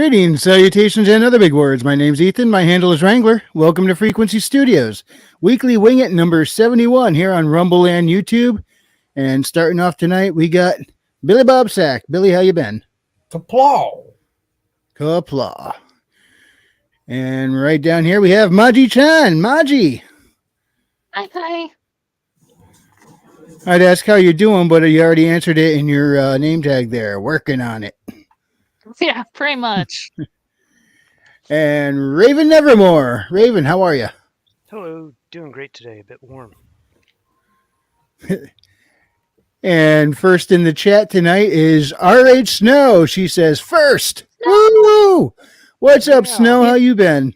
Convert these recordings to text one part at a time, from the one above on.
Greetings, salutations, and other big words. My name's Ethan. My handle is Wrangler. Welcome to Frequency Studios, weekly Wing It number 71 here on Rumble and YouTube. And starting off tonight, we got Billy Bobsack. Billy, how you been? Kaplaw. Kaplaw. And right down here, we have Maji Chan. Maji. Hi. I'd ask how you're doing, but you already answered it in your name tag there. Working on it. Yeah, pretty much. And Raven Nevermore. Raven, how are you? Hello, doing great today, a bit warm. And first in the chat tonight is RH Snow. She says, first. Woo! What's up, Snow? How you been?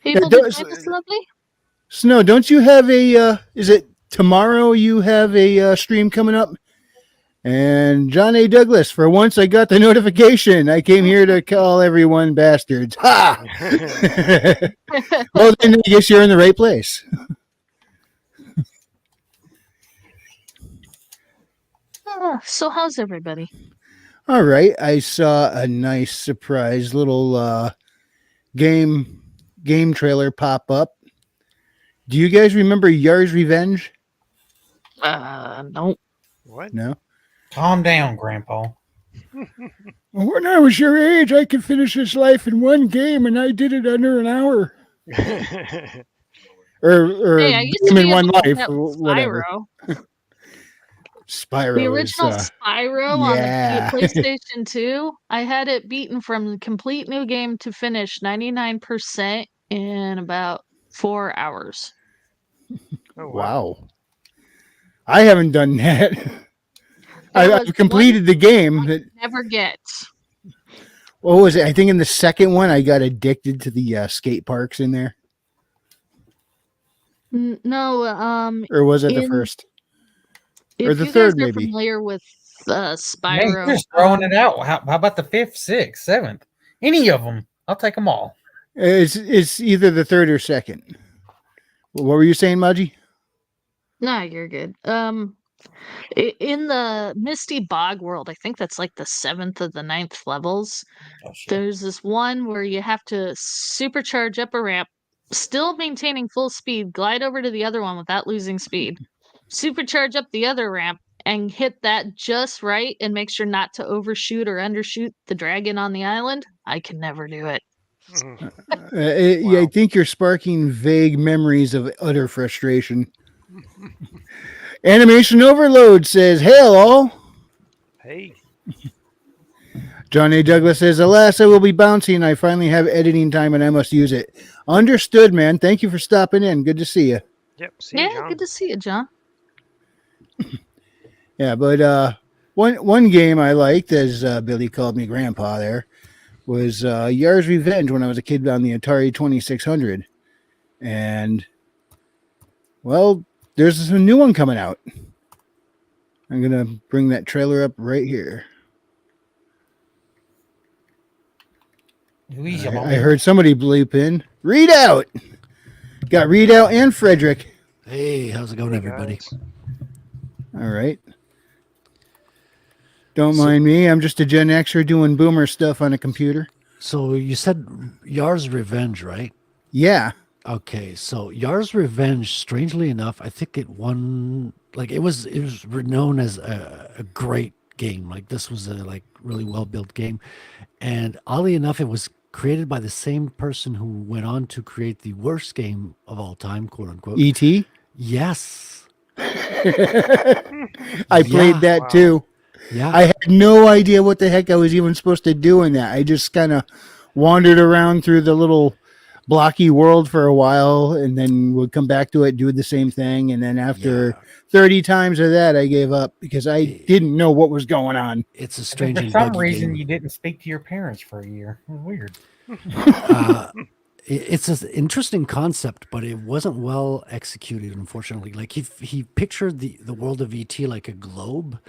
People Yeah, do find this lovely? Snow, don't you have a, is it tomorrow you have a stream coming up? And John A. Douglas, for once I got the notification. I came here to call everyone bastards. Ha! Well, then I guess you're in the right place. So how's everybody? All right. I saw a nice surprise little game trailer pop up. Do you guys remember Yar's Revenge? No. What? No? Calm down, Grandpa. When I was your age, I could finish this life in one game, and I did it under an hour. Or Hey, I used to game be in one able to do life, that or with whatever. Spyro. The original is, Spyro yeah. on the PlayStation 2, I had it beaten from complete new game to finish 99% in about 4 hours. Oh, wow. I haven't done that. There was I've completed the game. Never get. What was it? I think in the second one, I got addicted to the skate parks in there. No, Or was it the first? if Or the you third, guys are maybe. familiar with Man, Spyro, you're just throwing it out. How about the 5th, 6th, 7th? Any of them. I'll take them all. It's either the third or second. What were you saying, Maji? no, you're good. In the Misty Bog world, I think that's like the 7th of the 9th levels. Oh, shit. There's this one where you have to supercharge up a ramp, still maintaining full speed, glide over to the other one without losing speed, supercharge up the other ramp, and hit that just right and make sure not to overshoot or undershoot the dragon on the island. I can never do it. Yeah, I think you're sparking vague memories of utter frustration. Animation Overload says, hail all. Hey. John A. Douglas says, alas, I will be bouncing. I finally have editing time and I must use it. Understood, man. Thank you for stopping in. Good to see you. Yep, see you, Yeah, John. good to see you, John. Yeah, but one game I liked, as Billy called me grandpa there, was Yar's Revenge when I was a kid on the Atari 2600. And, well, there's a new one coming out. I'm going to bring that trailer up right here. I heard somebody bleep in. Readout! Got Readout and Frederick. Hey, how's it going, everybody? Guys. All right. Don't mind me. I'm just a Gen Xer doing boomer stuff on a computer. So you said Yar's Revenge, right? Yeah. Okay, so Yar's Revenge, strangely enough, I think it won, like it was known as a great game. Like this was a really well-built game. And oddly enough, it was created by the same person who went on to create the worst game of all time, quote unquote. E.T.? Yes. I played that Wow. too. Yeah. I had no idea what the heck I was even supposed to do in that. I just kind of wandered around through the little blocky world for a while and then would come back to it, do the same thing. And then after 30 times of that, I gave up because I didn't know what was going on. It's a strange For and some buggy reason, game. you didn't speak to your parents for a year. Weird. It's an interesting concept, but it wasn't well executed, unfortunately. Like he pictured the world of ET like a globe,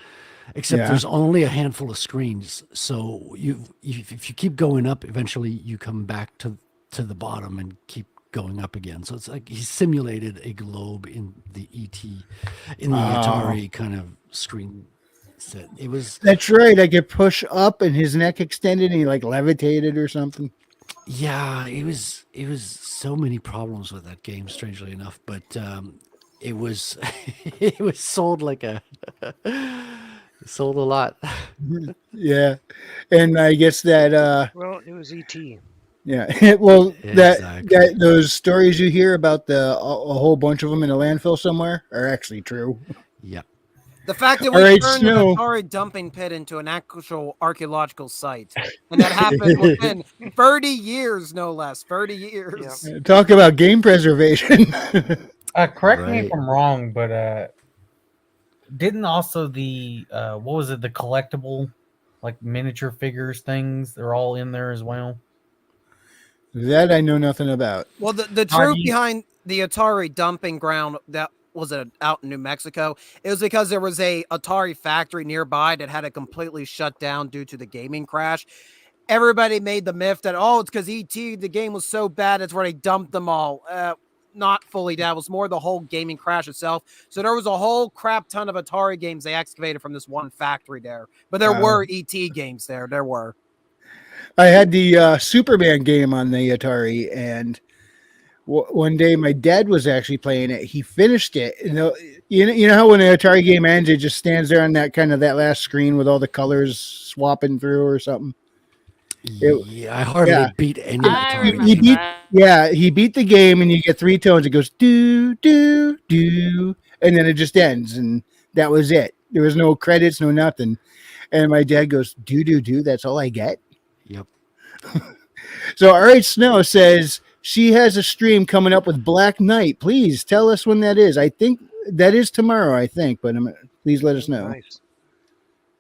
except Yeah. there's only a handful of screens. So if you keep going up, eventually you come back to the bottom and keep going up again. So it's like he simulated a globe in the ET, in the Atari kind of screen set. It was, That's right. I could push up and his neck extended and he like levitated or something. yeah, it was so many problems with that game, strangely enough, but it was it was sold like a it sold a lot. Yeah. And I guess that Well, it was E.T. yeah. Well, Exactly. that those stories you hear about a whole bunch of them in a landfill somewhere are actually true. Yeah. The fact that All we right, turned Snow. an Atari dumping pit into an actual archaeological site, and that happened within 30 years, no less. 30 years. Talk about game preservation. Correct me if Right. I'm wrong, but didn't also the what was it, the collectible like miniature figures things, they're all in there as well? That I know nothing about. Well, the How do truth you- behind the Atari dumping ground that was out in New Mexico, it was because there was a Atari factory nearby that had it completely shut down due to the gaming crash. Everybody made the myth that, oh, it's because ET, the game was so bad, that's where they dumped them all. Not fully that. It was more the whole gaming crash itself. So there was a whole crap ton of Atari games they excavated from this one factory there. But there were ET games there. There were. I had the Superman game on the Atari, and one day my dad was actually playing it. He finished it. You know how when an Atari game ends, it just stands there on that last screen with all the colors swapping through or something. Yeah, I hardly yeah. beat any I Atari remember He game. beat- that. Yeah, he beat the game, and you get 3 tones. It goes do do do, and then it just ends, and that was it. There was no credits, no nothing. And my dad goes do do do. That's all I get. Yep. So, all right, Snow says she has a stream coming up with Black Knight. Please tell us when that is. I think that is tomorrow, but please let us know. Nice.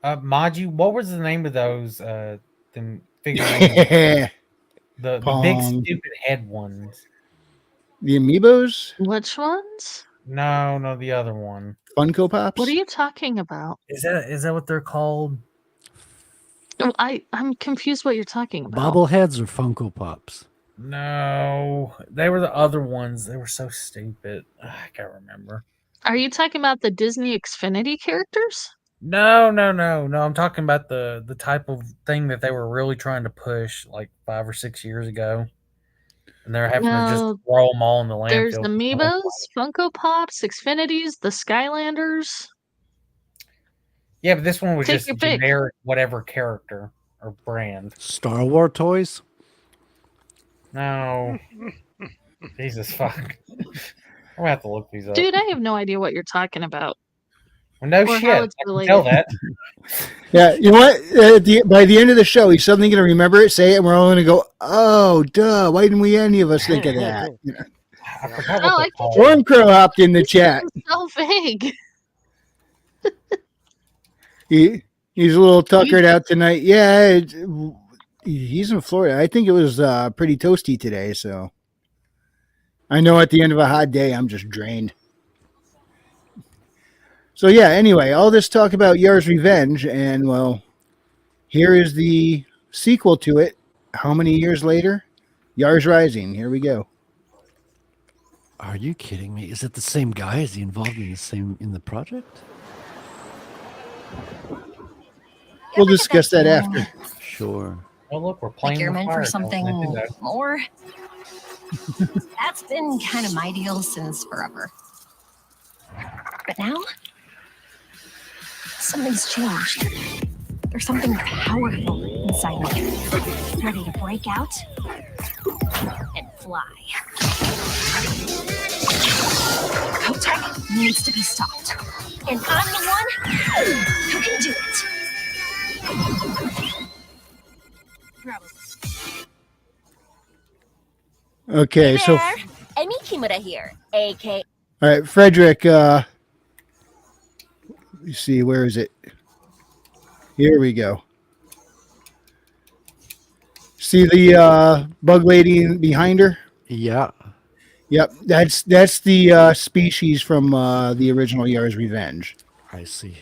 Maji, what was the name of those them figurines? the big Pong. stupid head ones. The Amiibos? Which ones? No, the other one. Funko Pops? What are you talking about? Is that what they're called? Oh, I'm confused what you're talking about. Bobbleheads or Funko Pops? No, they were the other ones. They were so stupid. I can't remember. Are you talking about the Disney Xfinity characters? No. I'm talking about the type of thing that they were really trying to push like 5 or 6 years ago, and they're having to No, just throw them all in the landfill. There's Amiibos, Funko Pops, Xfinities, the Skylanders. Yeah, but this one was Take just your pick. generic whatever character or brand. Star Wars toys? No. Jesus fuck. I'm gonna have to look these up. Dude, I have no idea what you're talking about. Well, no or how shit. it's I can tell related. that. Yeah, you know what? By the end of the show, he's suddenly going to remember it, say it, and we're all going to go, oh, duh. Why didn't any of us think of that? You know? I forgot Oh, what I they're called. Storm Crow hopped in the chat. It's so vague. He's a little tuckered out tonight. Yeah, he's in Florida. I think it was pretty toasty today, so I know at the end of a hot day, I'm just drained. So yeah, anyway, all this talk about Yar's Revenge, and well, here is the sequel to it. How many years later? Yar's Rising. Here we go. Are you kidding me? Is it the same guy? Is he involved in the project? We'll discuss that after. Sure. Oh, look, we're playing Like you're with meant fire. for something Nintendo. more. That's been kind of my deal since forever. But now, something's changed. There's something powerful inside me, ready to break out and fly. Protect needs to be stopped, and I'm the one who can do it. Okay, so There, Emi Kimura here, aka all right, Frederick. Let me see, where is it? Here we go. See the bug lady behind her? Yeah. Yep, that's the species from the original Yar's Revenge. I see.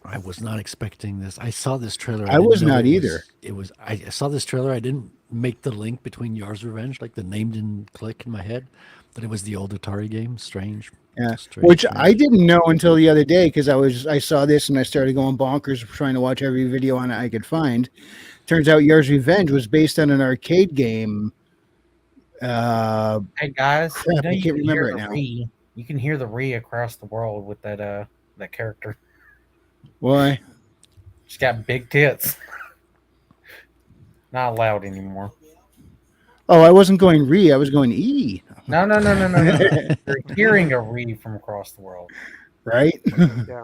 I was not expecting this. I saw this trailer. I didn't was know not it either. I saw this trailer. I didn't make the link between Yar's Revenge. Like the name didn't click in my head that it was the old Atari game. Strange. Yeah, Strange, which strange. I didn't know until the other day because I saw this and I started going bonkers trying to watch every video on it I could find. Turns out Yars Revenge was based on an arcade game. Hey guys, you Crap, know I you can't can remember hear it the now. re. You can hear the re across the world with that character. Why? She's got big tits. Not allowed anymore. Oh, I wasn't going re. I was going e. No. You're hearing a re from across the world. Right? Yeah.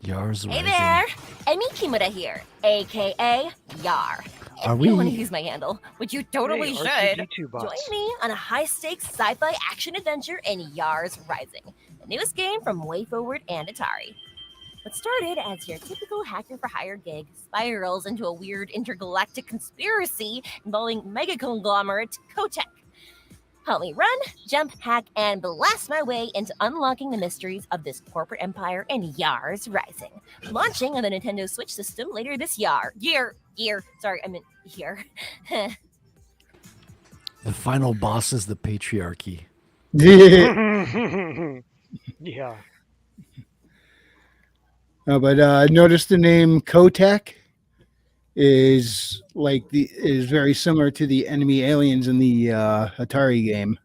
Yars Hey Rising. there! Emi Kimura here, aka Yar. Are If you want to we- use my handle, which you totally Hey, should, R2D2 join bots. me on a high-stakes sci-fi action adventure in Yars Rising, the newest game from WayForward and Atari. What started as your typical hacker-for-hire gig spirals into a weird intergalactic conspiracy involving mega conglomerate Kotek. Help me run, jump, hack, and blast my way into unlocking the mysteries of this corporate empire in Yars Rising. Launching on the Nintendo Switch system later this year. Sorry, I meant year. The final boss is the patriarchy. Yeah. Notice the name Kotek is very similar to the enemy aliens in the Atari game.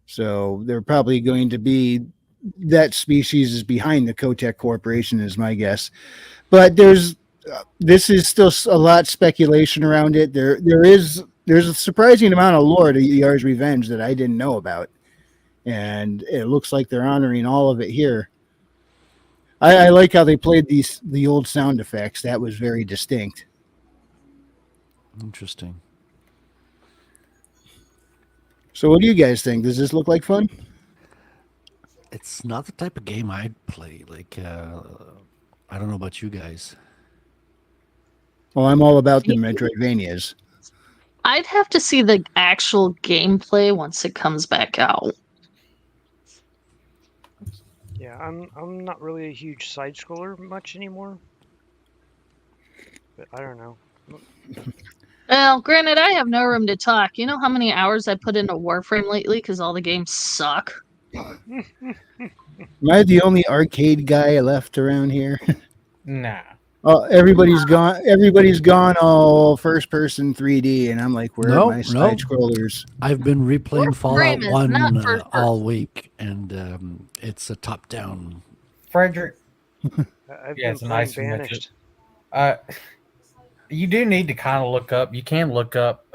So they're probably going to be that species is behind the Kotek Corporation, is my guess. But this is still a lot speculation around it. There's a surprising amount of lore to Yars Revenge that I didn't know about, and it looks like they're honoring all of it here. I like how they played the old sound effects. That was very distinct. Interesting. So what do you guys think? Does this look like fun? It's not the type of game I'd play. Like, I don't know about you guys. Well, I'm all about the Metroidvanias. I'd have to see the actual gameplay once it comes back out. Yeah, I'm not really a huge side scroller much anymore. But I don't know. Well, granted, I have no room to talk. You know how many hours I put into Warframe lately because all the games suck? Am I the only arcade guy left around here? Nah. Oh, everybody's gone. Everybody's gone all first person 3D, and I'm like, where No, are my no. side scrollers? I've been replaying Fallout Warframe is 1 not first all week, and it's a top-down. Frederick, I've Yeah, been it's a playing nice method. Banished. you do need to kind of look up. You can look up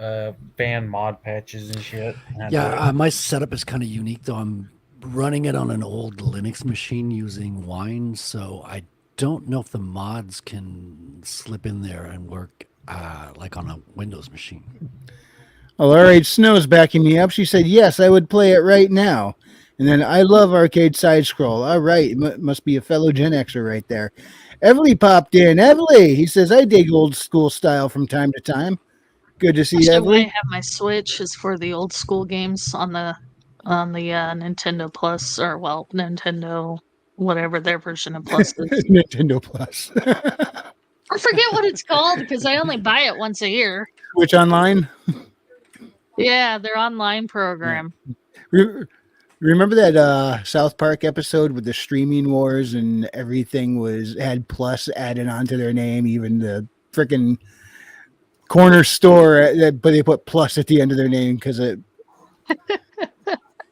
ban mod patches and shit. Yeah, my setup is kind of unique, though. I'm running it on an old Linux machine using Wine, so I don't know if the mods can slip in there and work like on a Windows machine. Well, all right, Snow's backing me up. She said, yes, I would play it right now. And then I love arcade side scroll. All right, must be a fellow Gen Xer right there. Everly popped in. Everly, he says, I dig old school style from time to time. Good to see you, Actually, when I Everly. have my Switch is for the old school games on the Nintendo Plus, or well, Nintendo whatever their version of Plus is. Nintendo Plus. I forget what it's called because I only buy it once a year. Switch Online. Yeah, their online program. Remember that South Park episode with the streaming wars and everything had plus added onto their name, even the freaking corner store, but they put plus at the end of their name because it.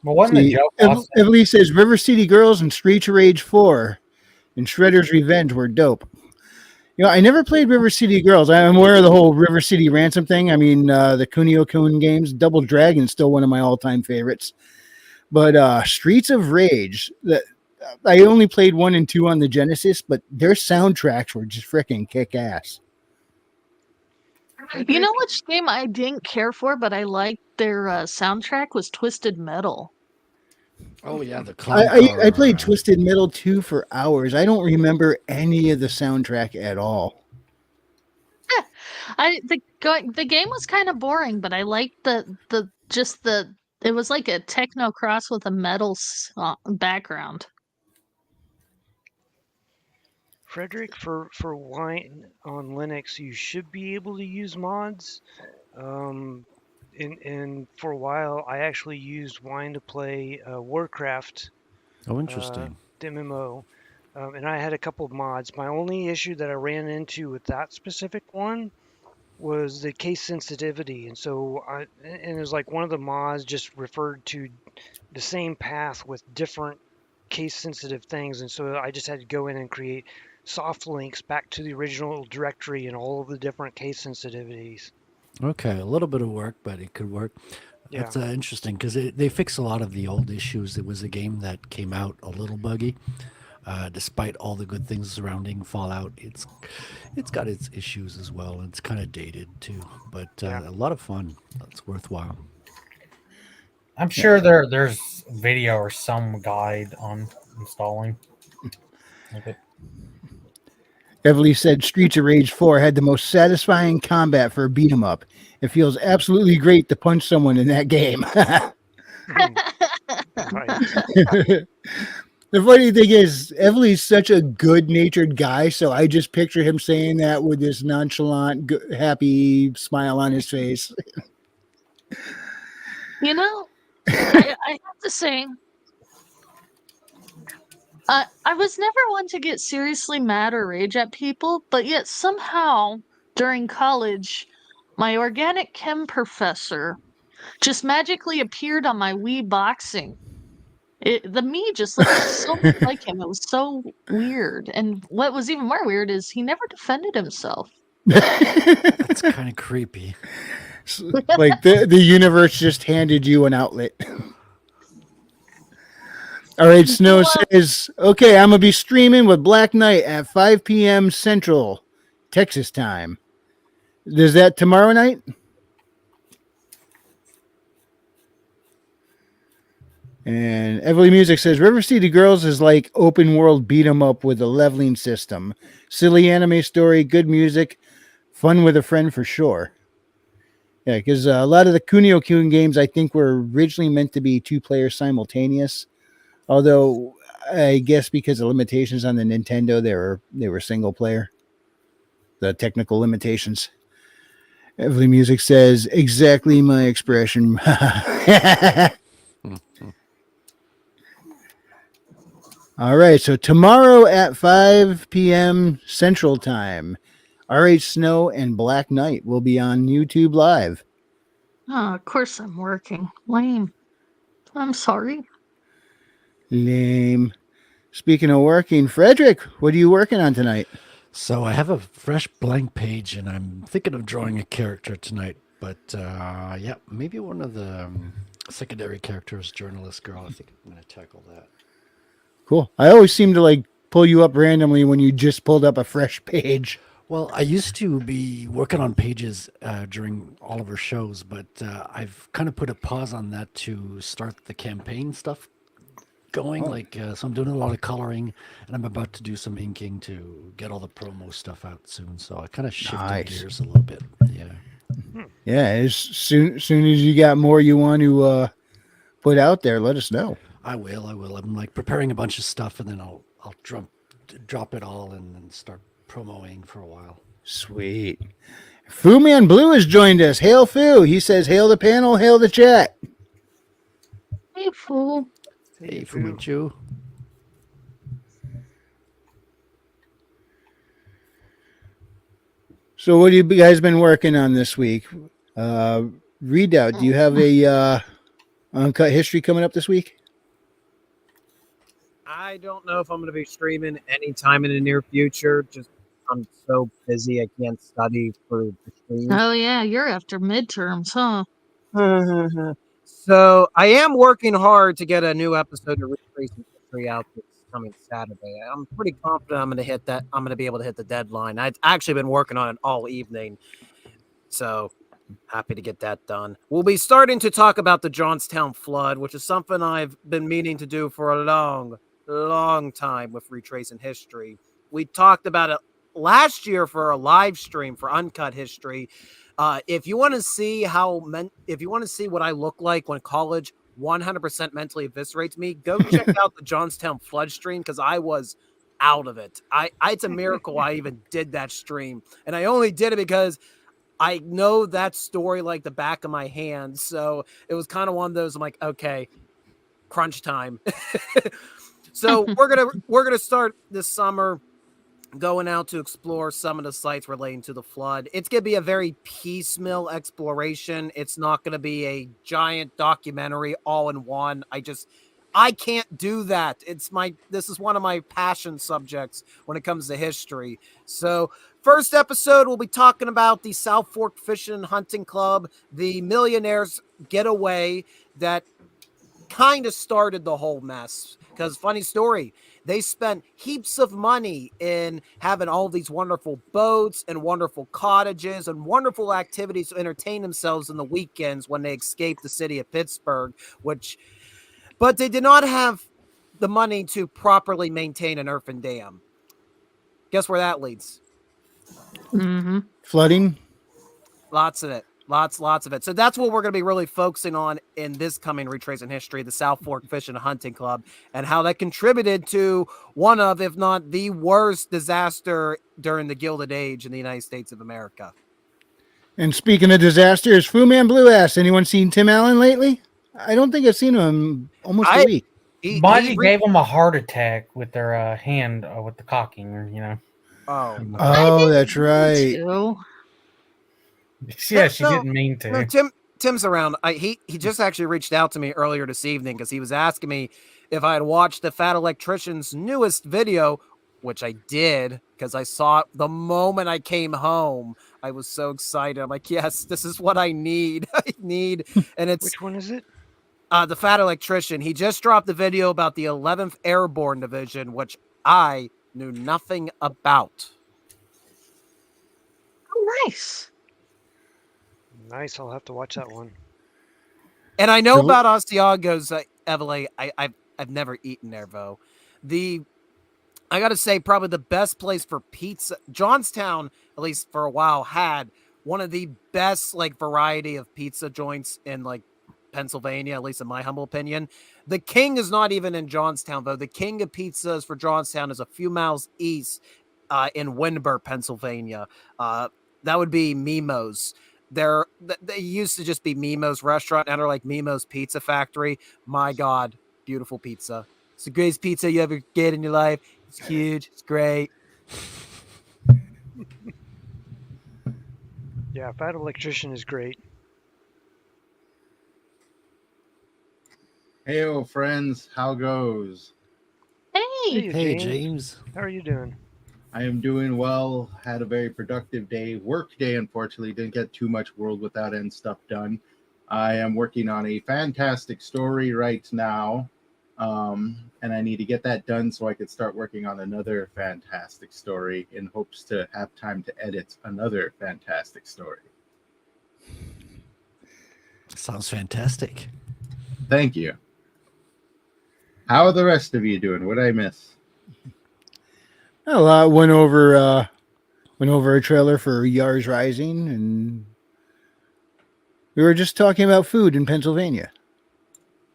But wasn't the joke also- Emily says River City Girls and Streets of Rage 4 and Shredder's Revenge were dope. You know, I never played River City Girls. I'm aware of the whole River City Ransom thing. I mean, the Kunio-kun games, Double Dragon is still one of my all-time favorites. But Streets of Rage, I only played 1 and 2 on the Genesis, but their soundtracks were just freaking kick-ass. You know which game I didn't care for, but I liked their soundtrack was Twisted Metal. Oh, yeah, the clown I car, played Twisted Metal 2 for hours. I don't remember any of the soundtrack at all. The game was kind of boring, but I liked it was like a techno cross with a metal background. Frederick, for Wine on Linux, you should be able to use mods. and for a while, I actually used Wine to play Warcraft, Oh, interesting. the MMO, and I had a couple of mods. My only issue that I ran into with that specific one was the case sensitivity, and it was like one of the mods just referred to the same path with different case sensitive things, and so I just had to go in and create soft links back to the original directory and all of the different case sensitivities. Okay, a little bit of work, but it could work. Yeah. That's interesting because they fix a lot of the old issues. It was a game that came out a little buggy, despite all the good things surrounding Fallout. It's got its issues as well. It's kind of dated too, but Yeah. a lot of fun. It's worthwhile. I'm sure there's video or some guide on installing. Okay. Everly said Streets of Rage 4 had the most satisfying combat for a beat 'em up. It feels absolutely great to punch someone in that game. Right. The funny thing is, Everly's such a good-natured guy, so I just picture him saying that with this nonchalant, happy smile on his face. You know, I have to say, I was never one to get seriously mad or rage at people, but yet somehow during college, my organic chem professor just magically appeared on my Wii boxing. The me just looked so much like him. It was so weird. And what was even more weird is he never defended himself. That's kind of creepy. Like the universe just handed you an outlet. All right, Snow says, okay, I'm going to be streaming with Black Knight at 5 p.m. Central, Texas time. Is that tomorrow night? And Everly Music says, River City Girls is like open world beat 'em up with a leveling system. Silly anime story, good music, fun with a friend for sure. Yeah, because a lot of the Kunio-kun games, I think, were originally meant to be two-player simultaneous. Although, I guess because of limitations on the Nintendo, they were single player. The technical limitations. Everly Music says, exactly my expression. All right, so tomorrow at 5 p.m. Central Time, RH Snow and Black Knight will be on YouTube Live. Oh, of course I'm working. Lame. I'm sorry. Lame. Speaking of working, Frederick, what are you working on tonight? So I have a fresh blank page, and I'm thinking of drawing a character tonight. But yeah, maybe one of the secondary characters, journalist girl. I think I'm going to tackle that. Cool. I always seem to pull you up randomly when you just pulled up a fresh page. Well, I used to be working on pages during all of her shows, but I've kind of put a pause on that to start the campaign stuff going. Oh. So I'm doing a lot of coloring, and I'm about to do some inking to get all the promo stuff out soon. So I kind of shifted gears a little bit. Yeah. Yeah, as soon as you got more you want to put out there, let us know. I will. I'm preparing a bunch of stuff, and then I'll drop it all and then start promoting for a while. Sweet. Fu Man Blue has joined us. Hail Fu. He says, hail the panel, hail the chat. Hey, fool. Hey, Fu Manchu. So what have you guys been working on this week? Redoubt, do you have a Uncut History coming up this week? I don't know if I'm going to be streaming anytime in the near future. Just I'm so busy, I can't study for the stream. Oh, yeah, you're after midterms, huh? So I am working hard to get a new episode of Retracing History out this coming Saturday. I'm pretty confident I'm going to hit that. I'm going to be able to hit the deadline. I've actually been working on it all evening, so happy to get that done. We'll be starting to talk about the Johnstown flood, which is something I've been meaning to do for a long time with Retracing History. We talked about it last year for a live stream for Uncut History. If you want to see what I look like when college 100% mentally eviscerates me, go check out the Johnstown flood stream, because I was out of it. It's a miracle I even did that stream, and I only did it because I know that story like the back of my hand. So it was kind of one of those. I'm like, okay, crunch time. So we're gonna start this summer going out to explore some of the sites relating to the flood. It's going to be a very piecemeal exploration. It's not going to be a giant documentary all in one. I can't do that. This is one of my passion subjects when it comes to history. So first episode, we'll be talking about the South Fork Fishing and Hunting Club, the millionaires getaway that kind of started the whole mess. Because funny story, they spent heaps of money in having all these wonderful boats and wonderful cottages and wonderful activities to entertain themselves in the weekends when they escaped the city of Pittsburgh, but they did not have the money to properly maintain an earthen dam. Guess where that leads? Mm-hmm. Flooding. Lots of it. Lots of it. So that's what we're going to be really focusing on in this coming Retracing History, the South Fork Fishing and Hunting Club, and how that contributed to one of, if not the worst disaster during the Gilded Age in the United States of America. And speaking of disasters, Fu Man Blue Ass. Anyone seen Tim Allen lately? I don't think I've seen him almost a week. Bungie gave him a heart attack with their hand with the cocking, you know. Oh, that's right. Too. Yeah, she didn't mean to. No, Tim's around. He just actually reached out to me earlier this evening because he was asking me if I had watched the Fat Electrician's newest video, which I did because I saw it the moment I came home. I was so excited. I'm like, yes, this is what I need. And it's Which one is it? the Fat Electrician. He just dropped the video about the 11th Airborne Division, which I knew nothing about. Oh, nice. Nice. I'll have to watch that one. And I know about Asiago's, Evelyn. I've never eaten there, though. I got to say, probably the best place for pizza. Johnstown, at least for a while, had one of the best variety of pizza joints in Pennsylvania, at least in my humble opinion. The king is not even in Johnstown, though. The king of pizzas for Johnstown is a few miles east in Windber, Pennsylvania. That would be Mimo's. They used to just be Mimo's restaurant, and they're like Mimo's Pizza Factory. My God, beautiful pizza. It's the greatest pizza you ever get in your life. It's huge. It's great. Yeah, Fat Electrician is great. Heyo, friends. How goes? Hey. Hey, James. How are you doing? I am doing well. Had a very productive day. Work day, unfortunately. Didn't get too much World Without End stuff done. I am working on a fantastic story right now. And I need to get that done so I could start working on another fantastic story in hopes to have time to edit another fantastic story. Sounds fantastic. Thank you. How are the rest of you doing? What did I miss? A lot went over a trailer for Yars Rising, and we were just talking about food in Pennsylvania.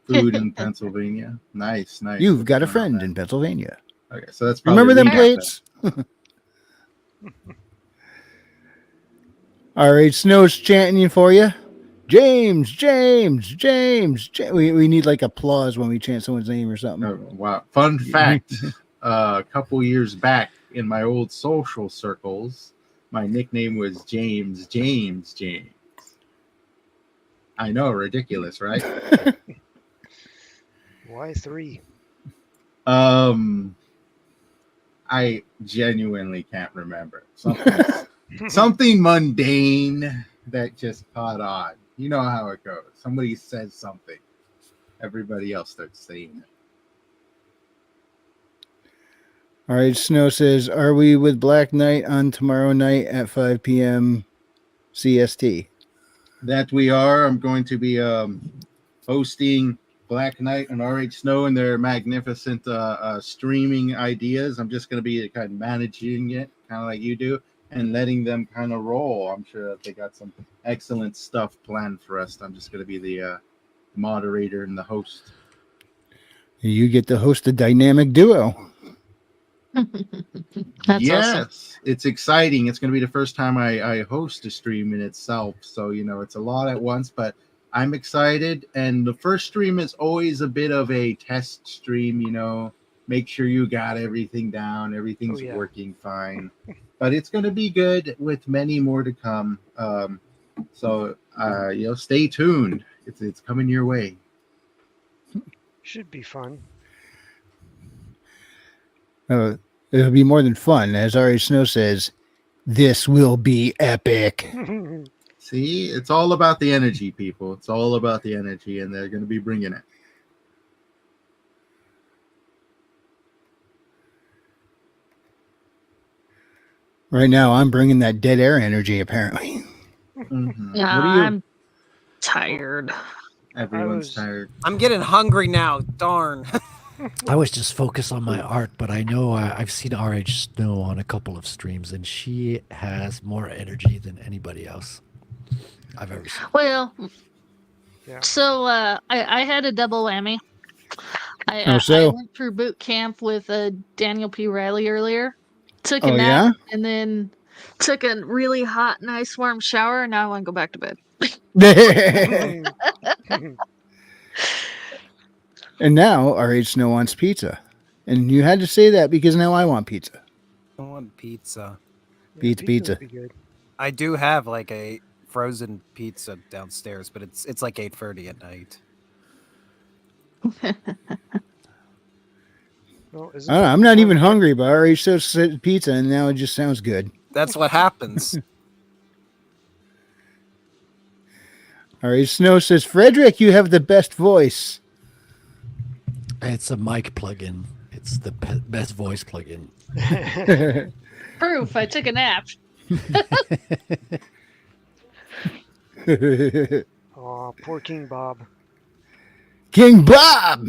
Food in Pennsylvania. Nice. You've got a friend in Pennsylvania. Okay, so that's probably Remember them recap then. plates? All right, Snow's chanting for you. James. We need applause when we chant someone's name or something. Oh, wow. Fun fact, a couple years back in my old social circles, my nickname was James. I know, ridiculous, right? Why 3? I genuinely can't remember. Something mundane that just caught on. You know how it goes. Somebody says something. Everybody else starts saying it. All right, Snow says, are we with Black Knight on tomorrow night at 5 p.m. CST? That we are. I'm going to be hosting Black Knight and RH Snow and their magnificent streaming ideas. I'm just going to be kind of managing it, kind of like you do, and letting them kind of roll. I'm sure that they got some excellent stuff planned for us. I'm just going to be the moderator and the host. You get to host a dynamic duo. That's yes, awesome. it's exciting. It's going to be the first time I host a stream in itself. So, it's a lot at once, but I'm excited. And the first stream is always a bit of a test stream, make sure you got everything down, everything's yeah. working fine. But it's going to be good with many more to come. So, stay tuned. It's coming your way. Should be fun. It'll be more than fun. As Ari Snow says, this will be epic. See, it's all about the energy, people. It's all about the energy, and they're going to be bringing it. Right now, I'm bringing that dead air energy, apparently. Mm-hmm. Yeah, What are you? I'm tired. Everyone's tired. I'm getting hungry now. Darn. I was just focused on my art, but I know I've seen RH Snow on a couple of streams, and she has more energy than anybody else I've ever seen. Well, Yeah. so I had a double whammy. Oh, I so? went through boot camp with Daniel P. Riley earlier. Took a Oh, nap and then took a really hot, nice, warm shower. And now I want to go back to bed. And now RH Snow wants pizza. And you had to say that because now I want pizza. I want pizza. Pizza. Pizza would be good. I do have like a frozen pizza downstairs, but it's like 8:30 at night. Well, I don't know, I'm not even hungry, but RH Snow said pizza, and now it just sounds good. That's what happens. RH Snow says, Frederick, you have the best voice. It's a mic plugin. It's the best voice plugin. Proof. I took a nap. Oh, poor King Bob. King Bob!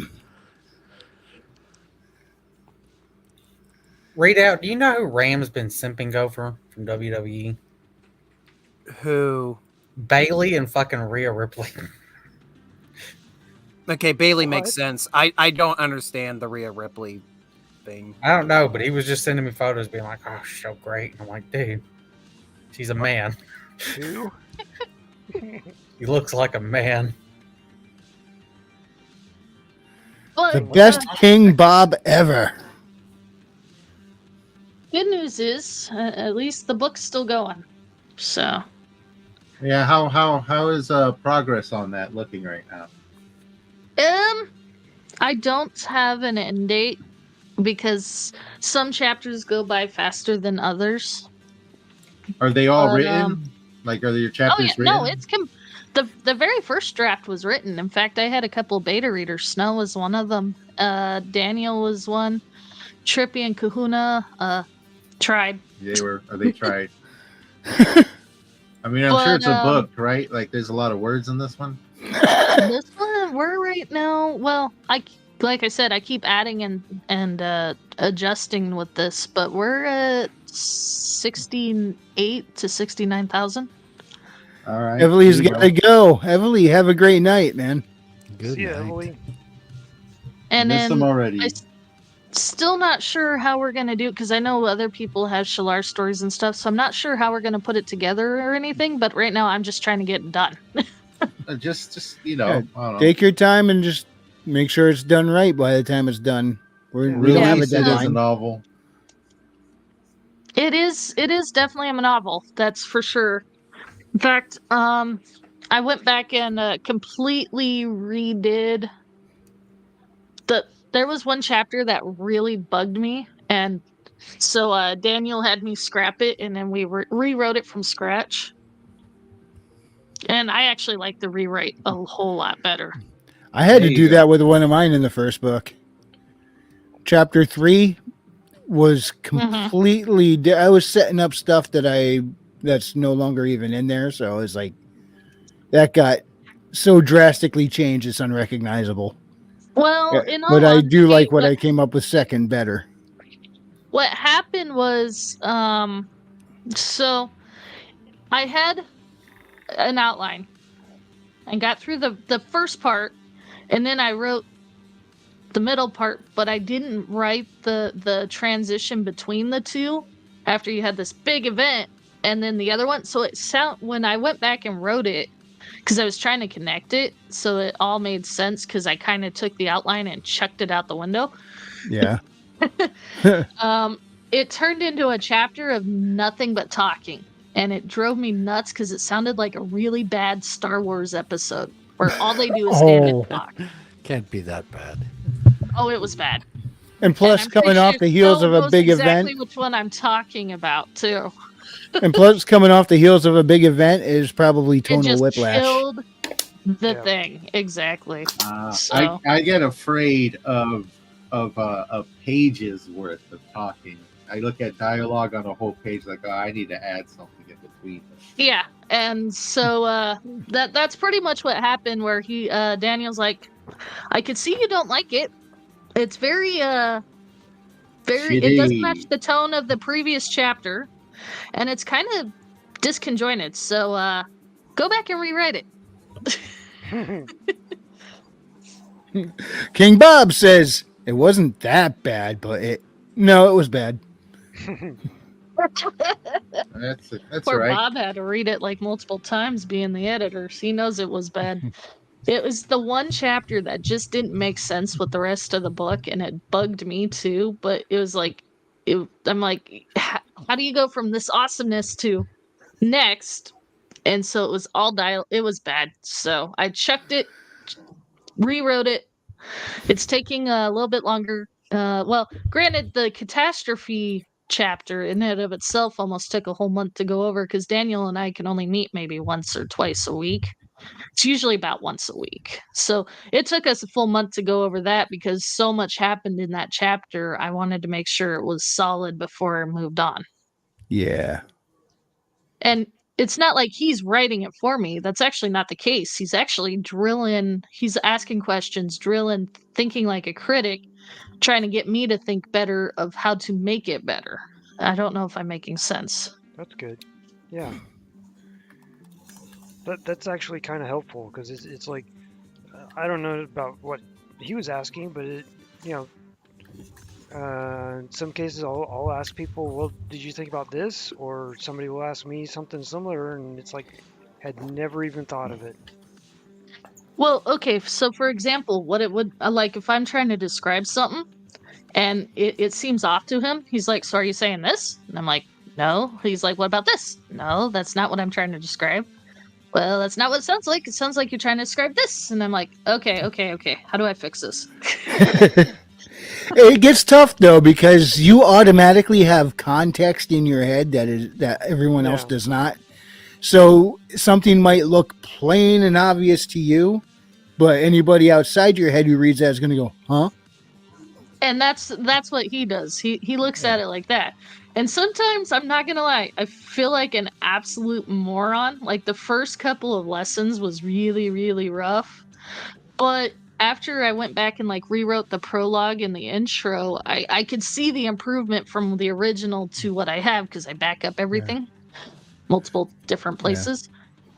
Read out. Do you know who Ram's been simping over from WWE? Who? Bailey and fucking Rhea Ripley. Okay, Bailey What? makes sense. I don't understand the Rhea Ripley thing. I don't know, but he was just sending me photos being like, oh, she's so great. And I'm like, dude, she's a man. Who? He looks like a man. But The best King Bob ever. good news is, at least the book's still going. So, Yeah, how is progress on that looking right now? I don't have an end date because some chapters go by faster than others. Are they all But, written? Like, are your Oh chapters yeah, written? no, it's the very first draft was written. In fact, I had a couple beta readers. Snow was one of them. Daniel was one. Trippy and Kahuna tried. They tried. I mean, I'm sure it's a But, book, right? Like, there's a lot of words in this one. This one we're right now. Well, like I said, I keep adding and adjusting with this, but we're at 68 to 69,000. All right. Everly's Here you got to go. Everly, have a great night, man. Good See ya, night. Emily. And Missed them then already. still not sure how we're gonna do it because I know other people have Shalar stories and stuff, so I'm not sure how we're gonna put it together or anything. But right now, I'm just trying to get it done. Just Yeah, I don't know. Take your time and just make sure it's done right by the time it's done. We don't have a Release it as a deadline. novel. It is definitely a novel, that's for sure. In fact, I went back and completely redid there was one chapter that really bugged me, and so Daniel had me scrap it, and then we rewrote it from scratch. And I actually like the rewrite a whole lot better. I had There to you do go. that with one of mine in the first book. Chapter 3 was completely. I was setting up stuff that's no longer even in there, so I was like, that got so drastically changed it's unrecognizable. Well, in all But I do honesty, like what I came up with second better. What happened was, so I had an outline. I got through the first part, and then I wrote the middle part, but I didn't write the transition between the two after you had this big event and then the other one. So when I went back and wrote it, because I was trying to connect it so it all made sense, because I kind of took the outline and chucked it out the window. Yeah. It turned into a chapter of nothing but talking, and it drove me nuts because it sounded like a really bad Star Wars episode where all they do is stand and talk. Can't be that bad. Oh, it was bad. And plus, I'm pretty coming off sure the heels Phil of a knows big exactly event, which one I'm talking about too. and plus, coming off the heels of a big event is probably It tonal just whiplash. killed the Yeah. thing exactly. I get afraid of a page's worth of talking. I look at dialogue on a whole page like, oh, I need to add something in between. Yeah, and so that's pretty much what happened. Where Daniel's like, I could see you don't like it. It's very It doesn't match Shitty. the tone of the previous chapter, and it's kind of disconjointed. So go back and rewrite it. King Bob says it wasn't that bad, but it was bad. That's Poor right. Bob had to read it like multiple times, being the editor. So he knows it was bad. It was the one chapter that just didn't make sense with the rest of the book, and it bugged me too. But it was like, I'm like, how do you go from this awesomeness to next? And so it was all it was bad. So I chucked it, rewrote it. It's taking a little bit longer. Well, granted, the catastrophe chapter in and of itself almost took a whole month to go over, because Daniel and I can only meet maybe once or twice a week. It's usually about once a week. So it took us a full month to go over that, because so much happened in that chapter. I wanted to make sure it was solid before I moved on. Yeah. And it's not like he's writing it for me. That's actually not the case. He's actually drilling, he's asking questions, drilling, thinking like a critic, trying to get me to think better of how to make it better. I don't know if I'm making sense. That's good. Yeah. That's actually kind of helpful, because it's like, I don't know about what he was asking, but in some cases I'll ask people, well, did you think about this? Or somebody will ask me something similar, and it's like, had never even thought of it. Well, okay, so for example, what it would like if I'm trying to describe something and it seems off to him, he's like, so are you saying this? And I'm like, no. He's like, what about this? No, that's not what I'm trying to describe. Well, that's not what it sounds like. It sounds like you're trying to describe this. And I'm like, okay. How do I fix this? It gets tough though, because you automatically have context in your head that everyone else Yeah. does not. So something might look plain and obvious to you, but anybody outside your head who reads that is going to go, huh? And that's what he does. He looks at it like that. And sometimes, I'm not gonna lie, I feel like an absolute moron. Like the first couple of lessons was really, really rough. But after I went back and like rewrote the prologue and the intro, I could see the improvement from the original to what I have, because I back up everything, multiple different places.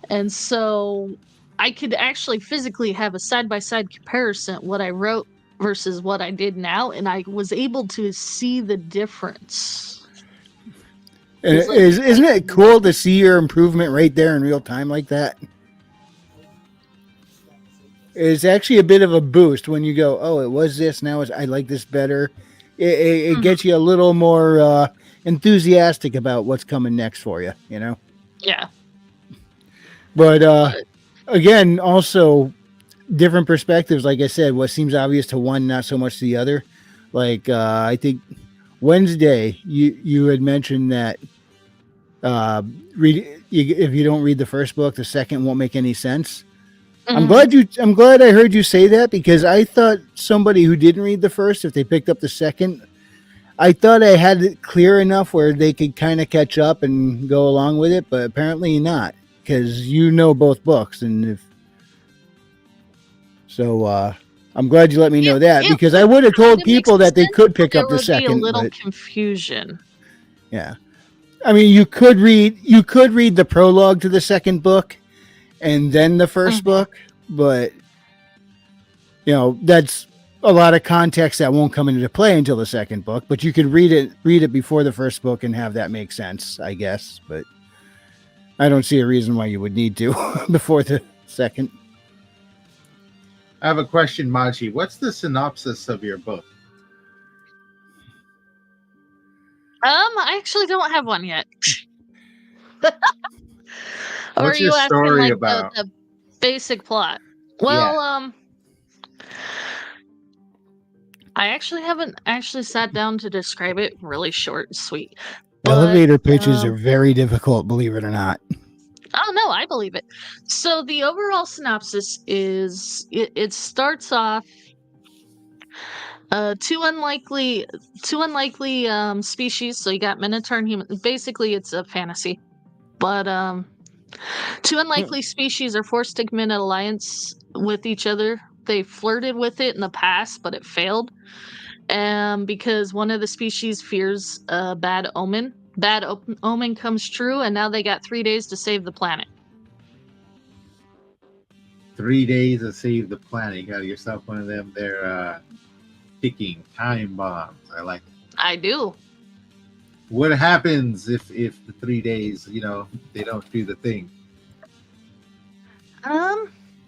And so I could actually physically have a side-by-side comparison, what I wrote versus what I did now, and I was able to see the difference. And It's like- isn't it cool to see your improvement right there in real time like that? It's actually a bit of a boost when you go, oh, it was this, now I like this better. It gets you a little more enthusiastic about what's coming next for you, you know? Yeah. But again, also different perspectives. Like I said, what seems obvious to one, not so much to the other. Like I think Wednesday, you had mentioned that if you don't read the first book, the second won't make any sense. Mhm. I'm glad I heard you say that, because I thought somebody who didn't read the first, if they picked up the second, I thought I had it clear enough where they could kind of catch up and go along with it, but apparently not, because you know both books, and I'm glad you let me know that, because I would have told It makes people that they sense, could but pick up the There would be a second. little But confusion. yeah, I mean, you could read the prologue to the second book and then the first book, but that's a lot of context that won't come into play until the second book, but you could read it before the first book and have that make sense, I guess. But I don't see a reason why you would need to before the second. I have a question, Machi. What's the synopsis of your book? I actually don't have one yet. Or What's are you your asking story like about? the basic plot? Well, I actually haven't actually sat down to describe it. Really short and sweet. But, Elevator pitches are very difficult, believe it or not. Oh no, I believe it. So the overall synopsis is it starts off two unlikely species. So you got Minotaur and human. Basically, it's a fantasy, but two unlikely species are forced to commit an alliance with each other. They flirted with it in the past, but it failed. Because one of the species fears a bad omen. Bad omen comes true, and now they got 3 days to save the planet. 3 days to save the planet. You got yourself one of them. They're ticking time bombs. I like it. I do. What happens if the 3 days, they don't do the thing?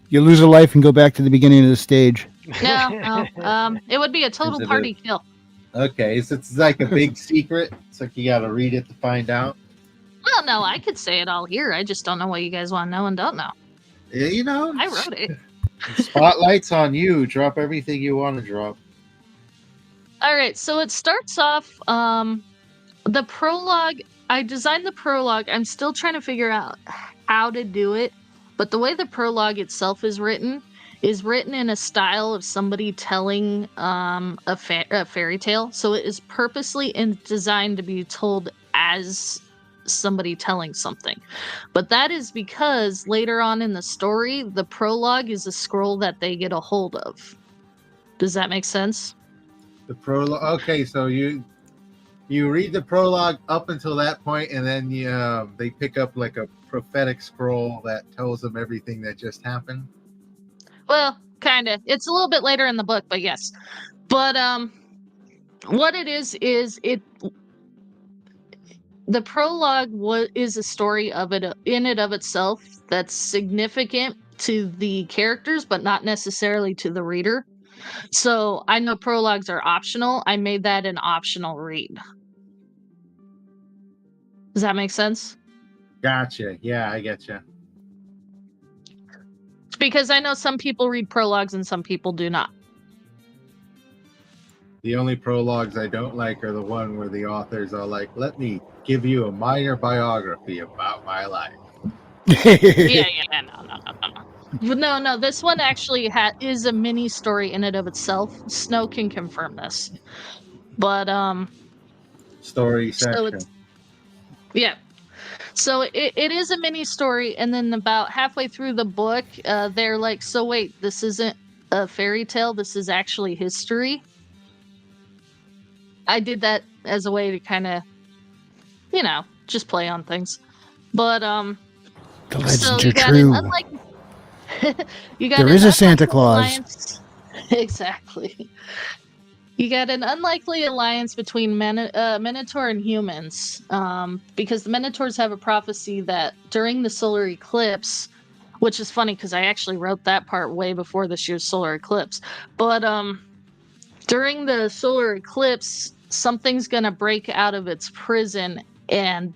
You lose a life and go back to the beginning of the stage. No. It would be a total Is it party kill. Okay, so it's like a big secret. It's like you got to read it to find out. Well, no, I could say it all here. I just don't know what you guys want to know and don't know. Yeah, I wrote it. Spotlight's on you. Drop everything you want to drop. All right, so it starts off the prologue. I designed the prologue. I'm still trying to figure out how to do it, but the way the prologue itself is written in a style of somebody telling a fairy tale. So it is purposely designed to be told as somebody telling something. But that is because later on in the story, the prologue is a scroll that they get a hold of. Does that make sense? The prologue. Okay, so you read the prologue up until that point, and then they pick up like a prophetic scroll that tells them everything that just happened. Well, kind of. It's a little bit later in the book, but yes. But what it is the prologue is a story of it in and of itself that's significant to the characters, but not necessarily to the reader. So I know prologues are optional. I made that an optional read. Does that make sense? Gotcha. Yeah, I getcha. Because I know some people read prologues and some people do not. The only prologues I don't like are the one where the authors are like, let me give you a minor biography about my life. Yeah, no. This one actually is a mini story in and of itself. Snow can confirm this. But Story so section. yeah. So it is a mini story, and then about halfway through the book, they're like, so wait, this isn't a fairy tale, this is actually history. I did that as a way to kind of, just play on things. But The so legends you are got true. an There is a Santa unlikely Claus. alliance. Exactly. You got an unlikely alliance between Minotaur and humans, because the Minotaurs have a prophecy that during the solar eclipse, which is funny because I actually wrote that part way before this year's solar eclipse, but during the solar eclipse, something's going to break out of its prison and,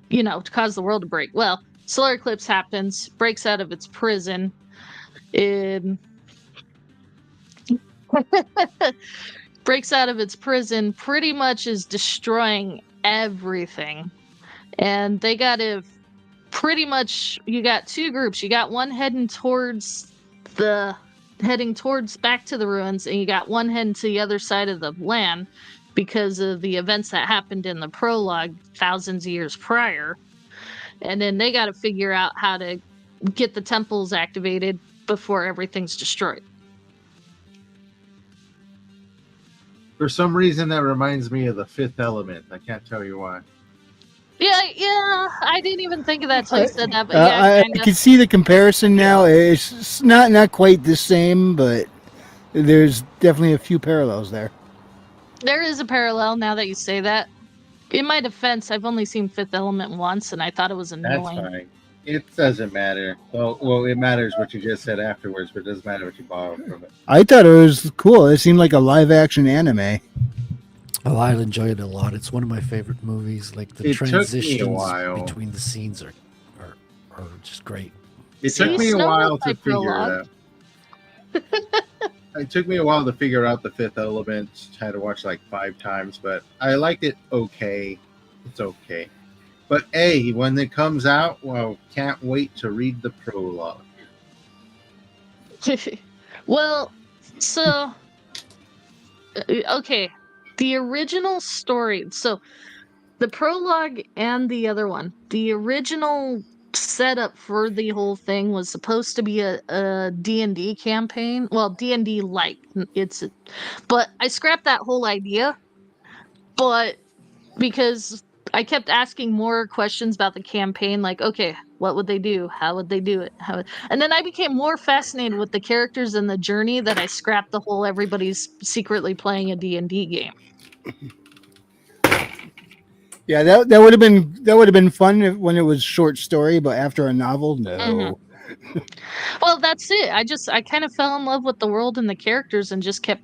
to cause the world to break. Well, solar eclipse happens, breaks out of its prison, breaks out of its prison, pretty much is destroying everything. And they got to you got two groups. You got one heading towards back to the ruins, and you got one heading to the other side of the land because of the events that happened in the prologue thousands of years prior. And then they got to figure out how to get the temples activated before everything's destroyed. For some reason, that reminds me of The Fifth Element. I can't tell you why. Yeah, I didn't even think of that till you said that, but I kinda. can see the comparison now. It's not quite the same, but There's definitely a few parallels there. There is a parallel now that you say that. In my defense, I've only seen Fifth Element once, and I thought it was That's annoying. fine. It doesn't matter. Well, it matters what you just said afterwards, but it doesn't matter what you borrow from it. I thought it was cool. It seemed like a live action anime. Oh, I enjoy it a lot. It's one of my favorite movies. Like the It took me a transitions while. between the scenes are just great. It See, took me a Snow while was to my figure prologue. it out. It took me a while to figure out the Fifth Element. Had to watch like 5 times, but I liked it okay. It's okay. But when it comes out, well, can't wait to read the prologue. Well, so okay, the original story. So the prologue and the other one, the original setup for the whole thing was supposed to be a D&D campaign. Well, D&D like but I scrapped that whole idea. But because I kept asking more questions about the campaign, like, okay, what would they do? How would they do it? And then I became more fascinated with the characters and the journey that I scrapped the whole everybody's secretly playing a D&D game. Yeah, that would have been fun when it was short story, but after a novel, no. Mhm. Well, that's it. I kind of fell in love with the world and the characters and just kept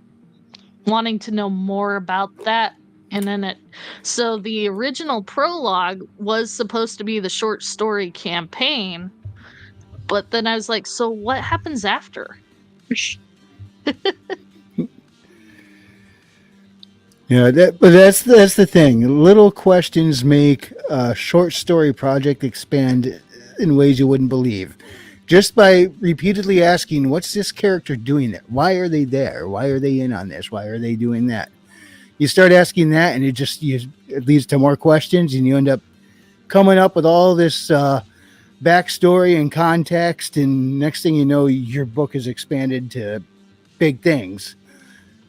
wanting to know more about that. And then so the original prologue was supposed to be the short story campaign, but then I was like, so what happens after? Yeah, but that's the thing. Little questions make a short story project expand in ways you wouldn't believe. Just by repeatedly asking, what's this character doing there? Why are they there? Why are they in on this? Why are they doing that? You start asking that, and it leads to more questions, and you end up coming up with all this backstory and context, and next thing you know, your book is expanded to big things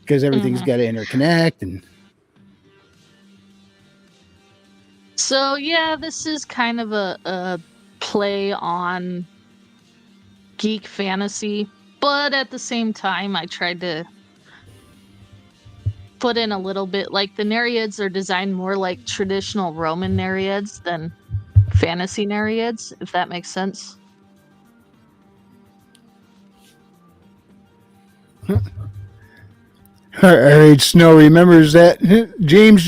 because everything's got to interconnect. And so yeah, this is kind of a play on geek fantasy, but at the same time, I tried to put in a little bit, like the Nereids are designed more like traditional Roman Nereids than fantasy Nereids, if that makes sense. all right, Snow remembers that. James.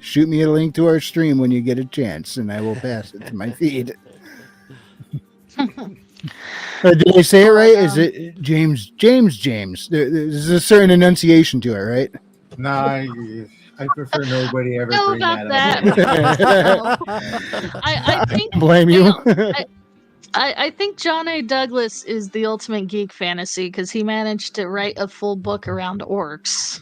Shoot me a link to our stream when you get a chance, and I will pass it to my feed. Did I say it right? Is it James? There's a certain enunciation to it, right? Nah, I prefer nobody ever Know bring about that that. up. I think Blame you. I think John A. Douglas is the ultimate geek fantasy because he managed to write a full book around orcs.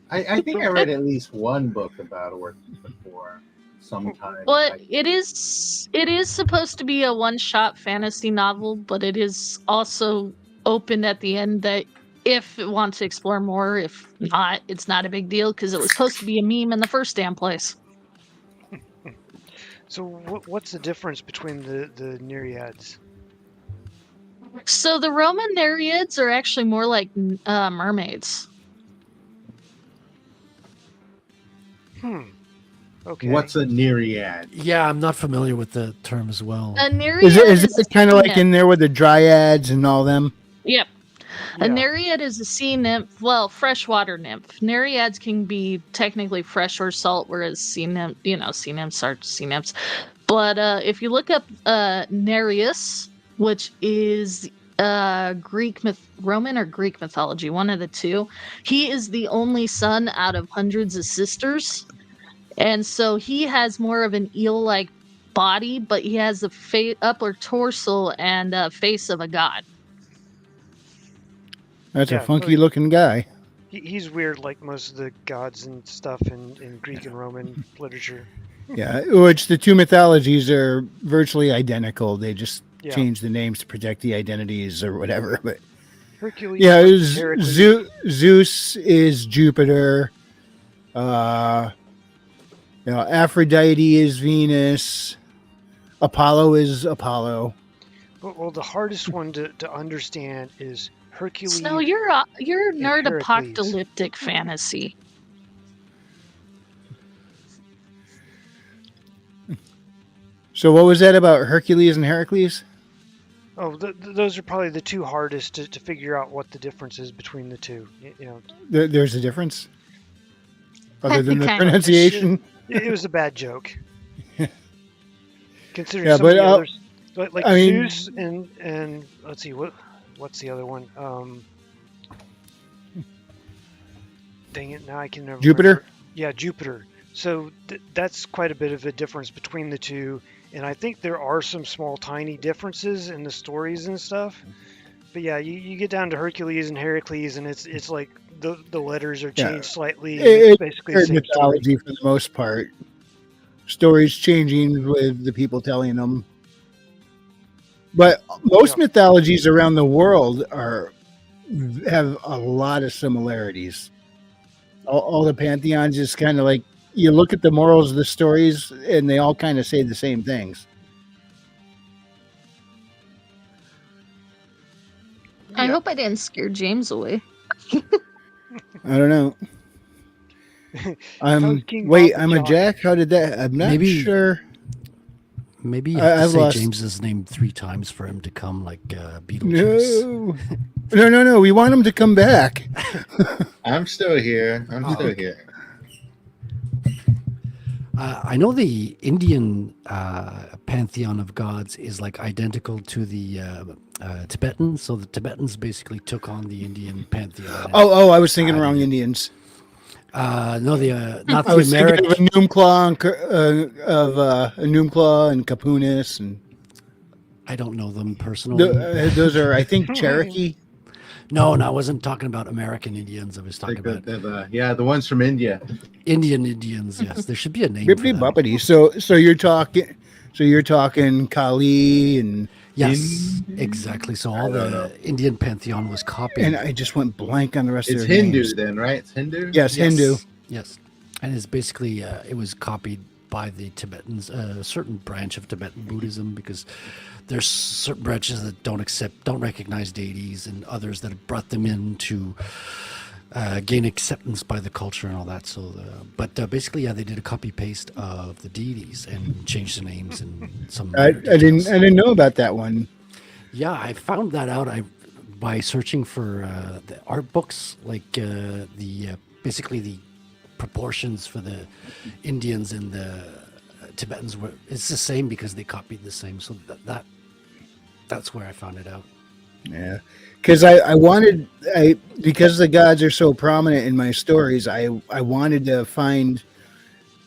I think I read at least one book about orcs before sometime. Well, it is supposed to be a one-shot fantasy novel, but it is also open at the end that if it wants to explore more, if not, it's not a big deal because it was supposed to be a meme in the first damn place. So what's the difference between the Nereids? So the Roman Nereids are actually more like mermaids. Okay. What's a Nereid? Yeah, I'm not familiar with the term as well. A Nereid Is is it kind of a like nymph. in there with the dryads and all them? Yep. A Yeah. Nereid is a sea nymph, well, freshwater nymph. Nereids can be technically fresh or salt, whereas sea nymphs are sea nymphs. But if you look up Nereus, which is Roman or Greek mythology, one of the two, he is the only son out of hundreds of sisters. And so he has more of an eel-like body, but he has the upper torso and face of a god. That's Yeah, a funky looking guy. He's weird, like most of the gods and stuff in Greek and Roman literature. Yeah, which the two mythologies are virtually identical. They just Yeah. change the names to protect the identities or whatever. But Hercules. yeah, Heracles. Zeus is Jupiter. Aphrodite is Venus. Apollo is Apollo. Well, the hardest one to understand is Hercules. Snow, you're nerd Heracles. apocalyptic fantasy. So what was that about Hercules and Heracles? Oh, those are probably the two hardest to figure out what the difference is between the two. You know, There's a difference other than the Kind of. pronunciation. it was a bad joke. Considering Yeah, some of but, the others, like I mean- Zeus and let's see what's the other one? Dang it! Now I can never Jupiter? remember. Yeah, Jupiter. So that's quite a bit of a difference between the two, and I think there are some small, tiny differences in the stories and stuff. But yeah, you get down to Hercules and Heracles, and it's like the letters are Yeah. changed slightly. and It's it's basically the shared same story. mythology for the most part. Stories changing with the people telling them. But most Yeah. mythologies around the world have a lot of similarities. All the pantheons is kind of like you look at the morals of the stories, and they all kind of say the same things. I Yeah. hope I didn't scare James away. I don't know. was King Wait, Bob I'm the a Jock. Jack. How did that? I'm not Maybe- sure. Maybe you have to I've say lost- James's name 3 times for him to come, like Beetlejuice. No. We want him to come back. I'm still here. I'm Oh, still okay. here. I know the Indian pantheon of gods is like identical to the Tibetan. So the Tibetans basically took on the Indian pantheon. Oh, I was thinking I wrong didn't- Indians. No, the not I the was thinking American. of Enumclaw and Capunis, and I don't know them personally. those are, I think, Cherokee. No, I wasn't talking about American Indians. I was talking Like about the ones from India. Indian Indians. Yes, there should be a name. Bippity for them. boppity. So you're talking Kali and Yes, exactly. So all the Indian pantheon was copied. and I just went blank on the rest It's of their Hindu names. then, right? It's Hindu. Yes, Hindu. Yes, and it's basically it was copied by the Tibetans, a certain branch of Tibetan Buddhism, because there's certain branches that don't recognize deities, and others that have brought them in to gain acceptance by the culture and all that. So, but basically, yeah, they did a copy paste of the deities and changed the names and some. I minor didn't details. know about that one. Yeah, I found that out by searching for the art books, like basically the proportions for the Indians and the Tibetans were. It's the same because they copied the same. So that's where I found it out. Yeah, because because the gods are so prominent in my stories, I wanted to find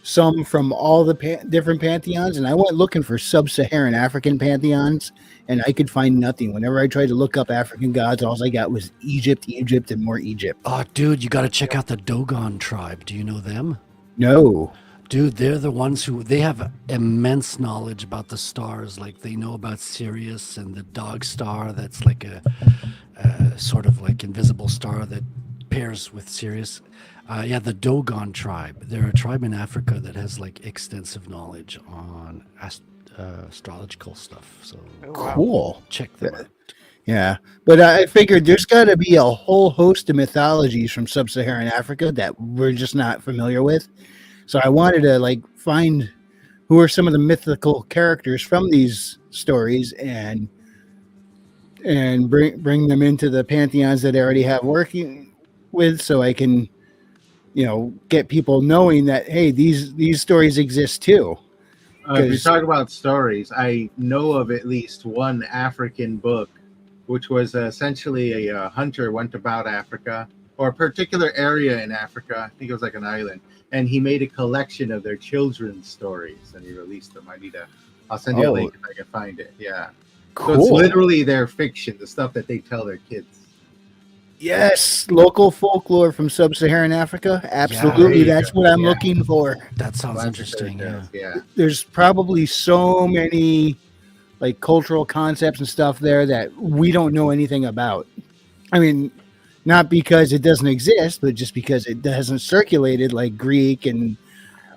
some from all the different pantheons, and I went looking for sub-Saharan African pantheons, and I could find nothing. Whenever I tried to look up African gods, all I got was Egypt, and more Egypt. Oh, dude, you got to check out the Dogon tribe. Do you know them? No. Dude, they're the ones they have immense knowledge about the stars. Like they know about Sirius and the dog star. That's like a sort of like invisible star that pairs with Sirius. Yeah, the Dogon tribe. They're a tribe in Africa that has like extensive knowledge on astrological stuff. So Oh, wow. Cool. check them out. Yeah, but I figured there's got to be a whole host of mythologies from sub-Saharan Africa that we're just not familiar with. So I wanted to find who are some of the mythical characters from these stories and bring them into the pantheons that I already have working with, so I can, get people knowing that, hey, these stories exist too. If you 'Cause- talk about stories, I know of at least one African book, which was essentially a hunter went about Africa or a particular area in Africa. I think it was like an island, and he made a collection of their children's stories and he released them. I'll send you a Oh. link if I can find it. Yeah. So Cool. it's literally their fiction, the stuff that they tell their kids. Yes, local folklore from sub-Saharan Africa. Absolutely, you that's go. what I'm Yeah. looking for. That sounds Lots of interesting. fairy Yeah. tales, yeah. There's probably so many cultural concepts and stuff there that we don't know anything about. I mean, not because it doesn't exist, but just because it hasn't circulated like Greek and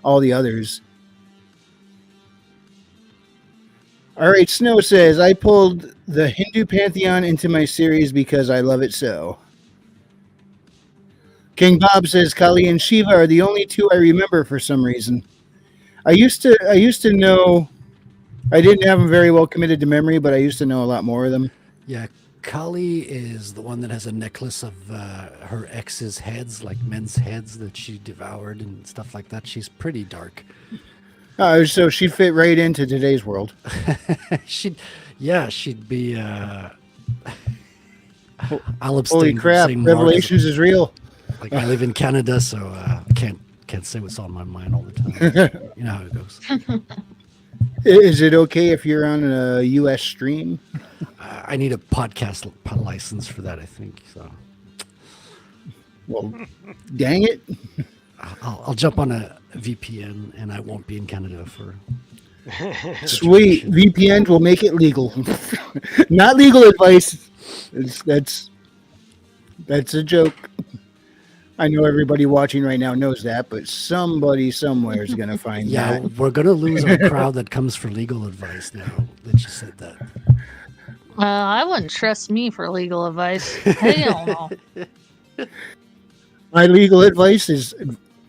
all the others. All right, Snow says, I pulled the Hindu pantheon into my series because I love it so. King Bob says, Kali and Shiva are the only two I remember for some reason. I used to know, I didn't have them very well committed to memory, but I used to know a lot more of them. Yeah, Kali is the one that has a necklace of her ex's heads, like men's heads that she devoured and stuff like that. She's pretty dark. So she'd fit right into today's world. she'd be. I'll abstain Holy from crap! saying more 'cause, Revelations is real. like I live in Canada, so can't say what's on my mind all the time. You know how it goes. Is it okay if you're on a U.S. stream? I need a podcast license for that, I think. So Well, dang it. I'll jump on a VPN, and I won't be in Canada for. Sweet. VPN will make it legal. Not legal advice. That's a joke. I know everybody watching right now knows that, but somebody somewhere is going to find Yeah, that. we're gonna lose our crowd that comes for legal advice now that you said that. I wouldn't trust me for legal advice. Hell no. My legal advice is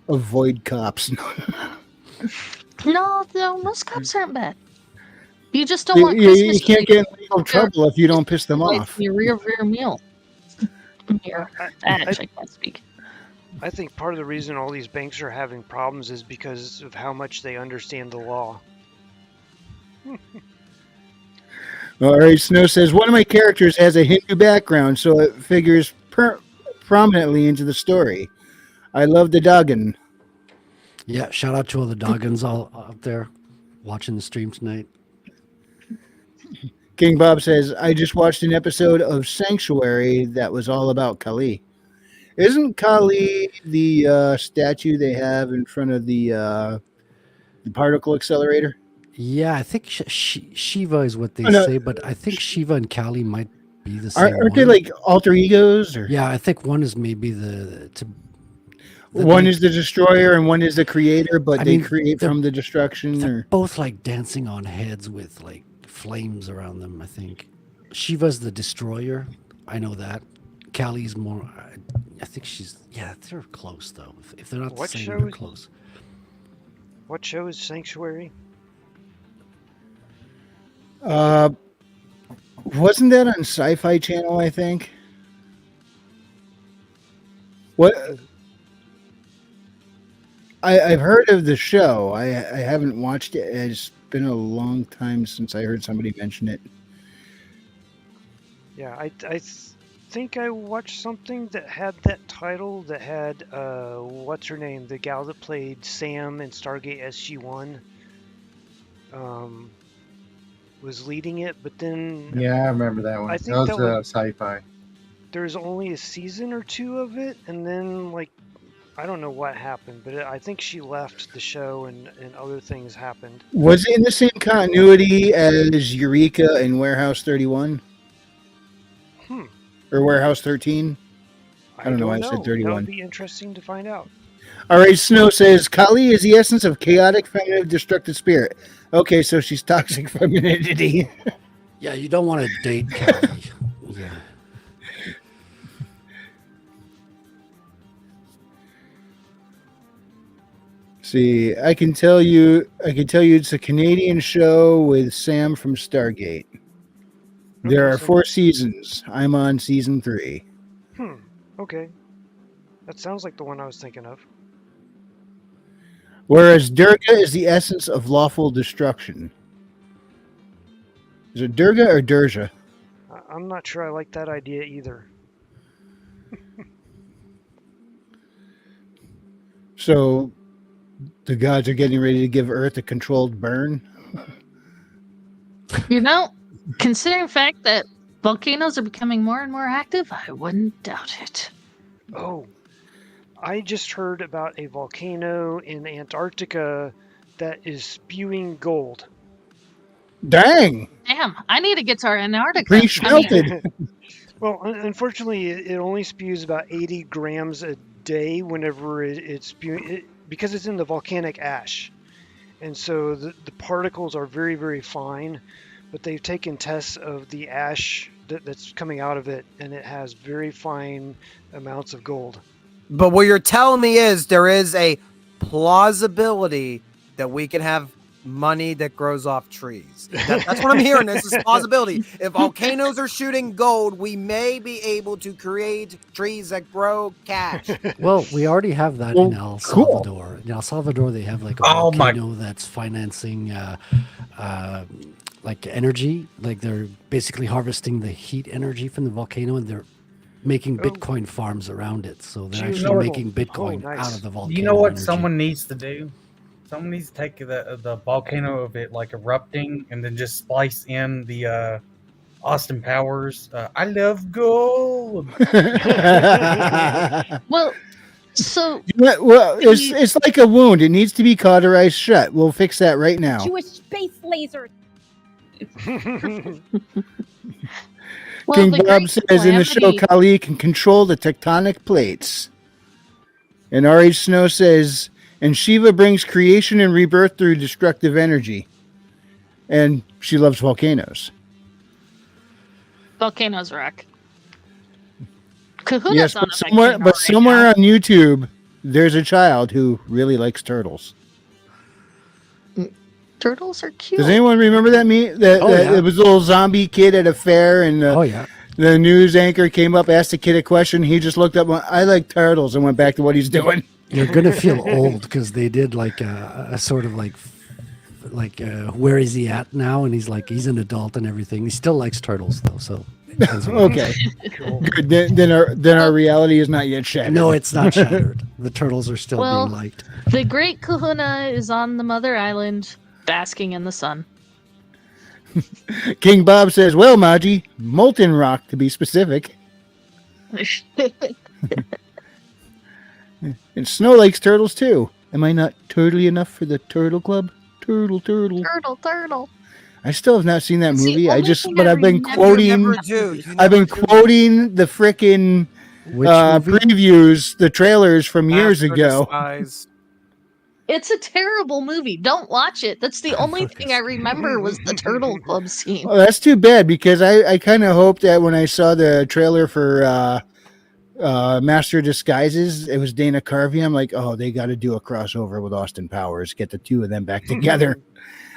avoid cops. No, most cops aren't bad. You just don't want Christmas you can't trees get in legal trouble if you don't piss them in off. your rear meal. Here, actually, I can't speak. I think part of the reason all these banks are having problems is because of how much they understand the law. All right, Snow says, one of my characters has a Hindu background, so it figures prominently into the story. I love the Dagan. Yeah, shout out to all the Doggins all out there watching the stream tonight. King Bob says, I just watched an episode of Sanctuary that was all about Kali. Isn't Kali the statue they have in front of the particle accelerator? Yeah, I think Shiva is what they Oh, no. say, but I think Shiva and Kali might be the same. Aren't they one. like alter egos? Or Yeah, I think one is maybe the one is the destroyer and one is the creator, but I they mean, create they're- from the destruction. They're Or both like dancing on heads with like flames around them, I think. Shiva's the destroyer. I know that. Kali's more. I think she's. Yeah, they're close though. If they're not What the same, show they're is- close. What show is Sanctuary? wasn't that on Sci-Fi Channel? I think. What? I've heard of the show. I haven't watched it. It's been a long time since I heard somebody mention it. Yeah, I think I watched something that had that title that had what's her name, the gal that played Sam in Stargate SG-1, was leading it, but then Yeah, I remember that one. I That think was that was- sci-fi. there's only a season or two of it, and then like I don't know what happened, but I think she left the show and other things happened. Was it in the same continuity as Eureka and Warehouse 31 Hmm. or Warehouse 13? I don't know why I said That 31. would be interesting to find out. All right, Snow says Kali is the essence of chaotic, feminine, destructive spirit. Okay, so she's toxic femininity. Yeah, you don't want to date Kali. Yeah. See, I can tell you it's a Canadian show with Sam from Stargate. There Okay, are so- 4 seasons. I'm on season 3. Okay. That sounds like the one I was thinking of. Whereas Durga is the essence of lawful destruction. Is it Durga or Durja? I'm not sure I like that idea either. So the gods are getting ready to give Earth a controlled burn. You know, considering the fact that volcanoes are becoming more and more active, I wouldn't doubt it. Oh, I just heard about a volcano in Antarctica that is spewing gold. Dang! Damn, I need to get to our Antarctica. Pre-smelted. Well, unfortunately, it only spews about 80 grams a day whenever it's spewing, because it's in the volcanic ash. And so the particles are very, very fine. but they've taken tests of the ash that's coming out of it, and it has very fine amounts of gold. But what you're telling me is there is a plausibility that we can have money that grows off trees. That's what I'm hearing. This is plausibility. If volcanoes are shooting gold, we may be able to create trees that grow cash. Well, we already have that Well, in El cool. Salvador. In El Salvador, they have like a Oh my- volcano that's financing like energy. Like they're basically harvesting the heat energy from the volcano, and they're making Oh. Bitcoin farms around it. So they're Geothermal. actually making Bitcoin Oh, nice. out of the volcano. You know what energy. someone needs to do? Someone needs to take the volcano of it like erupting and then just splice in the Austin Powers. I love gold. Well, so Well, it's like a wound. It needs to be cauterized shut. We'll fix that right now. Jewish space lasers. well, King the Bob great says in the show, calamity- Kali can control the tectonic plates. And R.H. Snow says, and Shiva brings creation and rebirth through destructive energy. And she loves volcanoes. volcanoes rock. Kahuna's Yes, on but a somewhere, volcano but right somewhere now. on YouTube, there's a child who really likes turtles. Turtles are cute. Does anyone remember that? Oh, yeah. It was a little zombie kid at a fair, and Oh yeah. the news anchor came up, asked the kid a question. He just looked up, went, I like turtles, and went back to what he's doing. You're gonna feel old because they did like a sort of like where is he at now? And he's an adult and everything. He still likes turtles though. So Okay, good. Then our reality is not yet shattered. no, it's not shattered. The turtles are still Well- being liked. The great Kahuna is on the Mother Island, basking in the sun. King Bob says, "Well, Maji, molten rock to be specific." And Snow likes turtles too. Am I not turtly enough for the Turtle Club? Turtle. Turtle. I still have not seen that It's the movie. only thing I I've been remember. quoting. Never do. You I've been never do. quoting the frickin' Which movie? previews, the trailers from years Master ago. Disguise. It's a terrible movie. Don't watch it. That's the only Focus. thing I remember was the Turtle Club scene. Well, that's too bad because I kind of hoped that when I saw the trailer for Master of Disguises, it was Dana Carvey. I'm like, oh, they got to do a crossover with Austin Powers, get the two of them back together.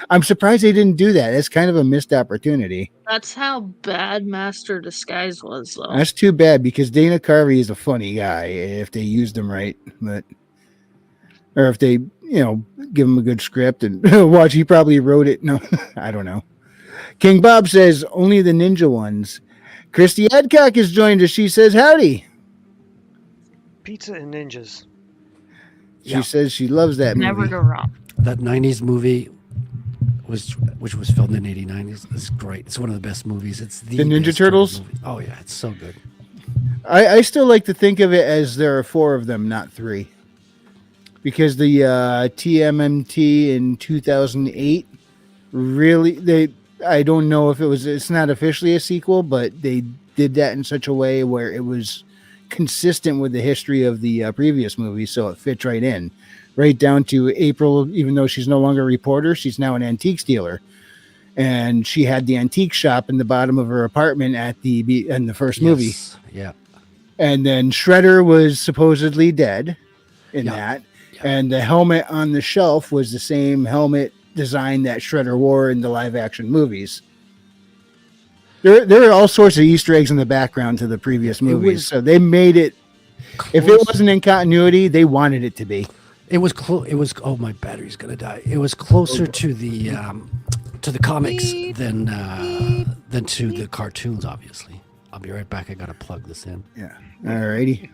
I'm surprised they didn't do that. It's kind of a missed opportunity. That's how bad Master Disguise was, though. That's too bad because Dana Carvey is a funny guy if they used him right, or if they, give him a good script and watch. He probably wrote it. No, I don't know. King Bob says only the ninja ones. Christy Adcock has joined us. She says howdy. Pizza and ninjas. She Yeah. says she loves that Never movie. go wrong. That '90s movie which was filmed in '89 is great. It's one of the best movies. It's the Ninja best turtle Turtles? movie. Oh yeah, it's so good. I still like to think of it as there are 4 of them, not 3. Because the TMNT in 2008 really I don't know if it's not officially a sequel, but they did that in such a way where it was consistent with the history of the previous movie, so it fits right in. Right down to April, even though she's no longer a reporter, she's now an antiques dealer. And she had the antique shop in the bottom of her apartment in the first movie. Yes, yeah. And then Shredder was supposedly dead in Yeah. that. Yeah. And the helmet on the shelf was the same helmet design that Shredder wore in the live action movies. There are all sorts of Easter eggs in the background to the previous movies. was So they made it, if it Close- wasn't in continuity, they wanted it to be. It was close. It was. Oh, my battery's gonna die. It was closer to the comics than to the cartoons. Obviously, I'll be right back. I gotta plug this in. Yeah. Alrighty.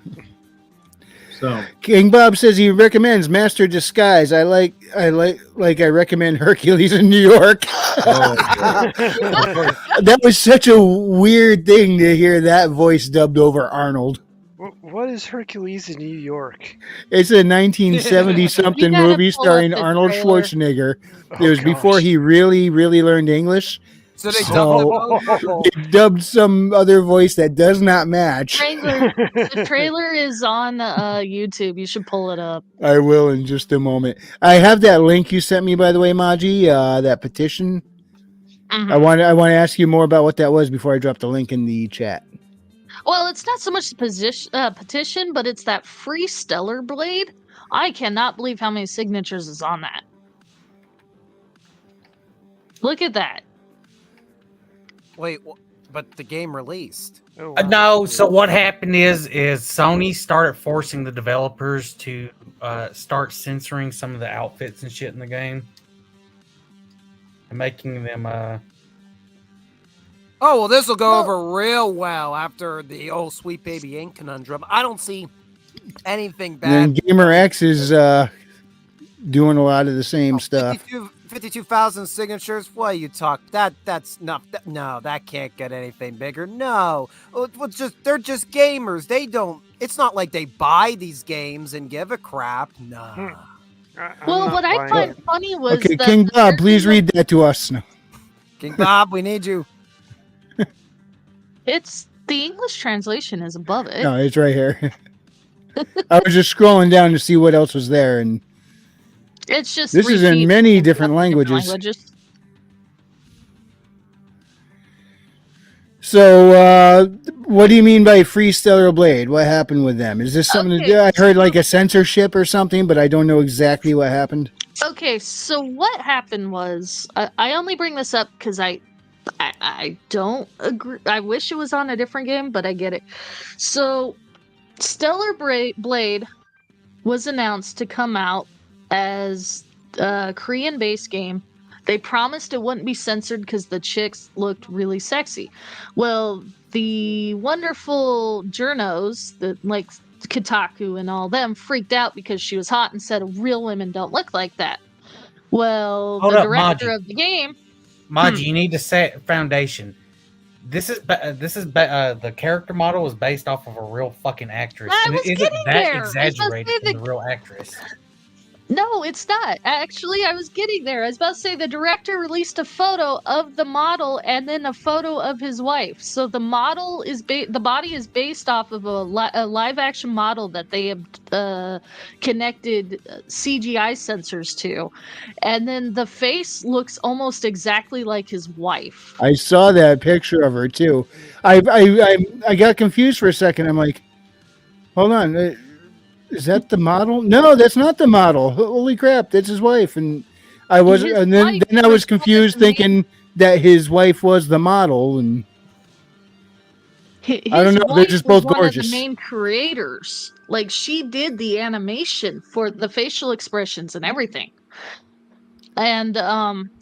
So King Bob says he recommends Master Disguise. I recommend Hercules in New York. That was such a weird thing to hear that voice dubbed over Arnold. What is Hercules in New York? It's a 1970 something You gotta movie pull starring up the Arnold trailer. Schwarzenegger. Oh, It was before gosh. he really, really learned English. So they So- dubbed They dubbed some other voice that does not match. The trailer is on YouTube. You should pull it up. I will in just a moment. I have that link you sent me, by the way, Maji, that petition. Mhm. I want to ask you more about what that was before I drop the link in the chat. Well, it's not so much the petition, but it's that free Stellar Blade. I cannot believe how many signatures is on that. Look at that. Wait, but the game released. Oh, wow. No, so what happened is Sony started forcing the developers to start censoring some of the outfits and shit in the game, and making them Oh, well, this will go Well- over real well after the old Sweet Baby Ink conundrum. I don't see anything And then bad. Gamer X is doing a lot of the same stuff. 52,000 signatures. What you talk? That's not. No, that can't get anything bigger. No, they're just gamers. They don't. It's not like they buy these games and give a crap. Nah. I'm Well, not what I buying find it. funny was Okay, that King the Bob, please version read that to us. No. King Bob, we need you. It's the English translation is above it. No, it's right here. I was just scrolling down to see what else was there, and It's just this is in repeat many in different languages. So, what do you mean by Free Stellar Blade? What happened with them? Is this something to Okay, do? I heard like a censorship or something, but I don't know exactly what happened. Okay, so what happened was I only bring this up because I don't agree. I wish it was on a different game, but I get it. So, Stellar Blade was announced to come out as a Korean-based game. They promised it wouldn't be censored because the chicks looked really sexy. Well, the wonderful journos, the like Kotaku and all them, freaked out because she was hot and said real women don't look like that. Well, Hold the up, director Maji. of the game. Maji, you need to set foundation. This is the character model is based off of a real fucking actress, I and was it isn't getting that there. I was about to exaggerated say from the real actress. No, it's not. Actually, I was getting there. I was about to say the director released a photo of the model and then a photo of his wife. So the model is the body is based off of a live action model that they have connected CGI sensors to, and then the face looks almost exactly like his wife. I saw that picture of her too. I got confused for a second. I'm like, hold on. Is that the model? No, that's not the model. Holy crap, that's his wife. And I was, His and then wife I was was confused, the main- thinking that his wife was the model. And His I don't know, they're wife just was both one gorgeous. of the main creators. Like she did the animation for the facial expressions and everything. And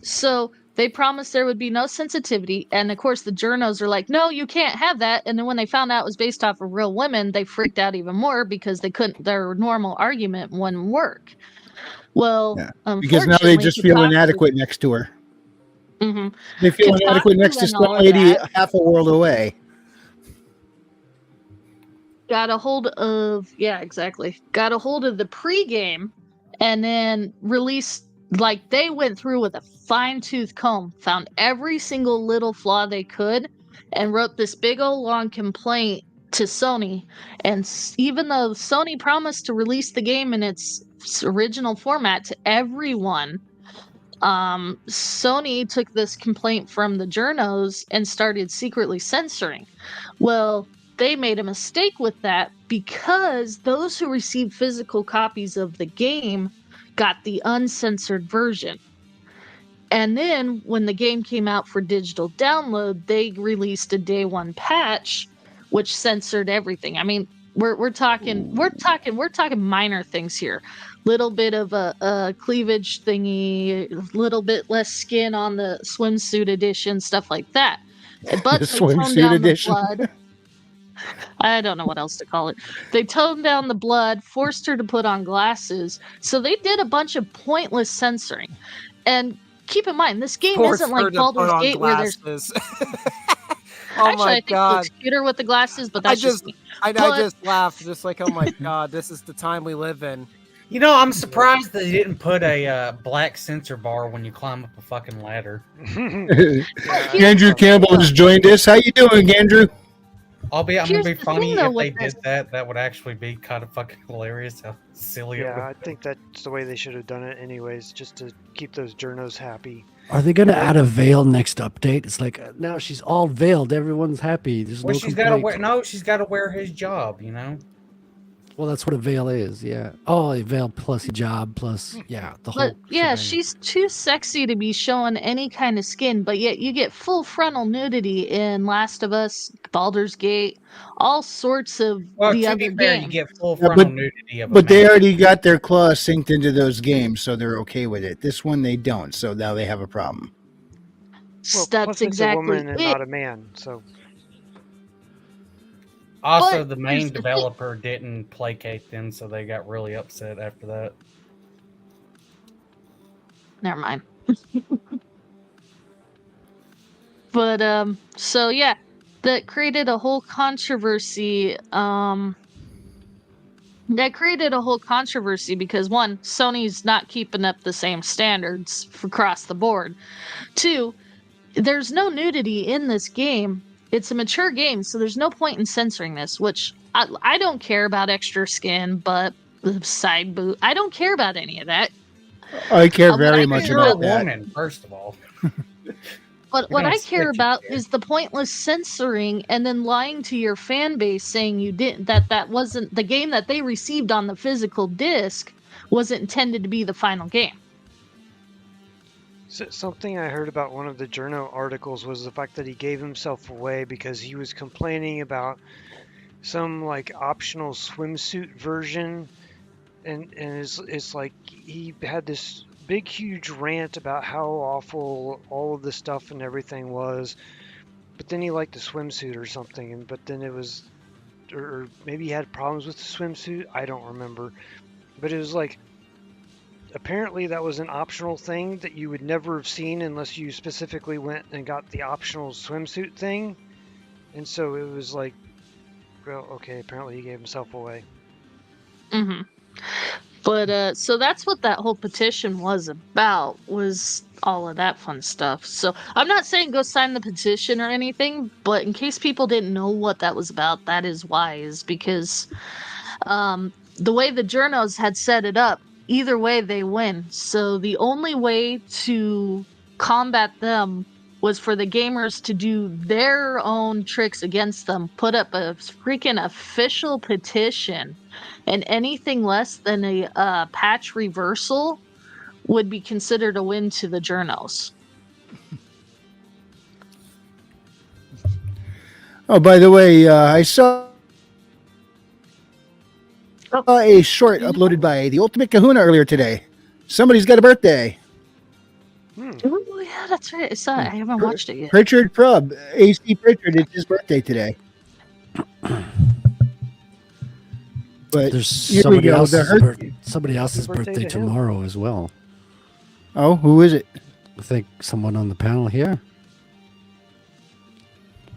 so they promised there would be no sensitivity, and of course the journos are like, "No, you can't have that." And then when they found out it was based off of real women, they freaked out even more because they couldn't. Their normal argument wouldn't work. Well, Yeah, because now they unfortunately, just feel Kotaku- inadequate next to her. Mhm. They feel Kotaku inadequate next to and some all of lady that. half a world away. Got a hold of got a hold of the pregame and then released, like, they went through with a fine-tooth comb, found every single little flaw they could, and wrote this big old long complaint to Sony. And even though Sony promised to release the game in its original format to everyone, Sony took this complaint from the journos and started secretly censoring. Well, they made a mistake with that because those who received physical copies of the game got the uncensored version. And then when the game came out for digital download, they released a day one patch which censored everything. I mean, we're talking minor things here. Little bit of a cleavage thingy, little bit less skin on the swimsuit edition, stuff like that. But The they toned swimsuit down edition. the blood. I don't know what else to call it. They toned down the blood, forced her to put on glasses. So they did a bunch of pointless censoring. And keep in mind, this game Force isn't her like to Baldur's put on Gate where there's. glasses. Actually, I my think it god! looks cuter with the glasses, but that's just me. I But- just laughed, just like, oh my god, this is the time we live in. You know, I'm surprised they didn't put a black sensor bar when you climb up a fucking ladder. Andrew Campbell has joined us. How you doing, Andrew? I'm gonna Here's be the funny thing, though, if they with this. did that. That would actually be kind of fucking hilarious. How silly it Yeah, I would be. think that's the way they should have done it anyways, just to keep those journos happy. Are they going to add a veil next update? It's like now she's all veiled. Everyone's happy. There's Well, no she's got to wear. complaints. No, she's got to wear his job. You know. Well, that's what a veil is. Yeah. Oh, a veil plus hijab plus the whole. But yeah, shebang. she's too sexy to be showing any kind of skin, but yet you get full frontal nudity in Last of Us, Baldur's Gate, all sorts of Well, the to other be fair, you games. get full Yeah, frontal nudity of a But they man. already got their claws synced into those games, so they're okay with it. This one they don't, so now they have a problem. Well, That's plus it's a exactly woman and it. not a man, so Also, But the here's main the thing. developer didn't placate them, so they got really upset after that. Never mind. But so yeah, that created a whole controversy. That created a whole controversy because one, Sony's not keeping up the same standards across the board. Two, there's no nudity in this game. It's a mature game, so there's no point in censoring this, which I don't care about extra skin, but the side boot. I don't care about any of that. I care What very I much care You're a about that. woman, first of all. But You're what gonna I care switch it about there. is the pointless censoring and then lying to your fan base saying you didn't that wasn't the game that they received on the physical disc wasn't intended to be the final game. something I heard about one of the journal articles was the fact that he gave himself away because he was complaining about some like optional swimsuit version, and it's like he had this big huge rant about how awful all of the stuff and everything was, but then he liked the swimsuit or something, and but then it was, or maybe he had problems with the swimsuit. I don't remember, but it was like apparently that was an optional thing that you would never have seen unless you specifically went and got the optional swimsuit thing, and so it was like, well, okay, apparently he gave himself away. Mm-hmm. But so that's what that whole petition was about, was all of that fun stuff. So I'm not saying go sign the petition or anything, but in case people didn't know what that was about, that is why, is because the way the journos had set it up, either way they win. So the only way to combat them was for the gamers to do their own tricks against them, put up a freaking official petition, and anything less than a patch reversal would be considered a win to the journos. Oh, by the way, I saw a short uploaded by the Ultimate Kahuna earlier today. Somebody's got a birthday. Oh yeah, that's right. I saw it. I haven't watched it yet. Pritchard Prub, AC Pritchard, it's his birthday today. But There's here we somebody go. else's, The somebody else's Happy birthday birthday to him. tomorrow as well. Oh, who is it? I think someone on the panel here.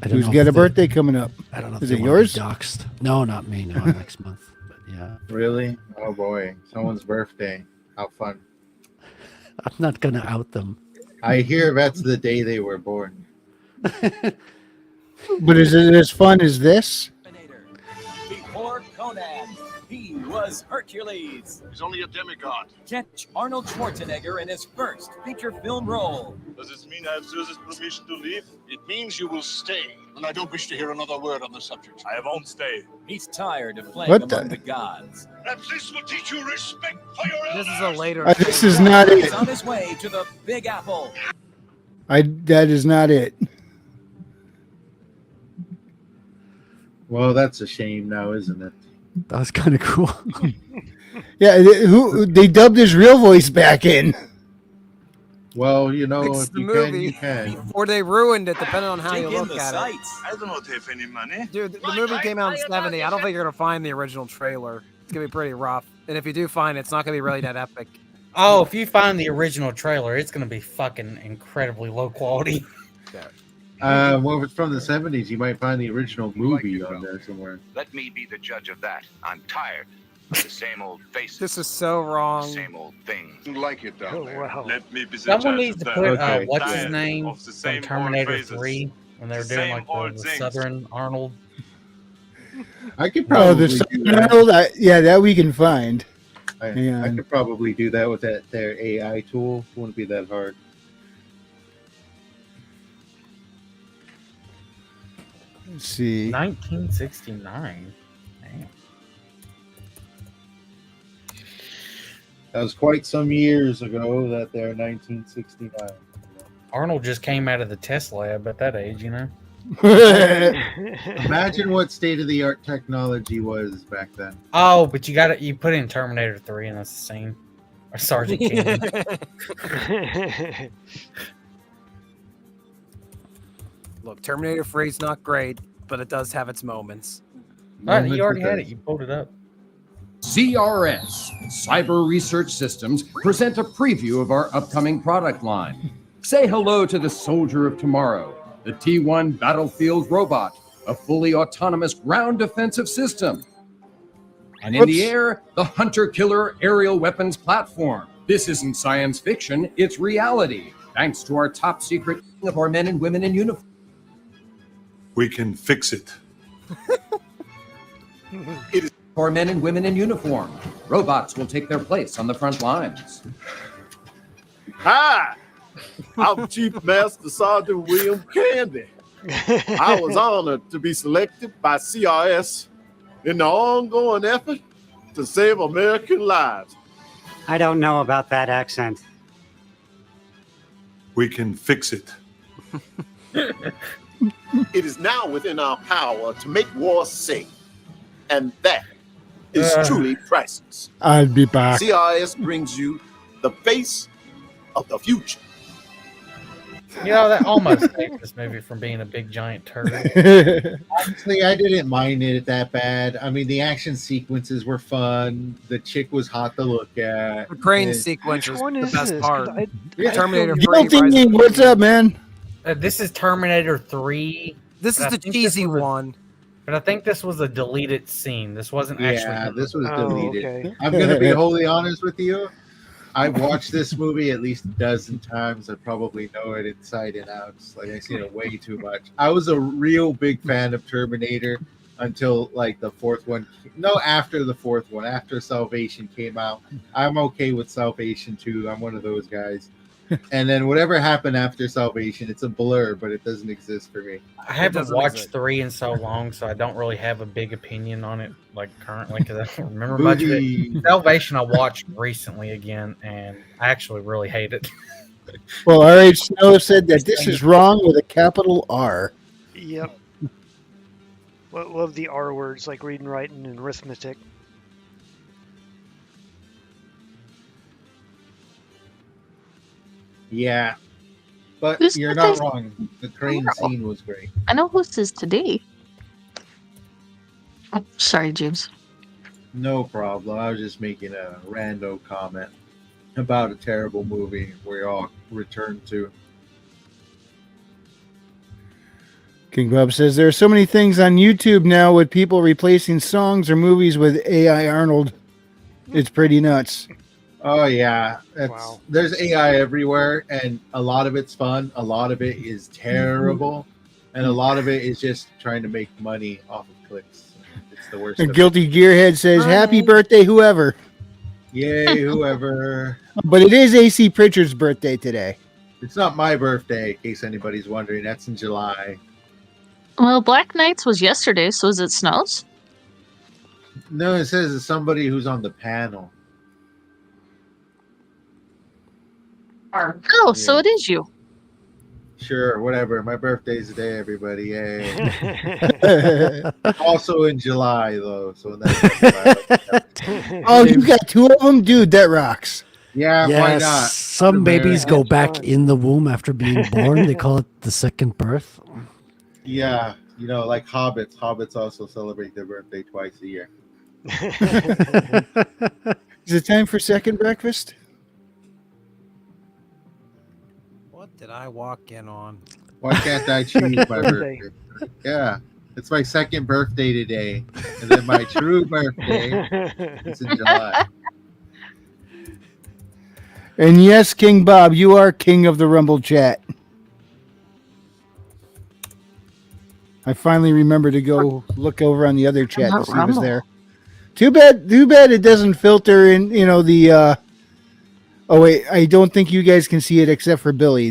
I don't Who's know got if a they- birthday coming up? I don't know if Is they it wanna be yours? doxxed. No, not me. No, next month. But yeah, Really? Oh boy, someone's birthday. How fun. I'm not gonna out them. I hear that's the day they were born. But is it as fun as this? Before Conan, he was Hercules. He's only a demigod. Catch Arnold Schwarzenegger in his first feature film role. Does this mean I have Zeus's permission to leave? It means you will stay, and I don't wish to hear another word on the subject. I won't stay. He's tired of playing What among the- the gods. Perhaps this will teach you respect for your This is a elders. later. This is not He's it. on his way to the Big Apple. That is not it. Well, that's a shame now, isn't it? That was kind of cool. Yeah, they dubbed his real voice back in. Well, you know, It's if the you movie. can, you can. Or they ruined it, depending on how Take you in look the at it. sights. I do not have any money. Dude, the movie came out in '70. I don't think you're gonna find the original trailer. It's gonna be pretty rough. And if you do find it, it's not gonna be really that epic. Oh, if you find the original trailer, it's gonna be fucking incredibly low quality. Well, if it's from the 70s, you might find the original movie on there somewhere. Let me be the judge of that. I'm tired of the same old faces, This is so wrong. same old things. Like it down Oh there. wow. Let me be the Someone judge needs of to that. put Okay. what's his Tired name of the from same old Terminator phrases. 3 when they were The doing same like old the things. Southern Arnold. I could Oh, probably the do that. Arnold. Yeah, that we can find. I Yeah. could probably do that with their AI tool. Wouldn't be that hard. Let's see. 1969. Damn. That was quite some years ago. That there, 1969. Arnold just came out of the test lab at that age, you know. Imagine what state of the art technology was back then. Oh, but you put in Terminator 3 and that's the scene. Or Sergeant King. Look, Terminator 3 is not great, but it does have its moments. You already had it. You pulled it up. CRS, Cyber Research Systems, present a preview of our upcoming product line. Say hello to the soldier of tomorrow, the T1 Battlefield Robot, a fully autonomous ground defensive system. And in the air, the Hunter-Killer aerial weapons platform. This isn't science fiction, it's reality, thanks to our top secret of our men and women in uniform. We can fix it. For men and women in uniform, robots will take their place on the front lines. Hi, I'm Chief Master Sergeant William Candy. I was honored to be selected by CRS in the ongoing effort to save American lives. I don't know about that accent. We can fix it. It is now within our power to make war safe, and that is truly priceless. I'll be back. CRS brings you the face of the future. You know, that almost saved this movie from being a big giant turd. Honestly, I didn't mind it that bad. I mean, the action sequences were fun. The chick was hot to look at. The crane And- sequence was one the is best this? part. 'Cause Terminator 3. Guilty Rise me. of the What's up, man? This is Terminator 3. This is but I the think cheesy was a- one. But I think this was a deleted scene. This wasn't actually. Yeah, this was Oh, deleted. okay. I'm going to be wholly honest with you. I've watched this movie at least a dozen times. I probably know it inside and out. It's like I've seen it way too much. I was a real big fan of Terminator until like the fourth one. No, after the fourth one, after Salvation came out. I'm okay with Salvation too. I'm one of those guys. And then whatever happened after Salvation, it's a blur, but it doesn't exist for me. I haven't doesn't watched exist. 3 in so long, so I don't really have a big opinion on it, like currently, because I don't remember much of it. Movie- Salvation, I watched recently again, and I actually really hate it. Well, R.H. Snow said that this is wrong with a capital R. Yep. Love the R words like reading, writing, and arithmetic. Yeah. But Who's you're that not guy? wrong. The crane scene was great. I know who this is today. Oh, sorry, James. No problem. I was just making a rando comment about a terrible movie we all returned to. King Bob says there are so many things on YouTube now with people replacing songs or movies with AI Arnold. It's pretty nuts. Oh yeah, Wow. There's AI everywhere, and a lot of it's fun. A lot of it is terrible, and a lot of it is just trying to make money off of clicks. It's the worst. And of it. Guilty Gearhead says, "Happy birthday, whoever." Yay, whoever! But it is AC Pritchard's birthday today. It's not my birthday, in case anybody's wondering. That's in July. Well, Black Knights was yesterday, so is it Snows? No, it says it's somebody who's on the panel. Oh, so it is you. Sure, whatever. My birthday's today, everybody. Yay. Also in July, though. So that's Oh, you got two of them, dude. That rocks. yeah, why Yes, not? some babies go back in the womb after being born. They call it the second birth. Yeah, you know, like hobbits. Hobbits also celebrate their birthday twice a year. Is it time for second breakfast? What did I walk in on? Why can't I choose my Birthday. birthday? Yeah, it's my second birthday today, and then my true birthday is in July. And yes, King Bob, you are king of the Rumble chat. I finally remember to go look over on the other chat to see what's Rumble. there. Too bad it doesn't filter in, the oh wait, I don't think you guys can see it except for Billy.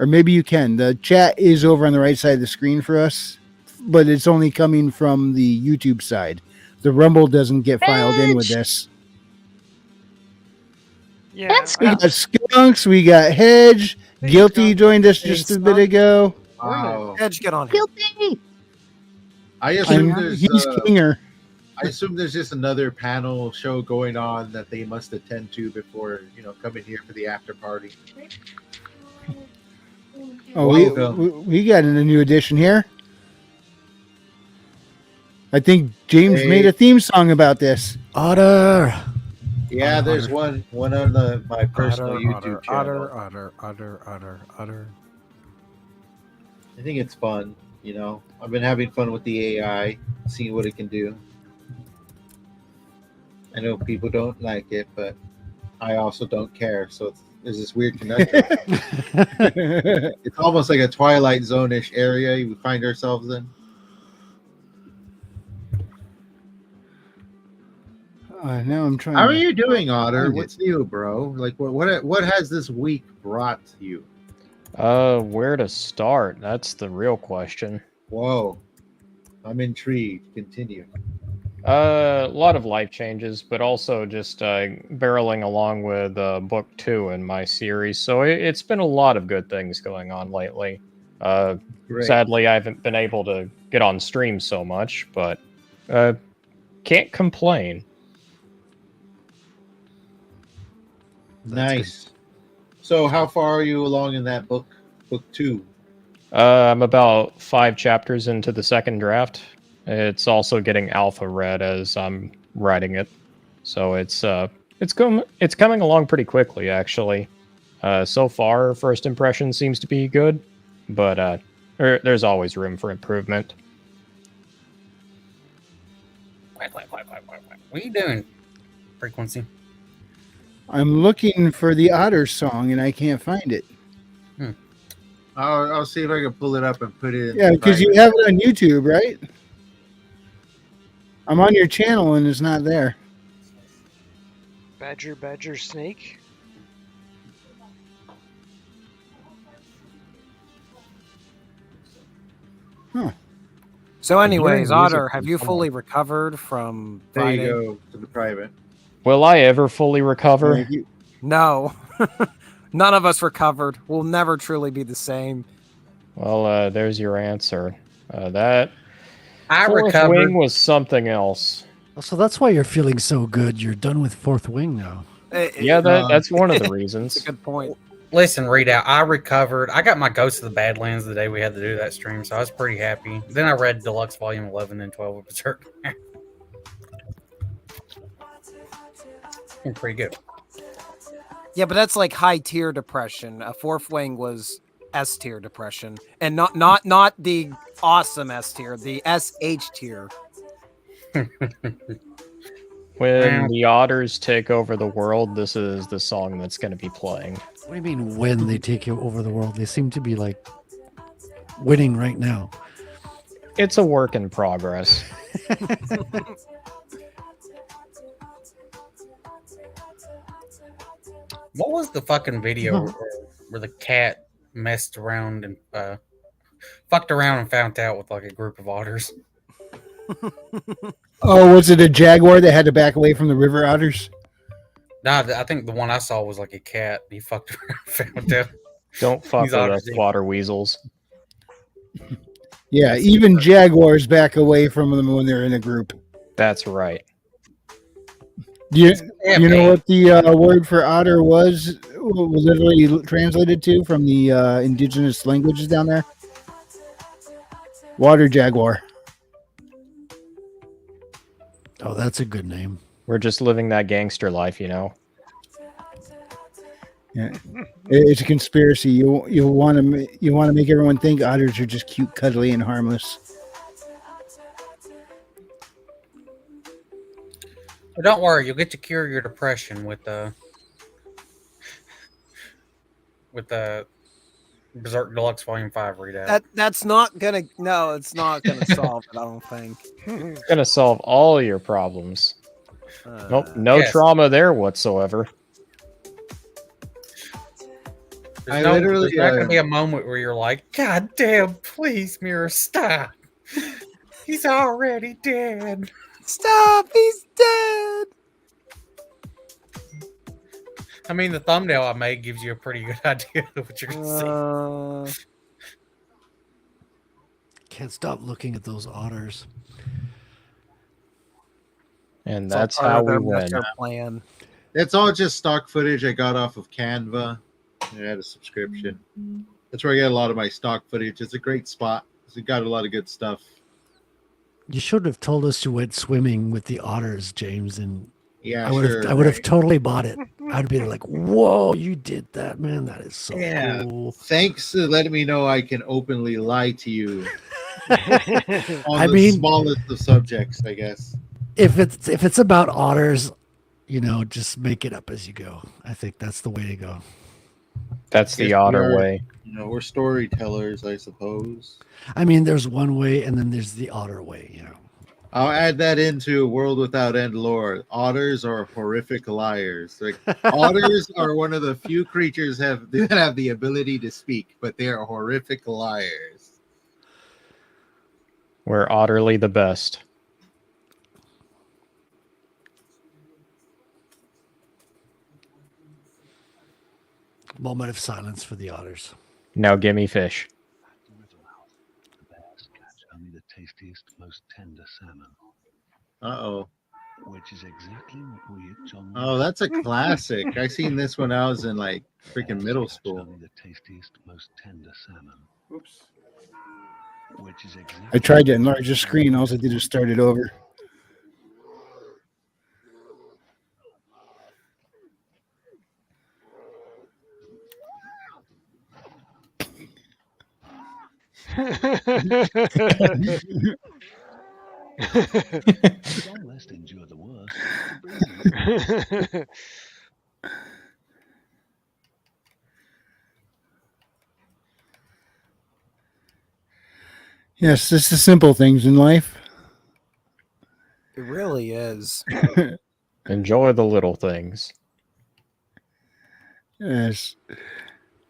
or maybe you can. The chat is over on the right side of the screen for us, but it's only coming from the YouTube side. The Rumble doesn't get filed in with this. Yeah. We got Skunks, we got Hedge. Guilty joined us just a bit ago. Wow. Edge, get on here. Guilty. I assume there's He's Kinger. I assume there's just another panel show going on that they must attend to before, coming here for the after party. Oh, Welcome. we got a new addition here. I think James Hey. made a theme song about this. Otter. Yeah, there's one on my personal Otter, YouTube channel. Otter. I think it's fun. I've been having fun with the AI, seeing what it can do. I know people don't like it, but I also don't care. So there's this weird connection. It's almost like a Twilight Zone-ish area we find ourselves in. Now I'm trying. How are to you doing, Otter? find it. What's new, bro? Like, what has this week brought you? Where to start? That's the real question. Whoa, I'm intrigued. Continue. A lot of life changes, but also just barreling along with book 2 in my series. So it's been a lot of good things going on lately. Great. Sadly, I haven't been able to get on stream so much, but can't complain. Nice. So, how far are you along in that book? Book 2. I'm about 5 chapters into the second draft. It's also getting alpha read as I'm writing it, so it's coming along pretty quickly actually. So far, first impression seems to be good, but there's always room for improvement. What are you doing, Frequency? I'm looking for the Otter song and I can't find it. I'll see if I can pull it up and put it in. Yeah, the because you private. have it on YouTube, right? I'm on your channel and it's not there. Badger, snake. So, anyways, Hearing music Otter, have from you someone. fully recovered from There fighting? you go to the private. Will I ever fully recover? Thank you. No. None of us recovered. We'll never truly be the same. Well, there's your answer. That I fourth recovered. wing was something else. So that's why you're feeling so good. You're done with Fourth Wing now. Yeah, that's one of the reasons. That's a good point. Listen, Readout, I recovered. I got my Ghost of the Badlands the day we had to do that stream, so I was pretty happy. Then I read Deluxe Volume 11 and 12 of Berserk. Pretty good. Yeah, but that's like high tier depression. A Fourth Wing was S tier depression, and not the awesome S tier, the SH tier. When the otters take over the world, this is the song that's going to be playing. What do you mean when they take you over the world? They seem to be like winning right now. It's a work in progress. What was the fucking video where the cat messed around and fucked around and found out with like a group of otters? Oh, was it a jaguar that had to back away from the river otters? Nah, I think the one I saw was like a cat. He fucked around and found out. Don't fuck These with otters us did. water weasels. Yeah, even jaguars back away from them when they're in a group. That's right. You Yeah, know man. what the word for otter was literally translated to from the indigenous languages down there? Water jaguar. Oh, that's a good name. We're just living that gangster life, you know. Yeah, it's a conspiracy. You want to make everyone think otters are just cute, cuddly, and harmless. But don't worry, you'll get to cure your depression with the Berserk Deluxe Volume 5 readout. That's not gonna. No, it's not gonna solve it. I don't think. It's going to solve all your problems. Nope, no Yes. trauma there whatsoever. There's not going to be a moment where you're like, God damn, please, Mirror, stop. He's already dead. Stop, he's dead. I mean, the thumbnail I made gives you a pretty good idea of what you're going to see. Can't stop looking at those otters. And It's all that's part how of their we win. master plan. It's all just stock footage I got off of Canva. I had a subscription. That's where I get a lot of my stock footage. It's a great spot. It's got a lot of good stuff. You should have told us you went swimming with the otters, James, and Yeah, I would sure, have. I would have right. totally bought it. I'd be like, "Whoa, you did that, man! That is so cool." Thanks for letting me know I can openly lie to you on I the mean- smallest of subjects, I guess. If it's about otters, just make it up as you go. I think that's the way to go. That's the Yes, we otter are. way. We're storytellers, I suppose. I mean, there's one way, and then there's the otter way. I'll add that into World Without End lore. Otters are horrific liars. Like, otters are one of the few creatures that have the ability to speak, but they are horrific liars. We're utterly the best. Moment of silence for the otters. Now gimme fish. Only the tastiest, most tender salmon, Uh-oh. which is exactly what we at John. Oh, that's a classic. I seen this when I was in like freaking middle school. Only the tastiest, most tender salmon. Oops. Which is exactly. I tried to enlarge the screen. All I did is start it over. Long less to endure the worst. Yes, it's the simple things in life. It really is. Enjoy the little things. Yes.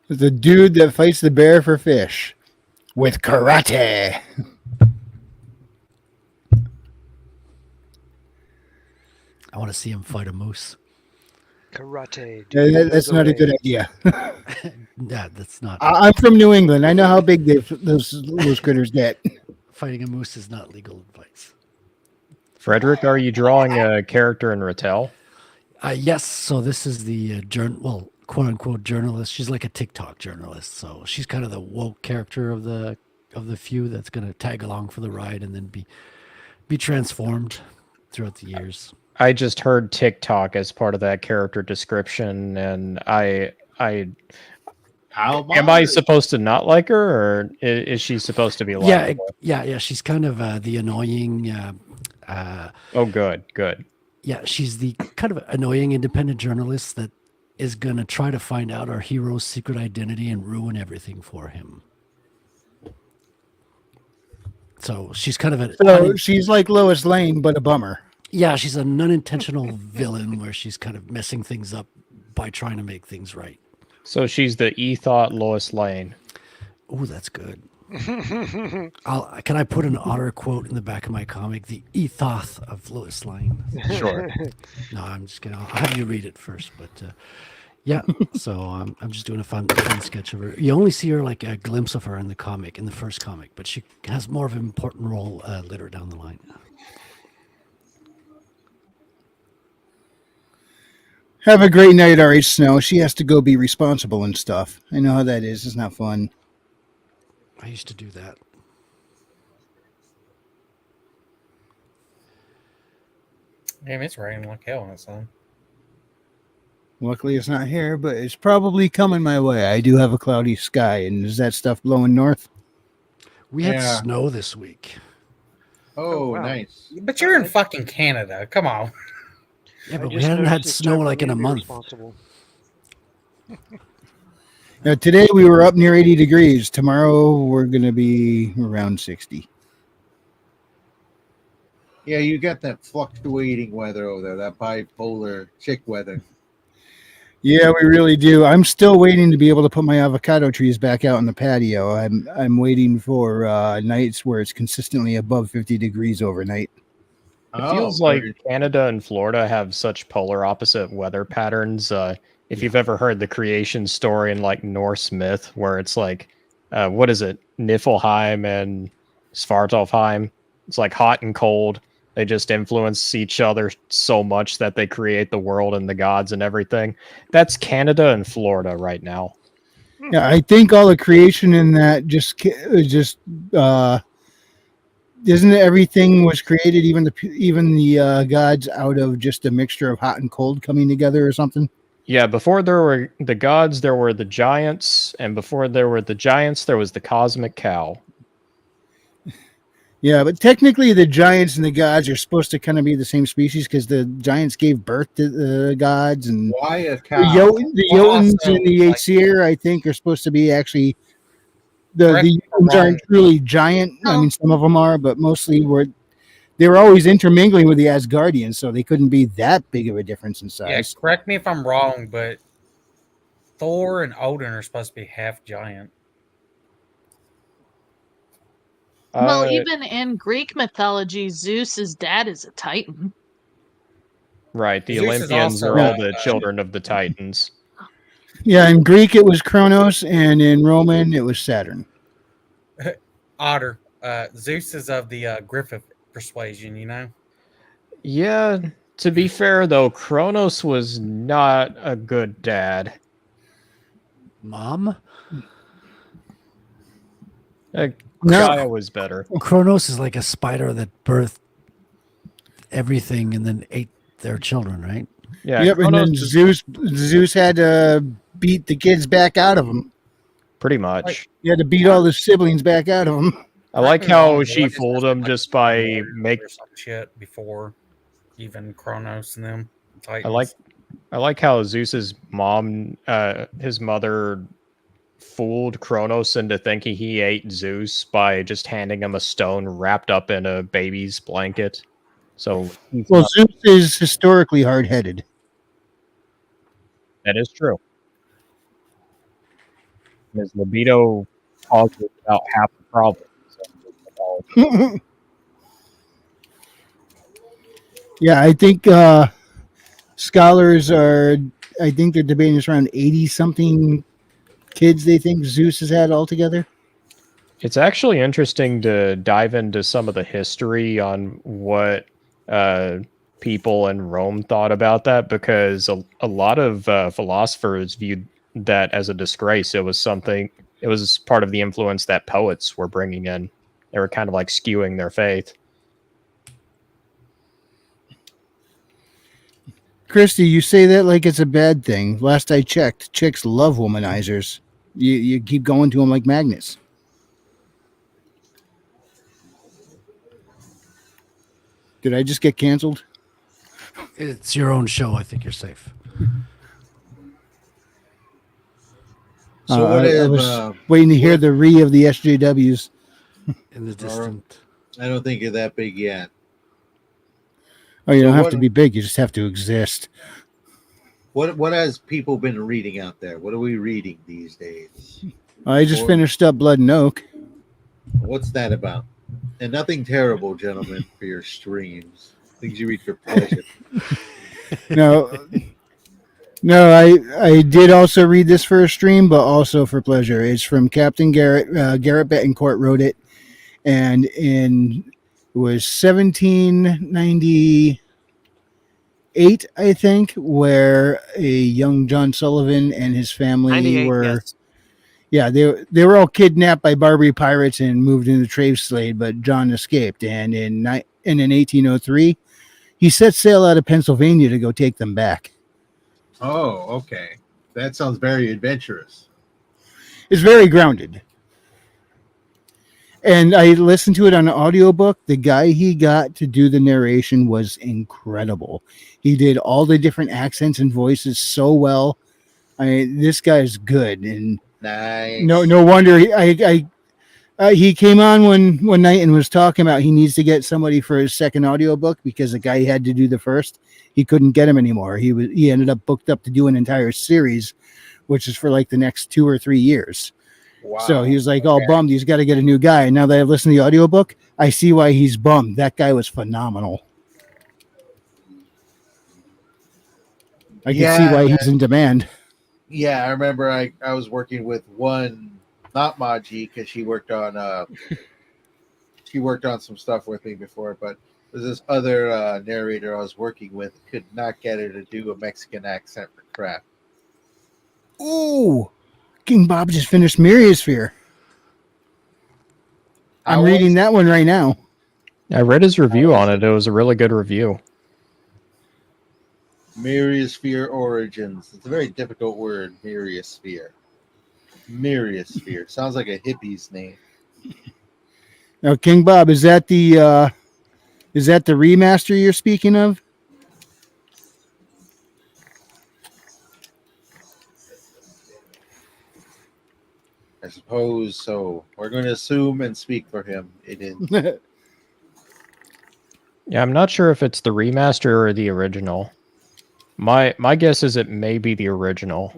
The dude that fights the bear for fish with karate. I want to see him fight a moose. Karate. That's not a good idea. Yeah, that's not. I'm from New England. I know how big those critters get. Fighting a moose is not legal advice. Frederick, are you drawing a character in Rattel? Yes. So this is the quote unquote journalist. She's like a TikTok journalist. So she's kind of the woke character of the few that's going to tag along for the ride and then be transformed throughout the years. I just heard TikTok as part of that character description, and am I supposed to not like her, or is she supposed to be likable? Yeah. She's kind of the annoying. Oh, good. Yeah, she's the kind of annoying independent journalist that is going to try to find out our hero's secret identity and ruin everything for him. So she's kind of she's like Lois Lane, but a bummer. Yeah, she's an unintentional villain where she's kind of messing things up by trying to make things right. So she's the e-thought Lois Lane. Oh, that's good. Can I put an otter quote in the back of my comic? The ethos of Lois Lane. Sure. No, I'm just kidding. I'll have you read it first, but yeah. So I'm just doing a fun sketch of her. You only see her like a glimpse of her in the first comic, but she has more of an important role later down the line. Have a great night, R.H. Snow. She has to go be responsible and stuff. I know how that is. It's not fun. I used to do that. Damn, it's raining like hell outside. Luckily, it's not here, but it's probably coming my way. I do have a cloudy sky, and is that stuff blowing north? We had snow this week. Oh, wow. Nice. But you're in fucking Canada. Come on. Yeah, but we hadn't had snow like in a month. Now, today we were up near 80 degrees. Tomorrow we're going to be around 60. Yeah, you got that fluctuating weather over there, that bipolar chick weather. Yeah, we really do. I'm still waiting to be able to put my avocado trees back out on the patio. I'm waiting for nights where it's consistently above 50 degrees overnight. It feels like Canada and Florida have such polar opposite weather patterns. If you've ever heard the creation story in like Norse myth, where it's like, what is it, Niflheim and Svartalfheim? It's like hot and cold. They just influence each other so much that they create the world and the gods and everything. That's Canada and Florida right now. Yeah, I think all the creation in that just isn't it everything was created, even the gods, out of just a mixture of hot and cold coming together or something? Yeah, before there were the gods, there were the giants, and before there were the giants, there was the cosmic cow. Yeah, but technically the giants and the gods are supposed to kind of be the same species because the giants gave birth to the gods, and Why a the, cow? the Jotuns Also, and the like- Aesir, I think, are supposed to be actually the Correct me if I'm Jotuns aren't wrong. truly giant. I mean, some of them are, but mostly they were always intermingling with the Asgardians, so they couldn't be that big of a difference in Yeah, size. correct me if I'm wrong, but Thor and Odin are supposed to be half giant. Well, Uh, even in Greek mythology, Zeus's dad is a Titan. Right, the Zeus is Olympians also are all a- the children of the Titans. Yeah, in Greek it was Kronos, and in Roman it was Saturn. Otter. Zeus is of the Griffith persuasion, you know? Yeah, to be fair though, Kronos was not a good dad. Mom? Gaia was better. Kronos is like a spider that birthed everything and then ate their children, right? Yeah, Yep, and Kronos then is Zeus had to beat the kids back out of him. pretty much. He had to beat all the siblings back out of him. I like Correct me if I'm how wrong, she what is fooled this, him like, just by or some shit before even Kronos and them Titans. I like how Zeus's mom, his mother, fooled Kronos into thinking he ate Zeus by just handing him a stone wrapped up in a baby's blanket. So he's Well, not- Zeus is historically hard-headed. that is true. His libido causes about half the problem. So, Yeah, I think scholars are. I think they're debating it's around 80-something kids they think Zeus has had altogether. it's actually interesting to dive into some of the history on what people in Rome thought about that, because a lot of philosophers viewed that as a disgrace. It was part of the influence that poets were bringing in. They were kind of like skewing their faith. Christy, you say that like it's a bad thing. Last I checked, chicks love womanizers. You keep going to them like magnets. Did I just get canceled? It's your own show. I think you're safe. So what I if, was waiting to hear the re of the SJWs. In the distant. I don't think you're that big yet. Oh, you So don't have what- to be big. You just have to exist. What has people been reading out there? What are we reading these days? I just Or- finished up Blood and Oak. What's that about? And nothing terrible, gentlemen, for your streams. Things you read for pleasure. No, I did also read this for a stream, but also for pleasure. It's from Captain Garrett. Garrett Betancourt wrote it, and it was 1798, I think, where a young John Sullivan and his family 98, were. yes. Yeah, they were all kidnapped by Barbary pirates and moved into slave slave, but John escaped. And in 1803, he set sail out of Pennsylvania to go take them back. Oh, okay. That sounds very adventurous. It's very grounded. And I listened to it on an audiobook. The guy he got to do the narration was incredible. He did all the different accents and voices so well. I mean, this guy's good. And Nice. no wonder He came on one night and was talking about he needs to get somebody for his second audiobook because the guy he had to do the first, he couldn't get him anymore. He ended up booked up to do an entire series, which is for like the next 2 or 3 years. Wow. So he was like all bummed. He's got to get a new guy. And now that I've listened to the audiobook, I see why he's bummed. That guy was phenomenal. I can see why he's in demand. Yeah, I remember I was working with one, not Maji, because she worked on some stuff with me before, but there's this other narrator I was working with, could not get her to do a Mexican accent for crap. Ooh, King Bob just finished Myriasphere. I'm reading that one right now. I read his review on it. It was a really good review. Myriasphere Origins. It's a very difficult word, Myriasphere. Myriasphere. Sounds like a hippie's name. Now, King Bob, is that the remaster you're speaking of? I suppose so. We're going to assume and speak for him. It is. Yeah, I'm not sure if it's the remaster or the original. My guess is it may be the original.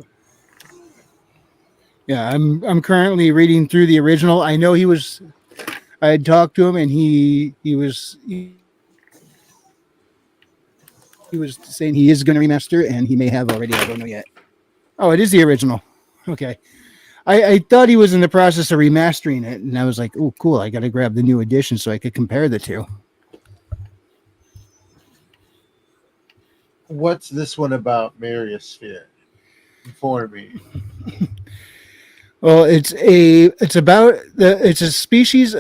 Yeah, I'm currently reading through the original. I know I had talked to him and he was saying he is going to remaster and he may have already. I don't know yet. Oh, it is the original. Okay. I thought he was in the process of remastering it, and I was like, oh, cool. I got to grab the new edition so I could compare the two. What's this one about, Myriasphere? Inform me. Well, it's a species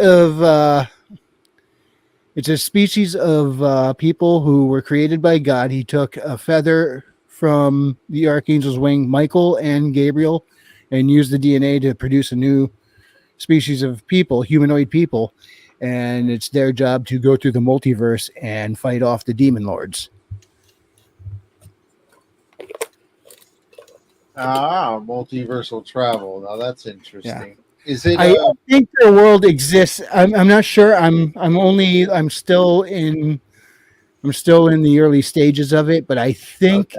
of people who were created by God. He took a feather from the archangel's wing, Michael and Gabriel, and used the DNA to produce a new species of people, humanoid people, and it's their job to go through the multiverse and fight off the demon lords. Multiversal travel. Now that's interesting. Yeah. Is it? I don't think their world exists. I'm not sure. I'm still in the early stages of it, but I think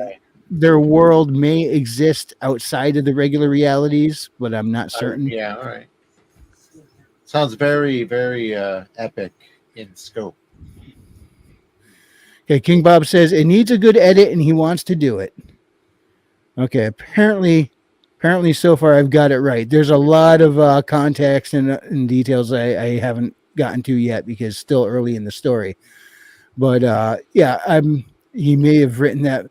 their world may exist outside of the regular realities, but I'm not certain. Yeah, all right. Sounds very, very epic in scope. Okay, King Bob says it needs a good edit and he wants to do it. Okay, apparently so far I've got it right. There's a lot of context and details I haven't gotten to yet because it's still early in the story. But yeah, he may have written that.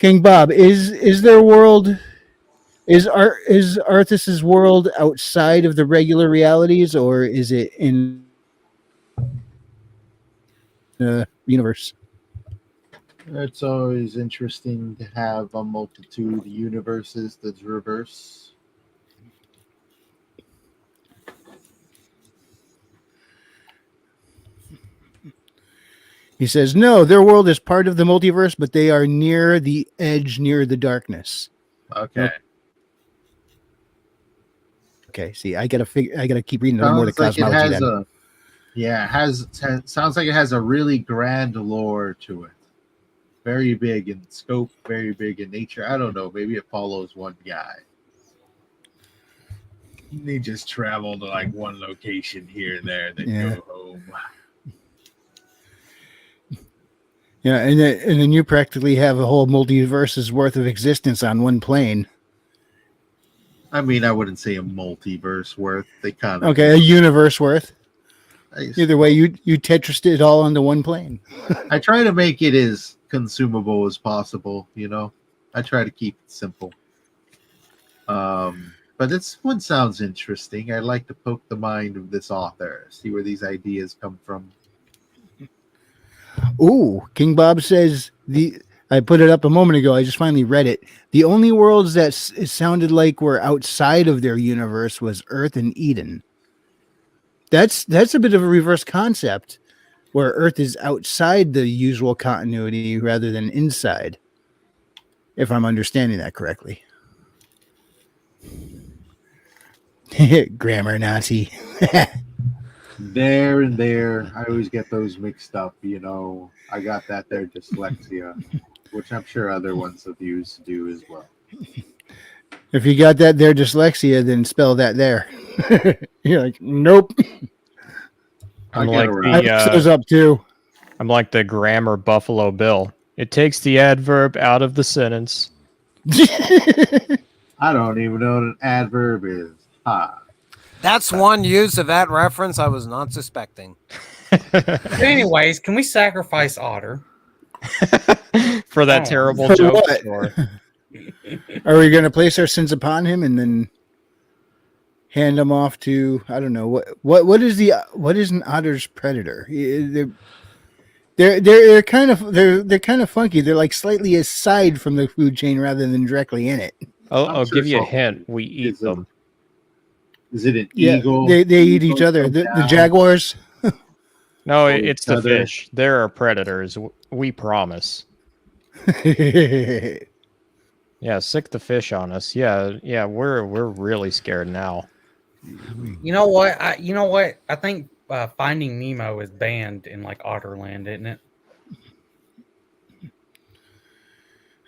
King Bob, is their world, is Arthas's world outside of the regular realities, or is it in the universe? It's always interesting to have a multitude of universes that reverse. He says, no, their world is part of the multiverse, but they are near the edge, near the darkness. Okay. Okay. See, I gotta keep reading more of the cosmology. Sounds like it has a really grand lore to it. Very big in scope, very big in nature. I don't know. Maybe it follows one guy. They just travel to like one location here and there, then go home. Yeah, and then you practically have a whole multiverse's worth of existence on one plane. I mean, I wouldn't say a multiverse worth. They kind of a universe worth. Either way, you Tetrised it all onto one plane. I try to make it as consumable as possible. You know, I try to keep it simple. But this one sounds interesting. I'd like to poke the mind of this author, see where these ideas come from. Ooh, King Bob says I put it up a moment ago. I just finally read it. The only worlds that it sounded like were outside of their universe was Earth and Eden. That's a bit of a reverse concept, where Earth is outside the usual continuity rather than inside. If I'm understanding that correctly. Grammar Nazi. There and there. I always get those mixed up, you know. I got that there dyslexia, which I'm sure other ones of you do as well. If you got that there dyslexia, then spell that there. You're like, nope. I'm I like get it I mix those up too. I'm like the grammar Buffalo Bill. It takes the adverb out of the sentence. I don't even know what an adverb is. That's one use of that reference I was not suspecting. But anyways, can we sacrifice Otter? For that Oh. terrible For joke. what? Sure. Are we going to place our sins upon him and then hand him off to, I don't know, what is an otter's predator? They're kind of funky. They're like slightly aside from the food chain rather than directly in it. I'll sure give you a so. hint. We eat them. Is it an Yeah, eagle? they eat each Eagle other. come The down? jaguars. No, Or it's each the other. fish. There are predators. We promise. Yeah, sick the fish on us. Yeah, we're really scared now. You know what? I think Finding Nemo is banned in like Otterland, isn't it?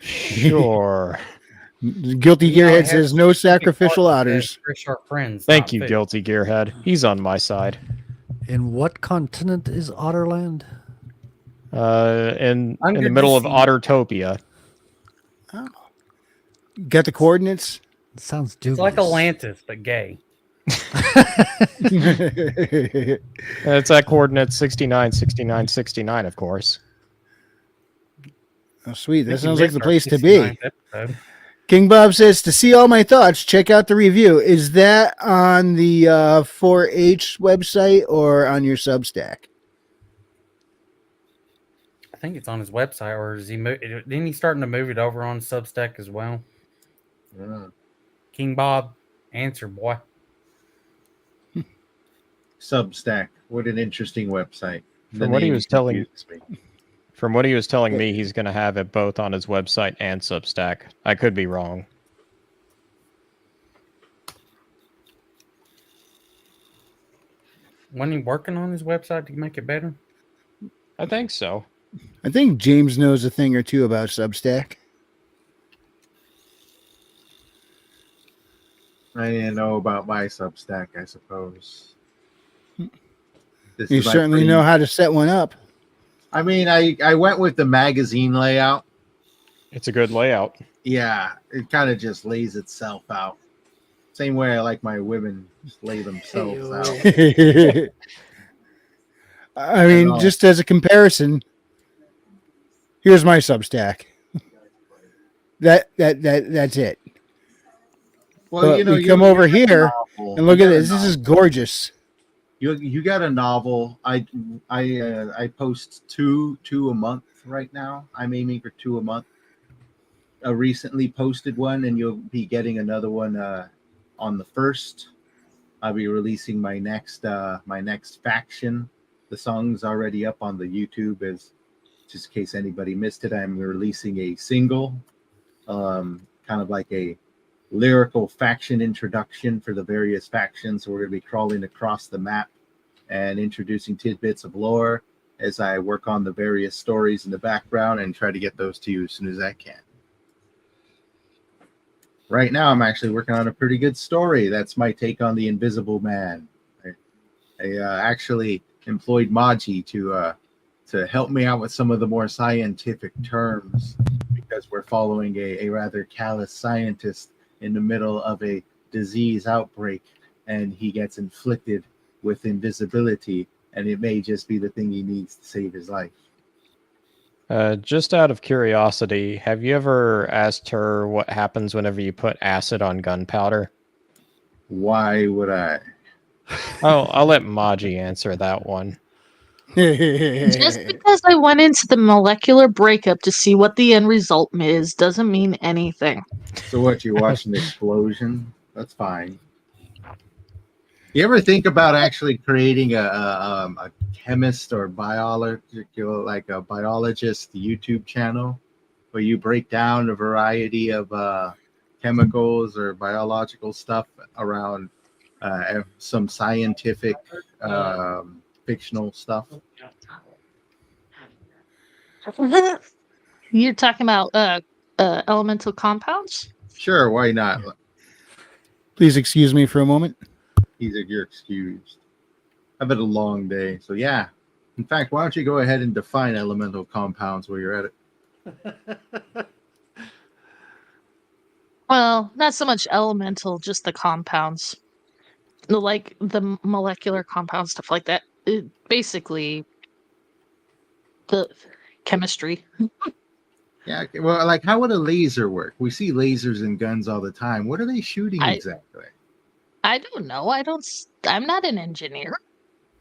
Sure. Guilty You know, it Gearhead has says no specific sacrificial parts that otters. Fish are friends. Thank not you, fish. Guilty Gearhead. He's on my side. In what continent is Otterland? In Under the middle of the sea. Ottertopia. Got the coordinates? It sounds It's dubious. like Atlantis, but gay. It's at coordinate 69, 69, 69, of course. Oh, sweet. That I think we sounds like missed the our place to be. 69th episode. King Bob says, to see all my thoughts, check out the review. Is that on the 4-H website or on your Substack? I think it's on his website, or is he? Didn't he starting to move it over on Substack as well? King Bob, answer, boy. Substack. What an interesting website. From what he was telling confused me. From what he was telling me, he's going to have it both on his website and Substack. I could be wrong. Wasn't he working on his website to make it better? I think so. I think James knows a thing or two about Substack. I didn't know about my Substack, I suppose. This You is my certainly pretty- know how to set one up. I mean, I went with the magazine layout. It's a good layout. Yeah, it kind of just lays itself out. Same way I like my women just lay themselves out. I mean, know. just as a comparison, here's my Substack. That's it. But we come over here and look at this. This is gorgeous. You got a novel. I post two a month right now. I'm aiming for 2 a month. A recently posted one, and you'll be getting another one on the 1st. I'll be releasing my next faction. The song's already up on the YouTube, as just in case anybody missed it. I'm releasing a single, kind of like a lyrical faction introduction for the various factions. So we're going to be crawling across the map and introducing tidbits of lore as I work on the various stories in the background and try to get those to you as soon as I can. Right now, I'm actually working on a pretty good story. That's my take on the Invisible Man. I actually employed Maji to help me out with some of the more scientific terms, because we're following a rather callous scientist in the middle of a disease outbreak, and he gets inflicted with invisibility, and it may just be the thing he needs to save his life. Just out of curiosity, have you ever asked her what happens whenever you put acid on gunpowder? Why would I? Oh, I'll let Maji answer that one. Just because I went into the molecular breakup to see what the end result is doesn't mean anything. So what, you watch an explosion? That's fine. You ever think about actually creating a chemist or like a biologist YouTube channel where you break down a variety of chemicals or biological stuff around some scientific fictional stuff. You're talking about elemental compounds? Sure, why not? Please excuse me for a moment. You're excused. I've had a long day, so yeah. In fact, why don't you go ahead and define elemental compounds while you're at it? Well, not so much elemental, just the compounds. Like the molecular compounds, stuff like that. Basically, the chemistry. Yeah, okay, well, like how would a laser work? We see lasers in guns all the time. What are they shooting exactly? I don't know. I'm not an engineer.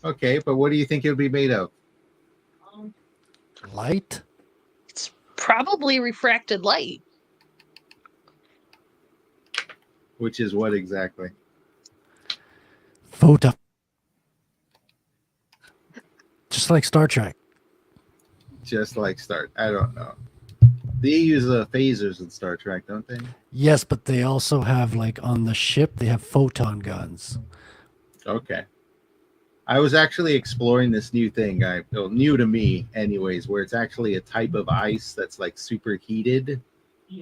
Okay, but what do you think it would be made of? Light? It's probably refracted light. Which is what exactly? Photon. Just like Star Trek. Just like I don't know. They use phasers in Star Trek, don't they? Yes, but they also have, like, on the ship, they have photon guns. Okay. I was actually exploring this new thing, new to me anyways, where it's actually a type of ice that's like super heated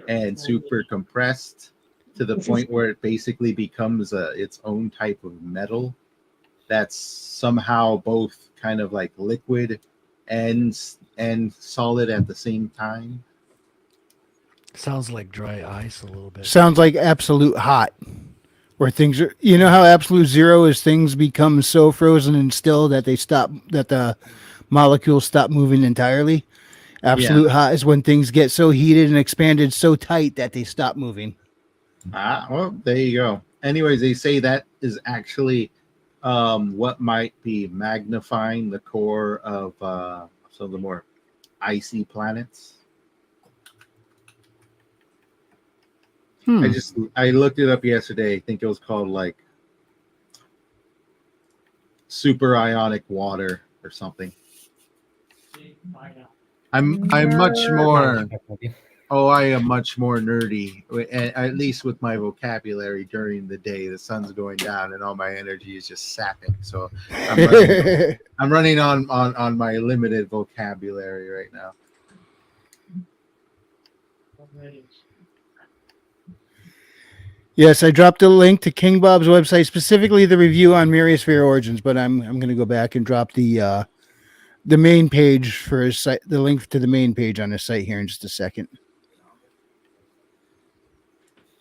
and super compressed to the point where it basically becomes its own type of metal that's somehow both kind of like liquid and solid at the same time. Sounds like dry ice a little bit. Sounds like absolute hot. Where things are, you know how absolute zero is, things become so frozen and still that the molecules stop moving entirely. Absolute hot is when things get so heated and expanded so tight that they stop moving. Well, there you go. Anyways, they say that is actually what might be magnifying the core of some of the more icy planets. I looked it up yesterday. I think it was called like super ionic water or something. I'm much more. Oh, I am much more nerdy, at least with my vocabulary during the day. The sun's going down and all my energy is just sapping. So I'm running on my limited vocabulary right now. Yes, I dropped a link to King Bob's website, specifically the review on Myriasphere Origins, but I'm going to go back and drop the main page for his site, the link to the main page on his site here in just a second.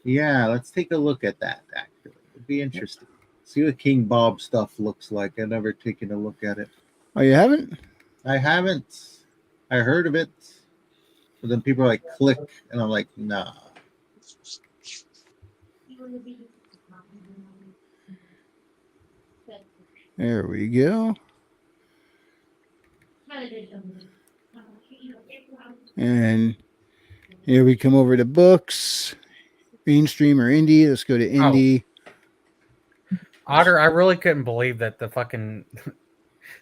Yeah, let's take a look at that. Actually, it'd be interesting. See what King Bob stuff looks like. I've never taken a look at it. Oh, you haven't? I haven't. I heard of it, but then people are like click, and I'm like, nah. There we go. And here we come over to books, mainstream or indie. Let's go to indie. Otter, I really couldn't believe that the fucking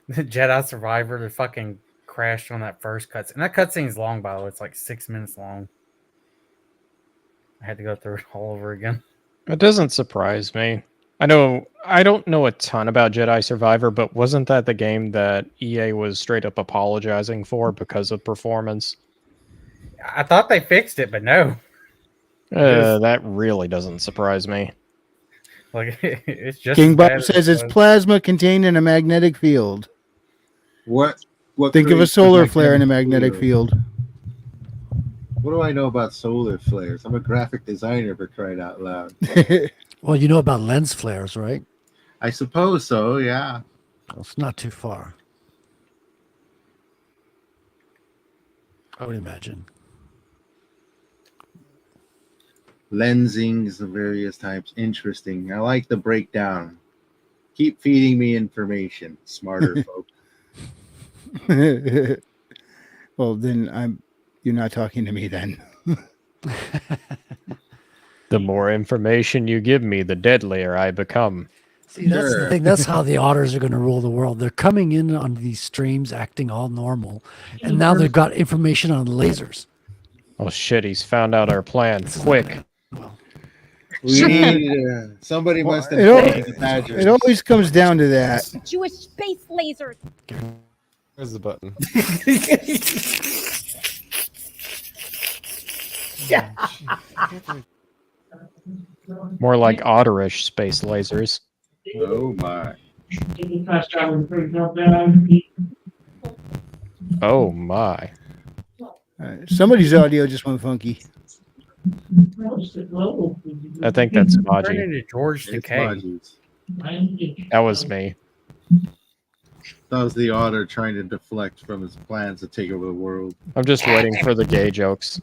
the Jedi Survivor, the fucking crashed on that first cutscene. And that cutscene's long, by the way. It's like 6 minutes long. I had to go through it all over again. It doesn't surprise me. I don't know a ton about Jedi Survivor, but wasn't that the game that EA was straight up apologizing for because of performance? I thought they fixed it, but no. That really doesn't surprise me. Like it's just King Bob says it's plasma contained in a magnetic field. What Think of a solar flare in a magnetic field. What do I know about solar flares? I'm a graphic designer, for crying out loud. Well, you know about lens flares, right? I suppose so, yeah. Well, it's not too far. I would imagine. Lensings of various types. Interesting. I like the breakdown. Keep feeding me information, smarter folk. Well, then you're not talking to me then. The more information you give me, the deadlier I become. See, that's the thing. That's how the otters are going to rule the world. They're coming in on these streams acting all normal, and now they've got information on lasers. Oh shit, he's found out our plan. Quick. We need somebody must have played the Badgers. It always comes down to that. Jewish space lasers. Where's the button? More like otterish space lasers. Oh my. Oh my. Somebody's audio just went funky. I think that's Turn Maji. into George It's Takei. Maji's. That was me. That was the otter trying to deflect from his plans to take over the world. I'm just waiting for the gay jokes.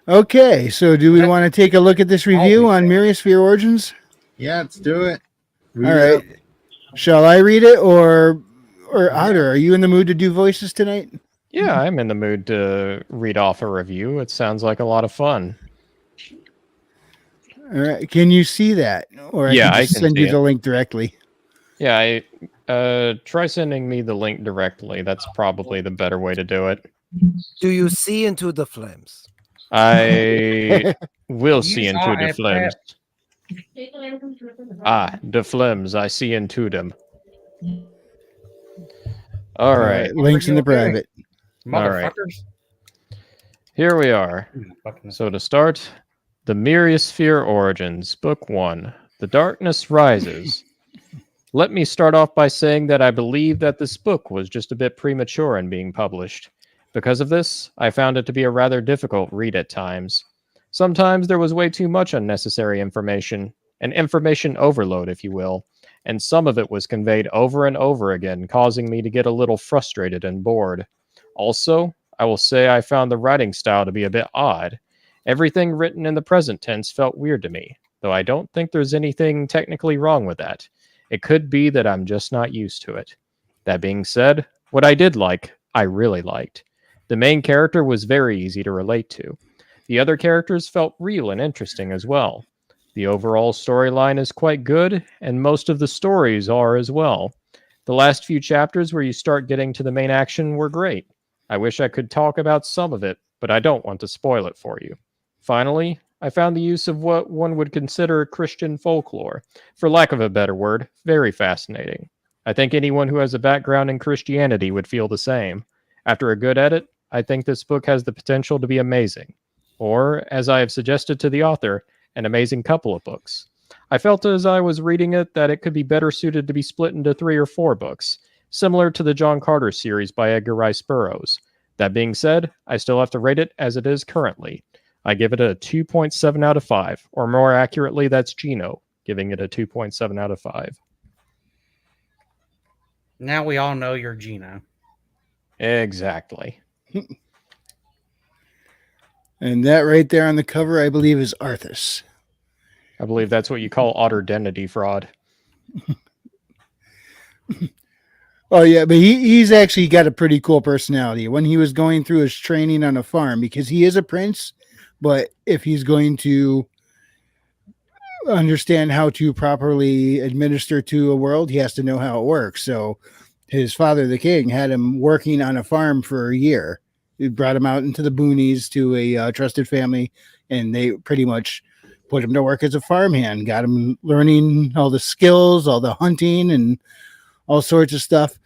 Okay, so do we want to take a look at this review on Myriasphere Origins? Yeah, let's do it. All right. Shall I read it, or Otter? Are you in the mood to do voices tonight? Yeah, I'm in the mood to read off a review. It sounds like a lot of fun. All right. Can you see that, or Yeah, I I can just can send see you it. the link directly? Yeah, try sending me the link directly. That's probably the better way to do it. Do you see into the flames? I will see You into saw the a flames. Ah, the flames. I see into them. All right. Links in the private. All right. Motherfuckers. Here we are. So to start, The Myriasphere Origins, Book 1, The Darkness Rises. Let me start off by saying that I believe that this book was just a bit premature in being published. Because of this, I found it to be a rather difficult read at times. Sometimes there was way too much unnecessary information, an information overload, if you will, and some of it was conveyed over and over again, causing me to get a little frustrated and bored. Also, I will say I found the writing style to be a bit odd. Everything written in the present tense felt weird to me, though I don't think there's anything technically wrong with that. It could be that I'm just not used to it. That being said, what I did like, I really liked. The main character was very easy to relate to. The other characters felt real and interesting as well. The overall storyline is quite good, and most of the stories are as well. The last few chapters where you start getting to the main action were great. I wish I could talk about some of it, but I don't want to spoil it for you. Finally, I found the use of what one would consider Christian folklore, for lack of a better word, very fascinating. I think anyone who has a background in Christianity would feel the same. After a good edit, I think this book has the potential to be amazing. Or, as I have suggested to the author, an amazing couple of books. I felt as I was reading it that it could be better suited to be split into 3 or 4 books, similar to the John Carter series by Edgar Rice Burroughs. That being said, I still have to rate it as it is currently. I give it a 2.7 out of 5, or more accurately, that's Gino, giving it a 2.7 out of 5. Now we all know you're Gino. Exactly. And that right there on the cover, I believe, is Arthas. I believe that's what you call identity fraud. Oh yeah, but he's actually got a pretty cool personality. When he was going through his training on a farm, because he is a prince, but if he's going to understand how to properly administer to a world, he has to know how it works. So his father, the king, had him working on a farm for a year. He brought him out into the boonies to a trusted family, and they pretty much put him to work as a farmhand, got him learning all the skills, all the hunting, and all sorts of stuff.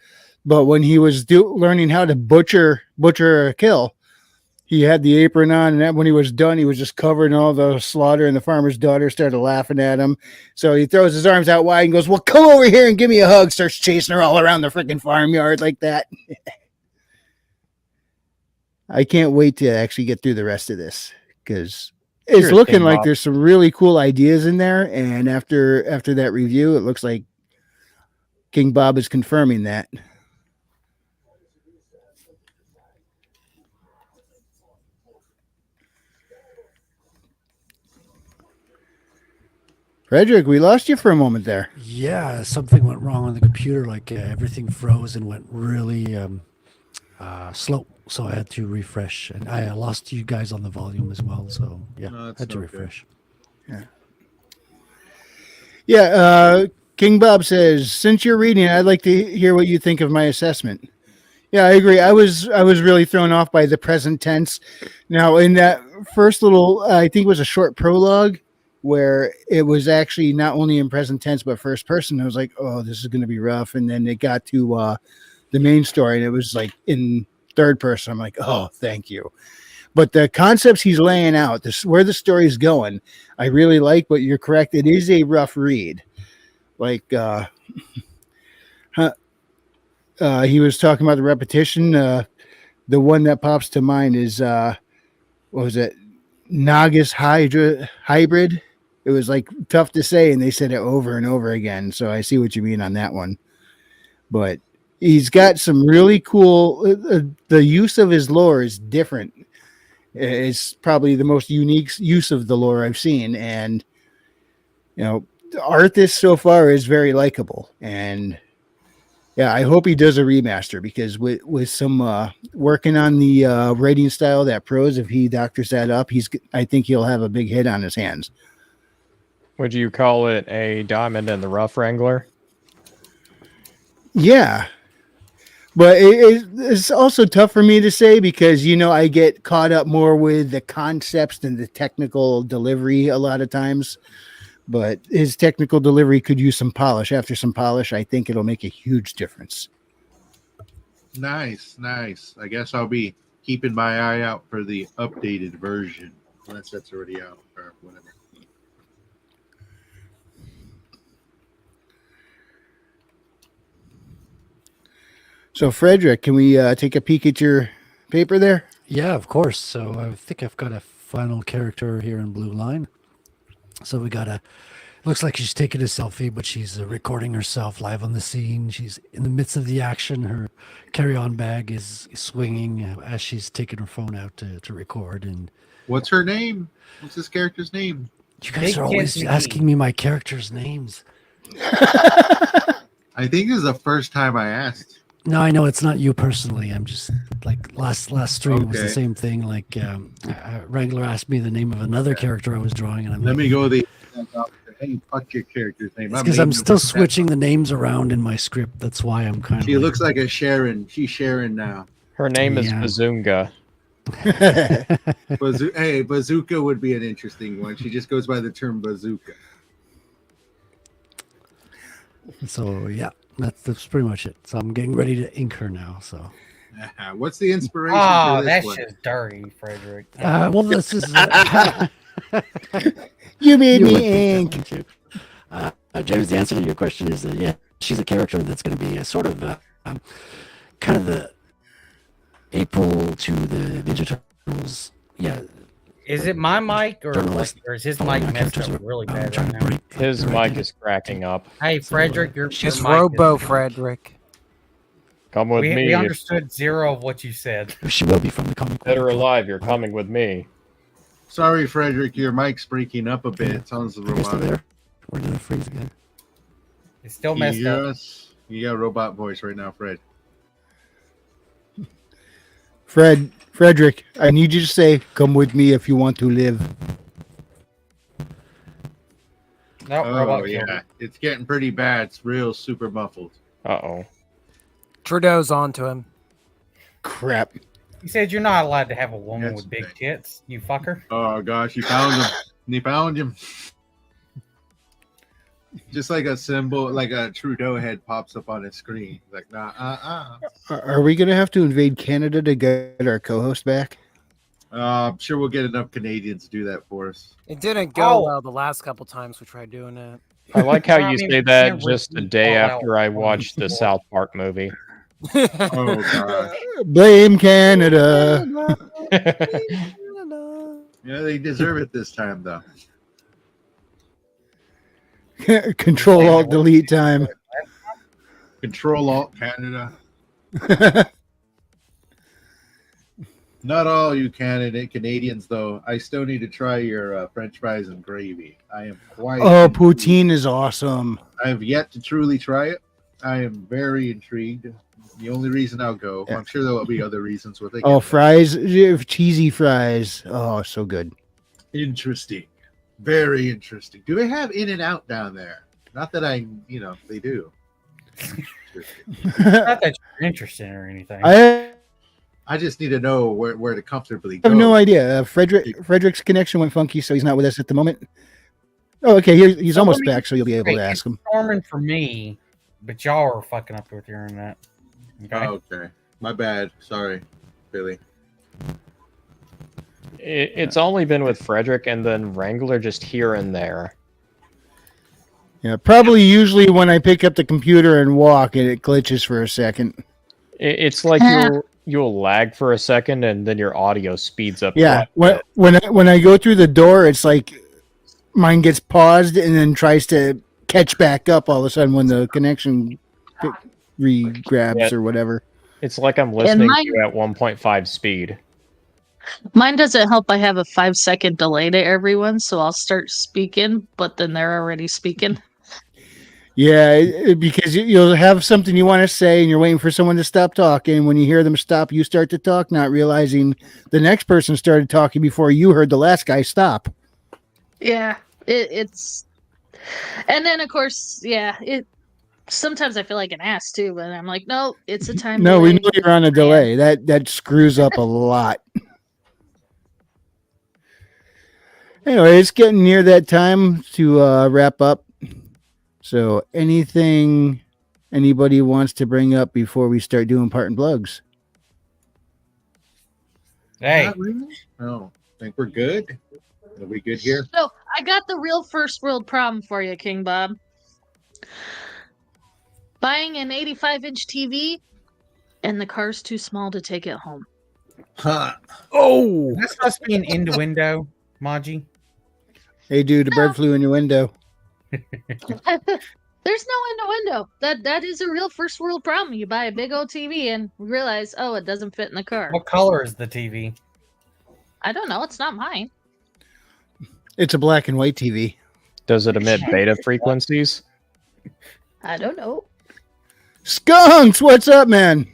But when he was learning how to butcher a kill, he had the apron on, and when he was done, he was just covered in all the slaughter, and the farmer's daughter started laughing at him. So he throws his arms out wide and goes, "Well, come over here and give me a hug," starts chasing her all around the freaking farmyard like that. I can't wait to actually get through the rest of this, because it's Cheers, looking King like Bob. there's some really cool ideas in there. And after that review, it looks like King Bob is confirming that. Frederick, we lost you for a moment there. Yeah, something went wrong on the computer. Like everything froze and went really slow. So I had to refresh, and I lost you guys on the volume as well. So yeah, No, that's had to no good. refresh. Yeah, King Bob says, since you're reading, I'd like to hear what you think of my assessment. Yeah, I agree. I was really thrown off by the present tense. Now, in that first little, I think it was a short prologue where it was actually not only in present tense but first person. I was like, oh, this is going to be rough. And then it got to the main story, and it was like in third person. I'm like, oh, thank you. But the concepts he's laying out, this where the story's going, I really like. But you're correct; it is a rough read. Like, he was talking about the repetition. The one that pops to mind is what was it? Nagus hybrid. It was like tough to say, and they said it over and over again. So I see what you mean on that one. But he's got some really cool. The use of his lore is different. It's probably the most unique use of the lore I've seen, and Arthas so far is very likable. And yeah, I hope he does a remaster, because with some working on the writing style that Prose, if he doctors that up, I think he'll have a big hit on his hands. Would you call it a Diamond in the Rough Wrangler? Yeah. But it's also tough for me to say because, I get caught up more with the concepts than the technical delivery a lot of times. But his technical delivery could use some polish. After some polish, I think it'll make a huge difference. Nice. I guess I'll be keeping my eye out for the updated version, unless that's already out or whatever. So, Frederick, can we take a peek at your paper there? Yeah, of course. So I think I've got a final character here in Blue Line. So we got looks like she's taking a selfie, but she's recording herself live on the scene. She's in the midst of the action. Her carry-on bag is swinging as she's taking her phone out to record. And what's her name? What's this character's name? You guys are always asking me my characters' names. I think this is the first time I asked. No, I know it's not you personally. I'm just like last stream was the Okay. same thing. Like Wrangler asked me the name of another character I was drawing, and I'm Let like, me go the. Hey, fuck your character's name. because I'm still switching the names around in my script. That's why I'm kind of. She looks like a Sharon. She's Sharon now. Her name is Yeah. Bazunga. Hey, Bazooka would be an interesting one. She just goes by the term Bazooka. So yeah, that's pretty much it. So I'm getting ready to ink her now. So. What's the inspiration Oh, for this that's one? just dirty, Frederick. Well, this is. You made You me would think ink. that, wouldn't you? James, the answer to your question is that, yeah, she's a character that's going to be a sort of kind of the April to the Ninja Turtles. Yeah. Is it my mic or Journalist. is his Following mic our messed characters up really bad trying right to now? break His their mic identity. is cracking up. Hey, Frederick, your Just mic Robo is- Frederick. Come with we, me. we if- understood zero of what you said. She will be from the comic. Dead or alive, you're coming with me. Sorry, Frederick, your mic's breaking up a bit. It sounds Are you still robotic. there? Where did it freeze again? It's still messed up. Yes, you got robot voice right now, Fred. Frederick, I need you to say, "Come with me if you want to live." No, Oh robot killed yeah, it. it's getting pretty bad. It's real super muffled. Uh-oh. Trudeau's onto him. Crap. He said you're not allowed to have a woman That's with big bad. tits, you fucker. Oh gosh, you found him. You found him. Just like a symbol, like a Trudeau head pops up on his screen. Like, nah, Are we going to have to invade Canada to get our co-host back? I'm sure we'll get enough Canadians to do that for us. It didn't go Oh. well the last couple times we tried doing it. I like how I you mean, say we that can't just a repeat day Fallout after I 1 watched the before. South Park movie. Oh gosh. Blame Canada. Yeah, they deserve it this time, though. Control Alt Delete time. Control Alt Canada. Not all you Canadians, though. I still need to try your French fries and gravy. I am quite. Oh, poutine is awesome. I have yet to truly try it. I am very intrigued. The only reason I'll go. I'm sure there will be other reasons. What they Oh, get. fries, cheesy fries. Oh, so good. Interesting. Very interesting. Do they have In-N-Out down there? Not that they do. Not that you're interested or anything. I just need to know where to comfortably I go. have no idea. Frederick's connection went funky, so he's not with us at the moment. Oh, okay. He's So almost let me- back, so you'll be able to Great, ask him. It's storming for me, but y'all are fucking up with your internet. Okay. Okay. My bad. Sorry, Billy. It's only been with Frederick and then Wrangler just here and there. Yeah, probably usually when I pick up the computer and walk, and it glitches for a second. It's like you'll lag for a second and then your audio speeds up. Yeah, quite a when I go through the door, it's like mine gets paused and then tries to catch back up all of a sudden when the connection re-grabs Yeah. or whatever. It's like I'm listening mine- to you at 1.5 speed. Mine doesn't help. I have a 5-second delay to everyone, so I'll start speaking, but then they're already speaking. Yeah, because you'll have something you want to say and you're waiting for someone to stop talking. When you hear them stop, you start to talk, not realizing the next person started talking before you heard the last guy stop. Yeah, it's, and then of course, yeah, it. Sometimes I feel like an ass too, but I'm like, no, it's a time. No, we delay. know you're on a delay. That screws up a lot. Anyway, it's getting near that time to wrap up. So, anything anybody wants to bring up before we start doing part and plugs? Hey, Not really? No, think we're good. Are we good here? So I got the real first world problem for you, King Bob. Buying an 85-inch TV, and the car's too small to take it home. Huh. oh, that's supposed to be an innuendo, Maji. Hey, dude, the bird flew in your window. There's no innuendo. That is a real first world problem. You buy a big old TV and realize, oh, it doesn't fit in the car. What color is the TV? I don't know. It's not mine. It's a black and white TV. Does it emit beta frequencies? I don't know. Skunks, what's up, man?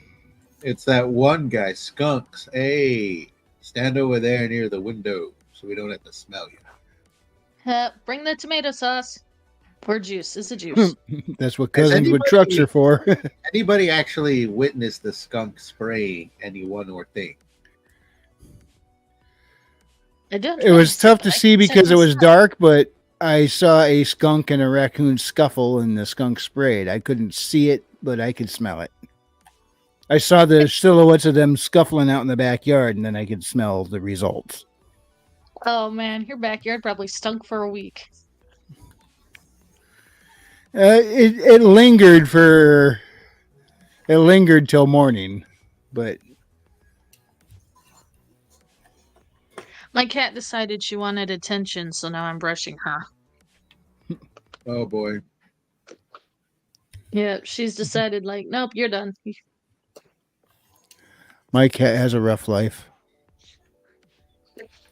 It's that one guy, Skunks. Hey, stand over there near the window so we don't have to smell you. Bring the tomato sauce. Or juice. It's a juice. That's what Has cousins with anybody- trucks are for. Anybody actually witnessed the skunk spray anyone or thing? I don't It was tough to I see can because say it was myself. dark, but I saw a skunk and a raccoon scuffle and the skunk sprayed. I couldn't see it, but I could smell it. I saw the silhouettes of them scuffling out in the backyard, and then I could smell the results. Oh man, your backyard probably stunk for a week. It lingered till morning, but My cat decided she wanted attention, so now I'm brushing her. Oh boy. Yeah, she's decided like, nope, you're done. my cat has a rough life.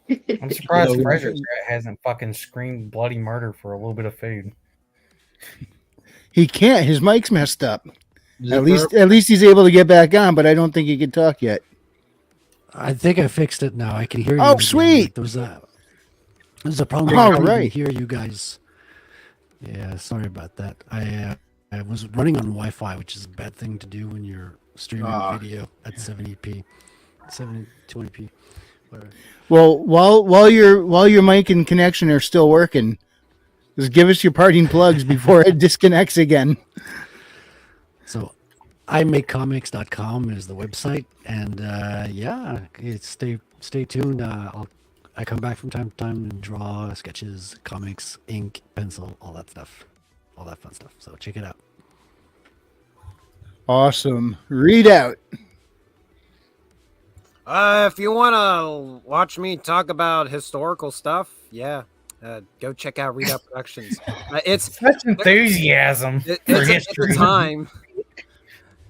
I'm surprised No. Frederick hasn't fucking screamed bloody murder for a little bit of food. He can't. His mic's messed up. Is At it least he's able to get back on, but I don't think he can talk yet. I think I fixed it now. I can hear you. Oh, again. sweet. There was a problem. All I couldn't even right. hear you guys. Yeah, sorry about that. I was running on Wi-Fi, which is a bad thing to do when you're streaming video at 70p, 720p. Whatever. Well, while your mic and connection are still working, just give us your parting plugs before it disconnects again. So, imakecomics.com is the website, and yeah, stay tuned. I come back from time to time and draw sketches, comics, ink, pencil, all that stuff, all that fun stuff. So check it out. Awesome. Read out. If you want to watch me talk about historical stuff, yeah, go check out Read Out Productions. It's Such enthusiasm for it's history. a time.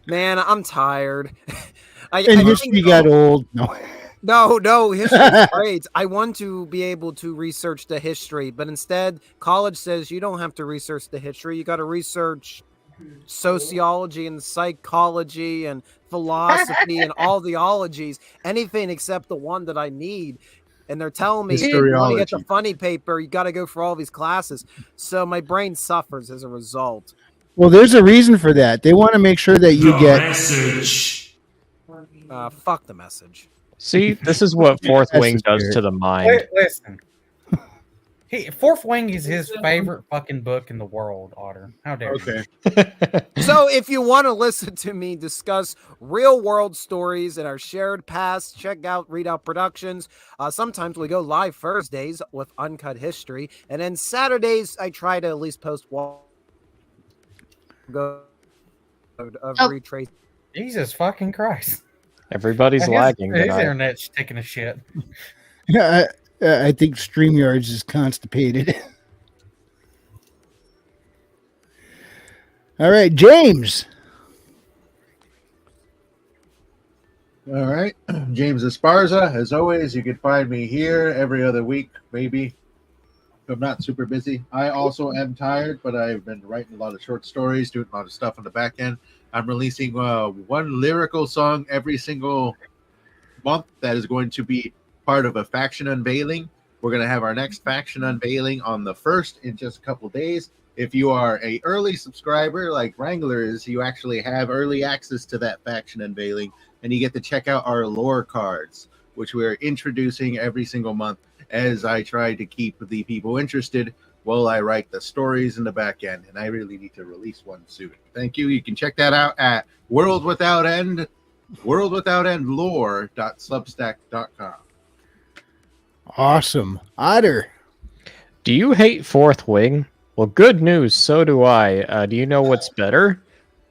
Man, I'm tired. And think history got old. No. No, history's great. I want to be able to research the history, but instead, college says you don't have to research the history. You got to research sociology and psychology and philosophy and all the ologies, anything except the one that I need. And they're telling me, if you want to get the funny paper, you got to go for all these classes. So my brain suffers as a result. Well, there's a reason for that. They want to make sure that you get. Fuck the message. See, this is what Fourth That's Wing the does spirit. to the mind. Listen. Fourth Wing is his favorite fucking book in the world, Otter. How dare you? So if you want to listen to me discuss real world stories in our shared past, check out Readout Productions. Sometimes we go live Thursdays with Uncut History, and then Saturdays I try to at least post one of retrace. Jesus fucking Christ. Everybody's lagging His tonight. internet's taking a shit. Yeah, I think StreamYards is constipated. All right, James. All right. James Esparza, as always, you can find me here every other week, maybe. If I'm not super busy. I also am tired, but I've been writing a lot of short stories, doing a lot of stuff on the back end. I'm releasing one lyrical song every single month that is going to be part of a faction unveiling. We're going to have our next faction unveiling on the 1st in just a couple days. If you are a early subscriber like Wrangler is, you actually have early access to that faction unveiling, and you get to check out our lore cards, which we're introducing every single month as I try to keep the people interested while I write the stories in the back end. And I really need to release one soon. Thank you. You can check that out at worldwithoutendlore.substack.com. Awesome. Otter. Do you hate Fourth Wing? Well, good news. So do I. Do you know what's better?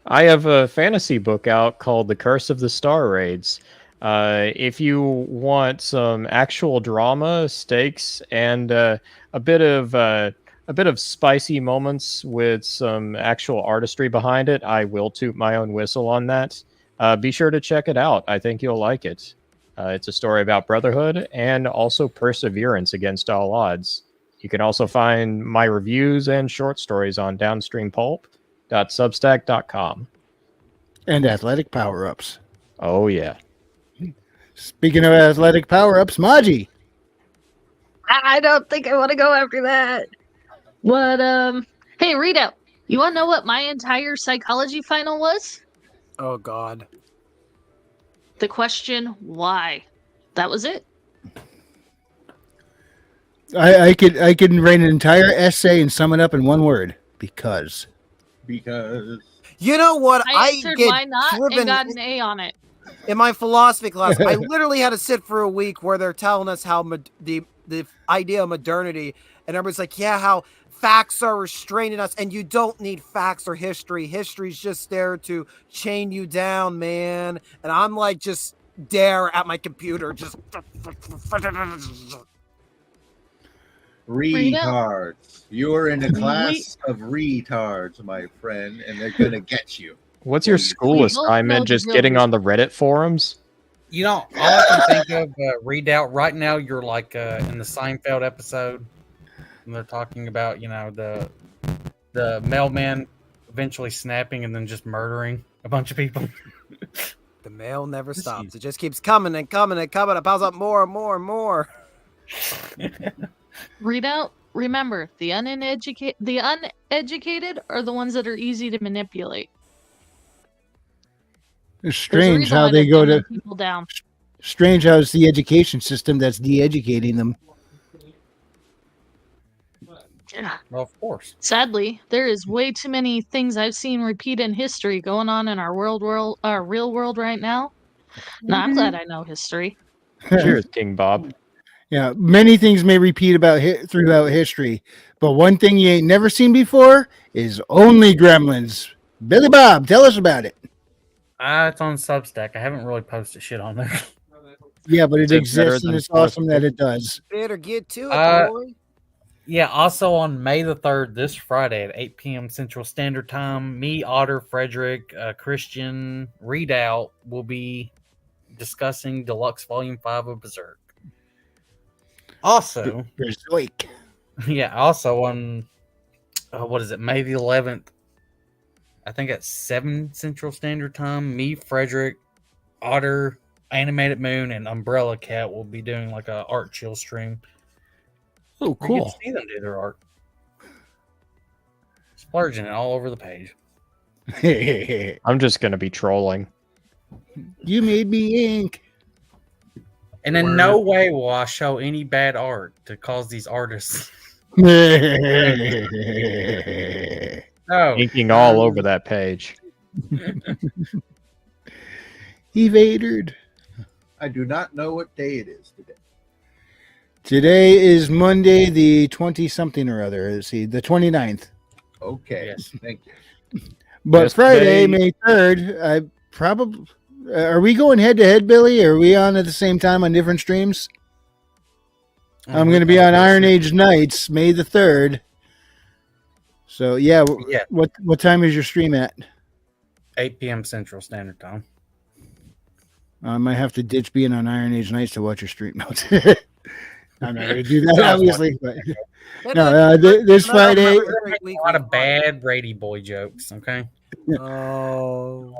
I have a fantasy book out called The Curse of the Star Raids. If you want some actual drama, stakes, and a bit of spicy moments with some actual artistry behind it, I will toot my own whistle on that. Be sure to check it out. I think you'll like it. It's a story about brotherhood and also perseverance against all odds. You can also find my reviews and short stories on downstreampulp.substack.com. And athletic power-ups. Oh, yeah. Speaking of athletic power-ups, Maji. I don't think I want to go after that. But hey, Readout, you want to know what my entire psychology final was? Oh God. The question why. That was it. I could write an entire essay and sum it up in one word. Because. You know what? I answered get why not driven and got an A on it. in my philosophy class. I literally had to sit for a week where they're telling us how the idea of modernity, and everybody's like, yeah, how facts are restraining us, and you don't need facts or history. History's just there to chain you down, man. And I'm like, just there at my computer, just Retards. You're in a class of retards, my friend, and they're gonna get you. What's your school We both assignment? know Just the getting real on the Reddit forums? You know, all I can think of, Readout, right now you're like in the Seinfeld episode. And they're talking about, you know, the mailman eventually snapping and then just murdering a bunch of people. the mail never stops. It just keeps coming and coming and coming. It piles up more and more and more. Readout, remember, the uneducated are the ones that are easy to manipulate. It's There's a strange reason how why they they're go dumbing to. people down. Strange how it's the education system that's de-educating them. Yeah. Well, of course. Sadly, there is way too many things I've seen repeat in history going on in our real world right now. No, I'm glad I know history. Cheers, King Bob. Yeah, many things may repeat throughout history, but one thing you ain't never seen before is only gremlins. Billy Bob, tell us about it. It's on Substack. I haven't really posted shit on there. Yeah, but it Is it better exists, and than it's awesome that it does. Better get to it, boy. Yeah, also on May the 3rd, this Friday at 8 p.m. Central Standard Time, me, Otter, Frederick, Christian, Readout will be discussing Deluxe Volume 5 of Berserk. Also, Berserk. Yeah, also on, May the 11th, I think at 7 Central Standard Time, me, Frederick, Otter, Animated Moon, and Umbrella Cat will be doing like a art chill stream. Oh, You get cool. to see them do their art. Splurging it all over the page. I'm just gonna be trolling. You made me ink. And in no way will I show any bad art to cause these artists. Oh, Inking all over that page. Evadered. I do not know what day it is today. Today is Monday, the 20-something or other. Let's see, the 29th. Okay. Yes. Thank you. But Friday, Yesterday- May 3rd, I probably... are we going head-to-head, Billy? Are we on at the same time on different streams? I'm going to be on Iron Age Nights, May the 3rd. So, yeah, Yeah. What time is your stream at? 8 p.m. Central Standard Time. I might have to ditch being on Iron Age Nights to watch your stream notes. I'm not going to do that, obviously. But no, this Friday. A lot of bad Brady Boy jokes, okay? Oh.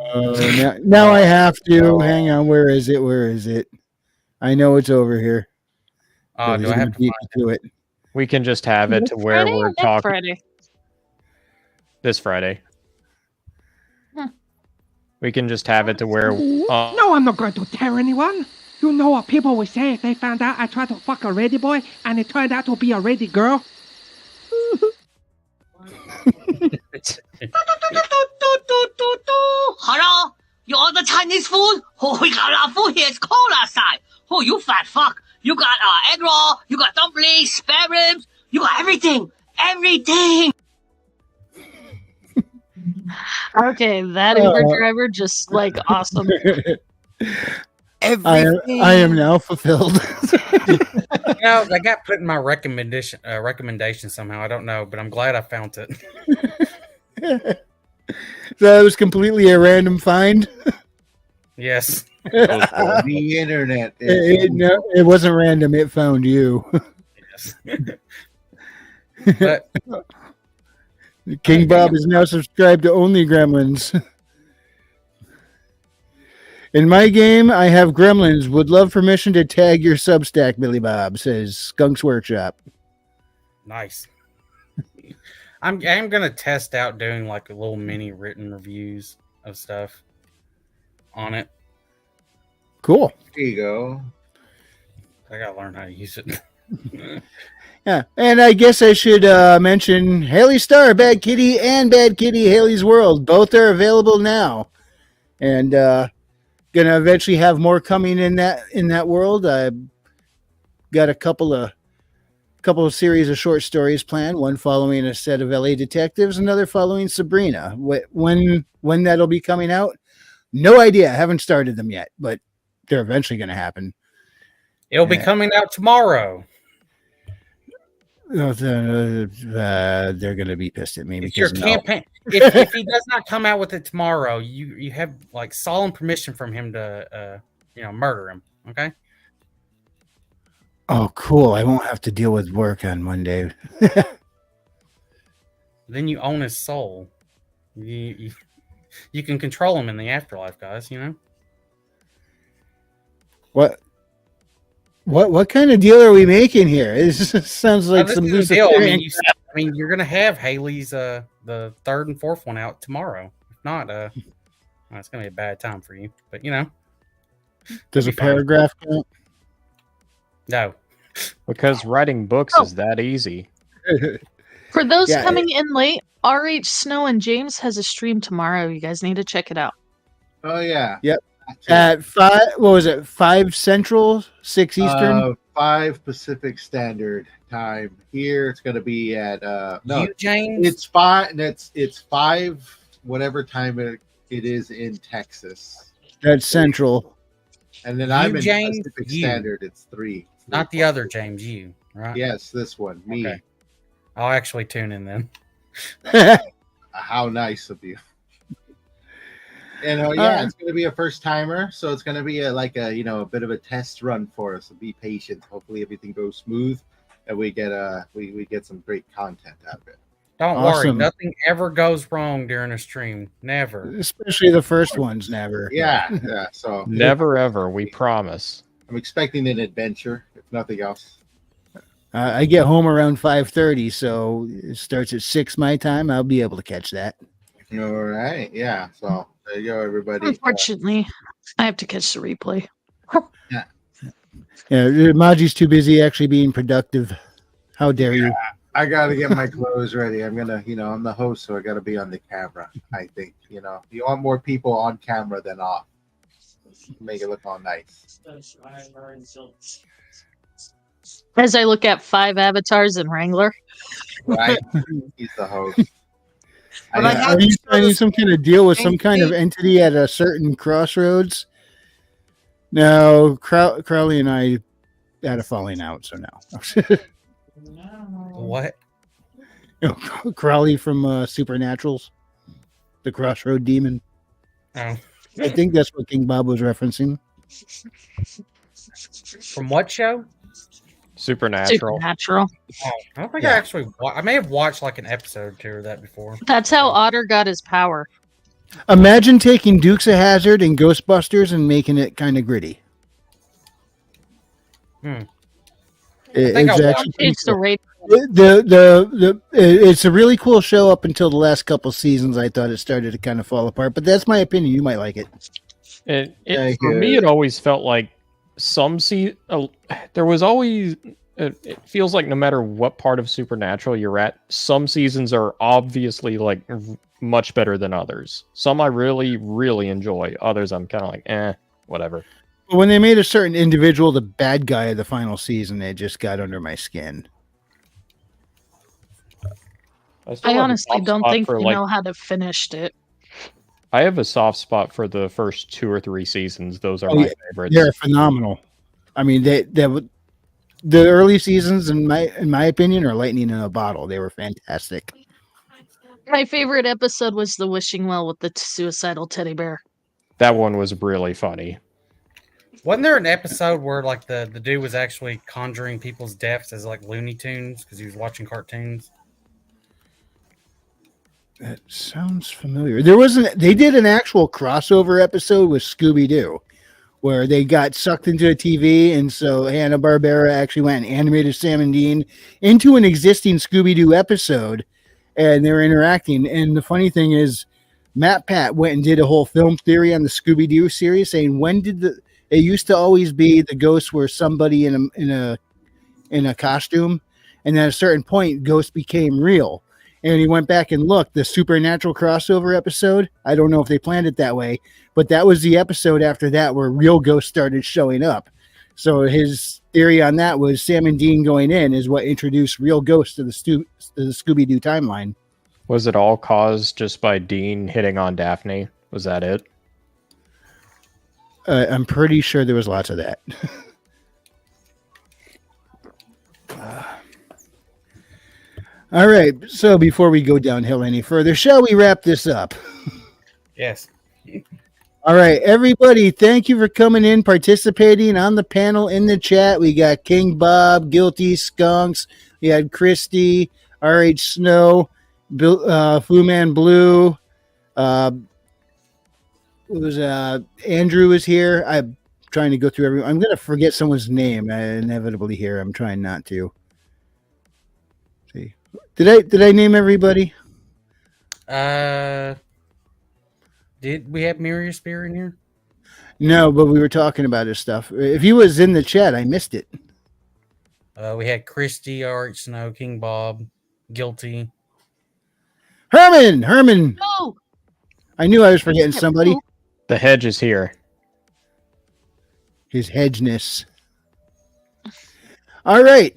Now I have to. Hang on. Where is it? Where is it? I know it's over here. Oh, do I have to beat me to it? We can just have it to where Friday or we're next talking Friday? this Friday. Huh. We can just have it to where. No, I'm not going to tell anyone. You know what people will say if they found out I tried to fuck a ready boy and it turned out to be a ready girl? Hello? You order Chinese food? Oh, we got our food here. It's cold outside. Oh, you fat fuck. You got egg roll. You got dumplings, spare ribs. You got everything. Everything. Okay, that Uber driver just like awesome. I am now fulfilled. You know, I got put in my recommendation somehow. I don't know, but I'm glad I found it. So that was completely a random find. Yes. The internet. It wasn't random. It found you. Yes. But King Bob is now subscribed to Only Gremlins. In my game, I have Gremlins. Would love permission to tag your Substack, Billy Bob, says Skunk's Workshop. nice. I'm gonna test out doing like a little mini written reviews of stuff on it. Cool. There you go. I gotta learn how to use it. Yeah, and I guess I should mention Haley Star, Bad Kitty, and Bad Kitty Haley's World. Both are available now, and gonna eventually have more coming in that world. I've got a couple of series of short stories planned. One following a set of LA detectives, another following Sabrina. When that'll be coming out, no idea. I haven't started them yet, but they're eventually going to happen. It'll be coming out tomorrow. They're going to be pissed at me It's your because campaign. If he does not come out with it tomorrow, you have like solemn permission from him to murder him. Okay. Oh, cool! I won't have to deal with work on Monday. Then you own his soul. You can control him in the afterlife, guys. You know. What kind of deal are we making here? This sounds like This some is the deal. Luciferian. I mean, you're gonna have Haley's the third and fourth one out tomorrow. If not, well, it's gonna be a bad time for you. But you know, Does a be fine. paragraph count? No, Because writing books is that easy. For those Yeah, coming in late, RH Snow and James has a stream tomorrow. You guys need to check it out. Oh yeah. Yep. At 5, what was it? 5 Central, 6 Eastern. 5 Pacific Standard Time. Here it's going to be at no, you, James. it's 5. It's 5 whatever time it is in Texas, That's Central. and then I'm in James, Pacific you. Standard. It's 3. Not the other James. You right? Yes, this one. Me. Okay. I'll actually tune in then. How nice of you. And it's going to be a first timer, so it's going to be a bit of a test run for us. So be patient. Hopefully everything goes smooth, and we get we get some great content out of it. Don't worry, Awesome. nothing ever goes wrong during a stream. Never. Especially the first ones, never. Yeah. So Never ever, we promise. I'm expecting an adventure, if nothing else. I get home around 5:30, so it starts at 6 my time. I'll be able to catch that. All right. Yeah. So there you go, everybody. Unfortunately, I have to catch the replay. Yeah. Yeah, Maji's too busy actually being productive. How dare you? I got to get my clothes ready. I'm I'm the host, so I got to be on the camera. I think, you want more people on camera than off. Make it look all nice. As I look at 5 avatars in Wrangler. Right? He's the host. Are you signing some kind of deal with some kind of entity at a certain crossroads? No, Crowley and I had a falling out, so no. What? Crowley from Supernaturals, the Crossroad Demon. Oh. I think that's what King Bob was referencing. From what show? Supernatural. Supernatural. Oh, I don't think I actually. I may have watched like an episode or two of that before. That's how Otter got his power. Imagine taking Dukes of Hazzard and Ghostbusters and making it kind of gritty. It's the rate. It's a really cool show up until the last couple seasons. I thought it started to kind of fall apart, but that's my opinion. You might like it. For me, it always felt like there was always. It feels like no matter what part of Supernatural you're at, some seasons are obviously like much better than others. Some I really, really enjoy. Others I'm kind of like, whatever. When they made a certain individual the bad guy of the final season, it just got under my skin. I honestly don't think they know how to finish it. I have a soft spot for the first 2 or 3 seasons. Those are my favorites. They're phenomenal. I mean, the early seasons, in my opinion, are lightning in a bottle. They were fantastic. My favorite episode was the wishing well with the suicidal teddy bear. That one was really funny. Wasn't there an episode where like the dude was actually conjuring people's deaths as like Looney Tunes because he was watching cartoons? That sounds familiar. They did an actual crossover episode with Scooby-Doo where they got sucked into a TV, and so Hanna-Barbera actually went and animated Sam and Dean into an existing Scooby-Doo episode, and they were interacting. And the funny thing is, Matt Pat went and did a whole film theory on the Scooby-Doo series, saying it used to always be the ghosts were somebody in a costume, and at a certain point, ghosts became real. And he went back and looked, the Supernatural crossover episode. I don't know if they planned it that way, but that was the episode after that where real ghosts started showing up. So his theory on that was Sam and Dean going in is what introduced real ghosts to the Scooby-Doo timeline. Was it all caused just by Dean hitting on Daphne? Was that it? I'm pretty sure there was lots of that. All right. So before we go downhill any further, shall we wrap this up? Yes. All right, everybody. Thank you for coming in, participating on the panel in the chat. We got King Bob, Guilty Skunks. We had Christy, RH Snow, Fu Man Blue. Andrew was here. I'm trying to go through everyone. I'm going to forget someone's name inevitably here. I'm trying not to. See, did I name everybody? Did we have Miriam Spear in here? No, but we were talking about his stuff. If he was in the chat, I missed it. We had Christy, RH Snow, King Bob, Guilty. Herman. No. I knew I was forgetting somebody. The hedge is here. His hedgeness. All right.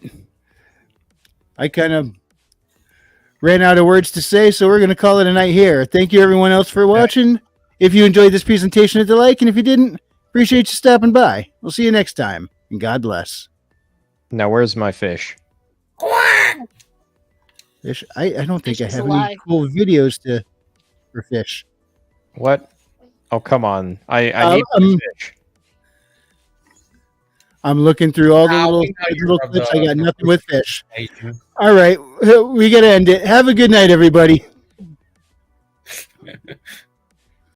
I kind of ran out of words to say, so we're going to call it a night here. Thank you, everyone else, for watching. If you enjoyed this presentation, hit the like, and if you didn't, appreciate you stopping by. We'll see you next time, and God bless. Now, where's my fish? Fish? I don't think Fish I is have alive. any cool videos for fish. What? Oh, come on. I need my fish. I'm looking through all the little clips. I got nothing with fish. All right. We got to end it. Have a good night, everybody.